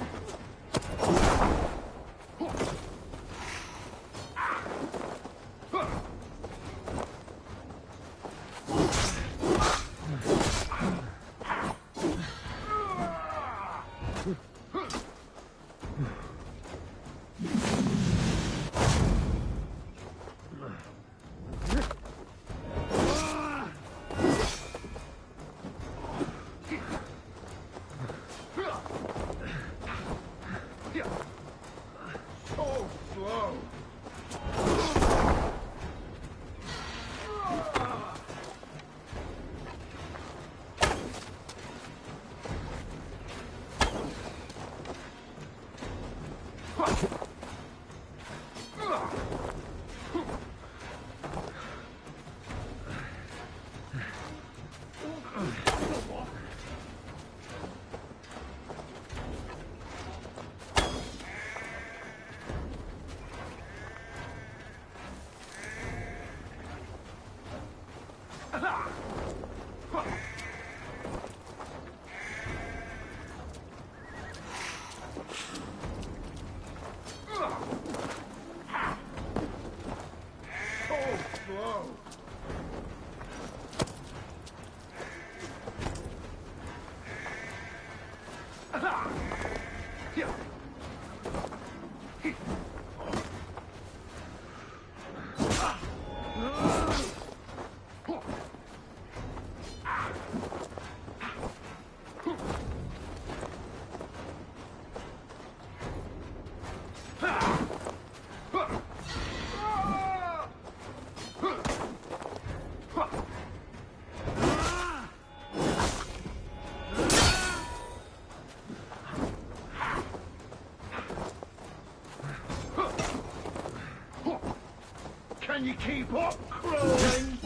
Can you keep up crawling?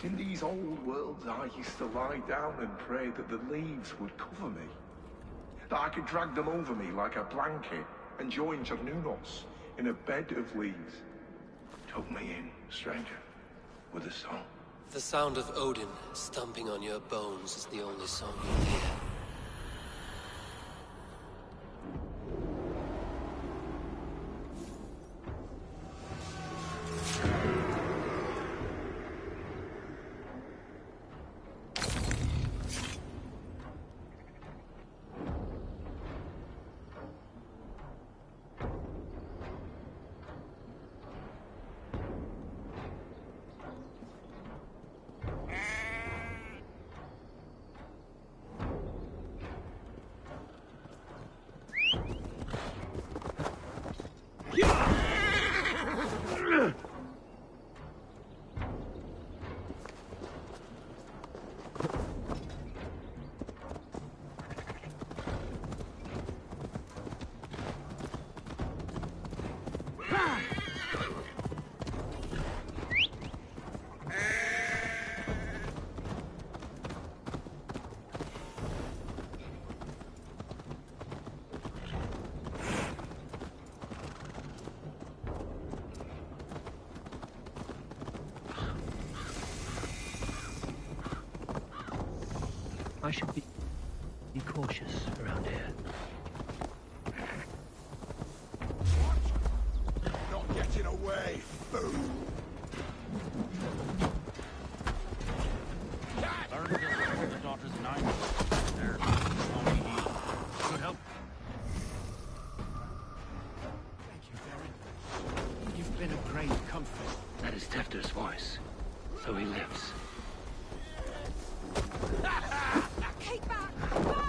In these old worlds, I used to lie down and pray that the leaves would cover me. That I could drag them over me like a blanket and join Cernunos in a bed of leaves. Tuck me in, stranger, with a song. The sound of Odin stomping on your bones is the only song you'll hear. I should be cautious around here. Not getting away, fool! Learn to respect your daughter's nine. There, only he could help. Thank you very much. You've been a great comfort. That is Tefter's voice. So he lives. Keep back! Back!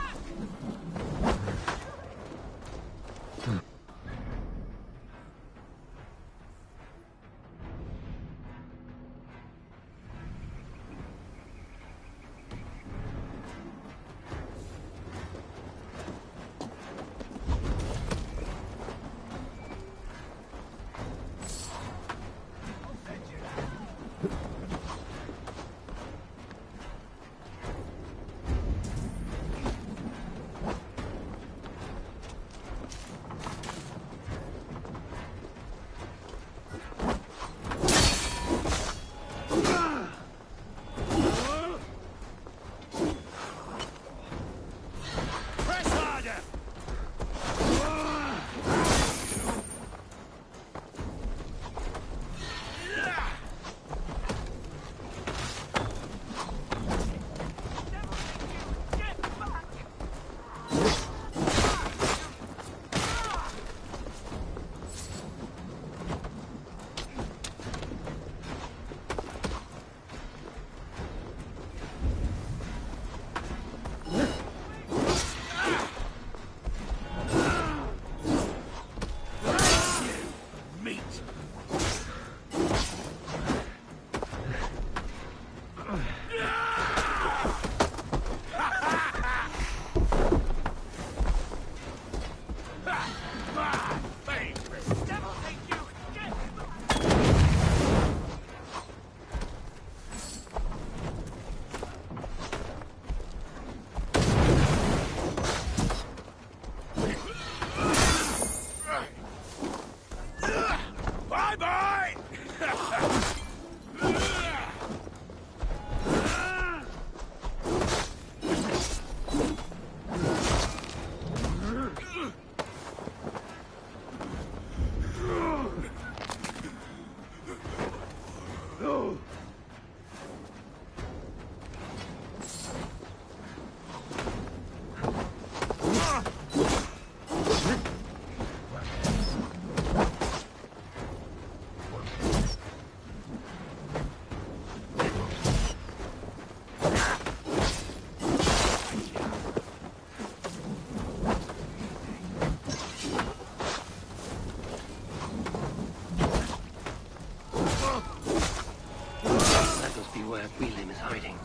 That must be where Gwilym is hiding.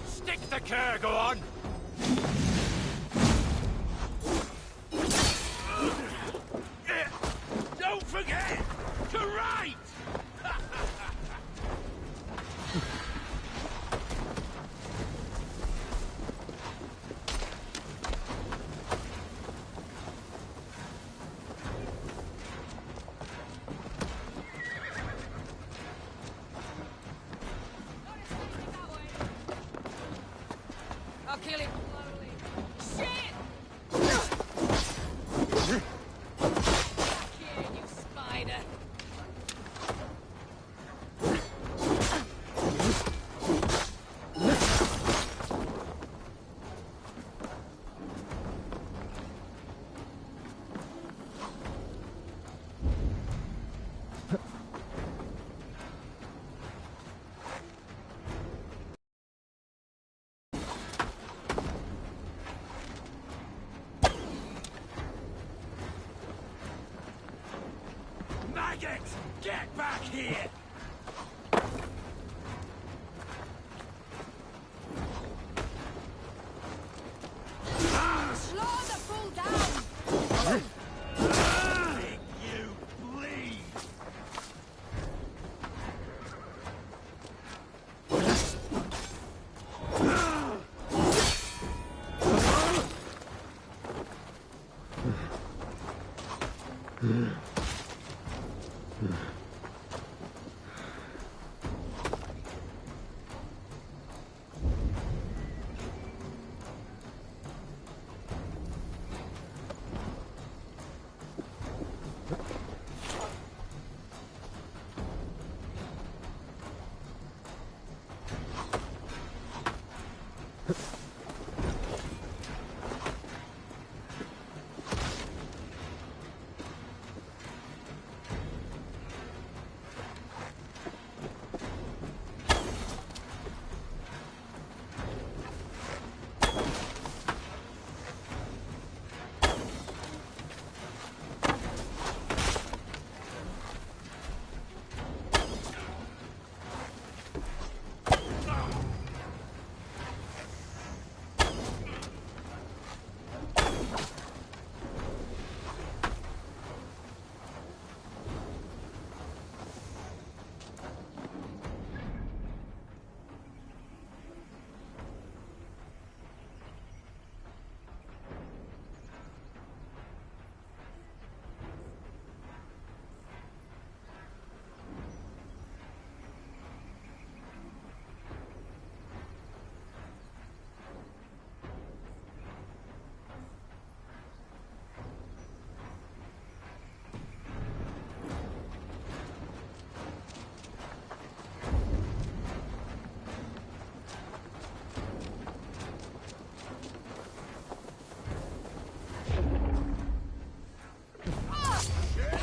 Stick the cur, go on! Don't forget to write! I'll kill him slowly. Shit! Back here, you spider. Maggots! Get back here! Slow the fool down! Make you bleed!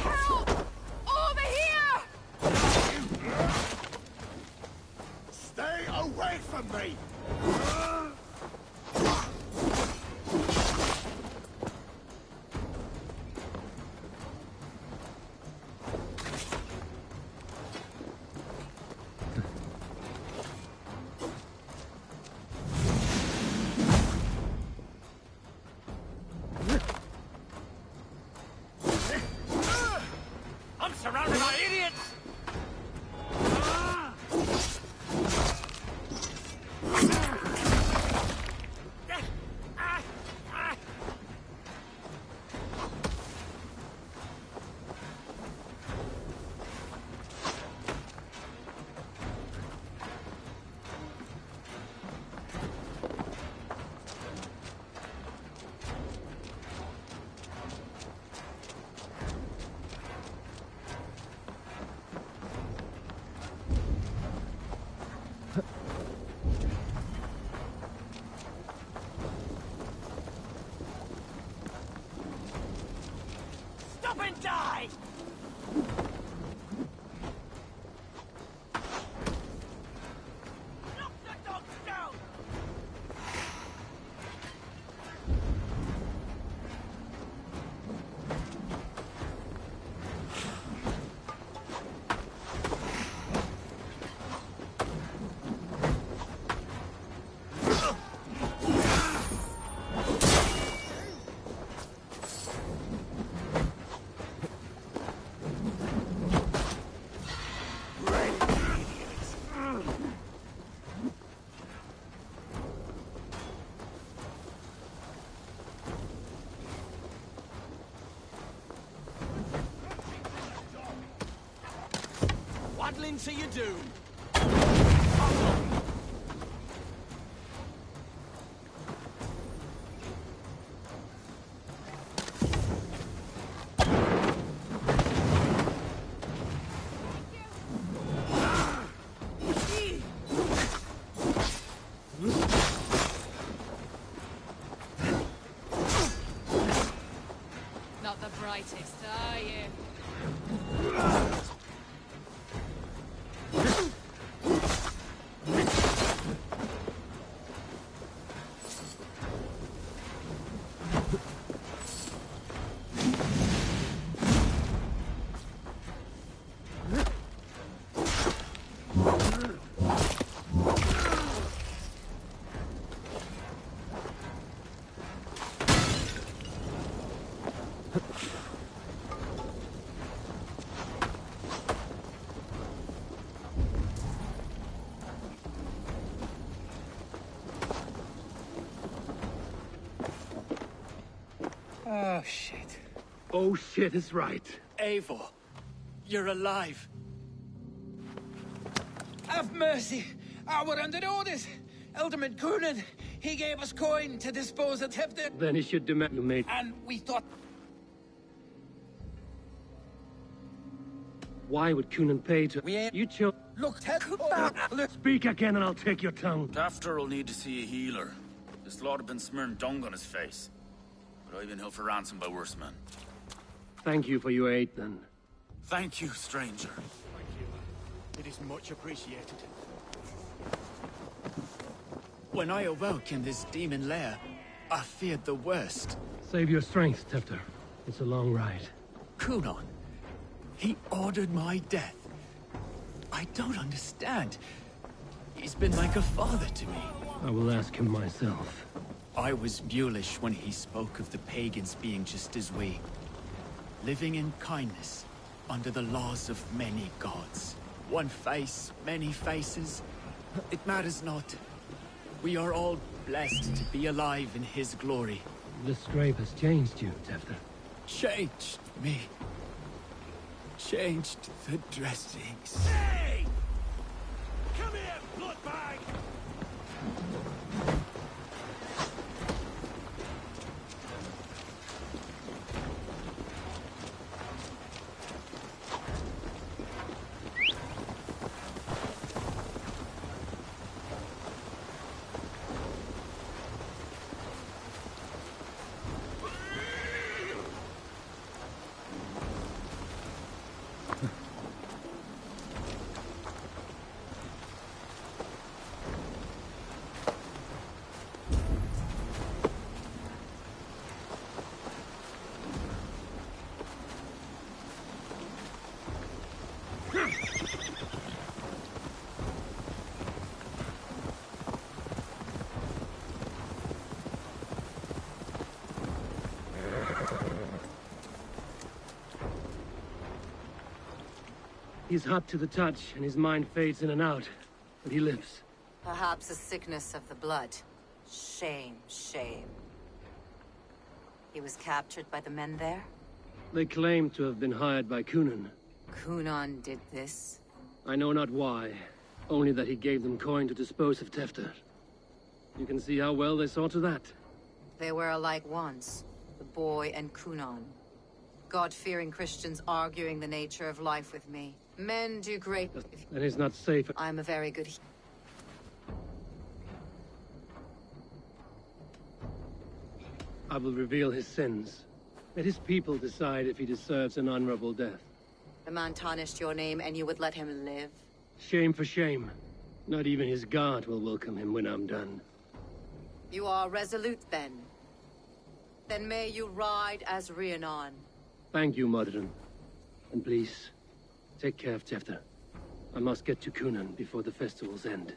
Help! Over here! Stay away from me! I'm surrounded by idiots! waddling to your doom. Not the brightest, are you? Oh, shit. Oh, shit is right. Eivor, you're alive. Have mercy! We're under orders! Alderman Coonan, he gave us coin to dispose of Tevder. Then he should demand you made. And we thought... Why would Coonan pay to... We ain't... You chill... Look, Speak again and I'll take your tongue. Tafter will need to see a healer. This lord have been smearing dung on his face. But I've been held for ransom by worse men. Thank you for your aid, then. Thank you, stranger. Thank you. It is much appreciated. When I awoke in this demon lair, I feared the worst. Save your strength, Tefter. It's a long ride. Coonan, he ordered my death. I don't understand. He's been like a father to me. I will ask him myself. I was mulish when he spoke of the pagans being just as we. Living in kindness, under the laws of many gods. One face, many faces. It matters not. We are all blessed to be alive in his glory. The scrape has changed you, Tefter. Changed me. Changed the dressings. Hey! Come here, bloodbag! He's hot to the touch, and his mind fades in and out. But he lives. Perhaps a sickness of the blood. Shame, shame. He was captured by the men there? They claim to have been hired by Coonan. Coonan did this? I know not why. Only that he gave them coin to dispose of Tefter. You can see how well they saw to that. They were alike once. The boy and Coonan. God-fearing Christians arguing the nature of life with me. Men do great... That is not safe. I'm a very good... I will reveal his sins. Let his people decide if he deserves an honorable death. The man tarnished your name and you would let him live? Shame for shame. Not even his guard will welcome him when I'm done. You are resolute, then. Then may you ride as Rhiannon. Thank you, Modern. And please, take care of Tefter. I must get to Coonan before the festivals end.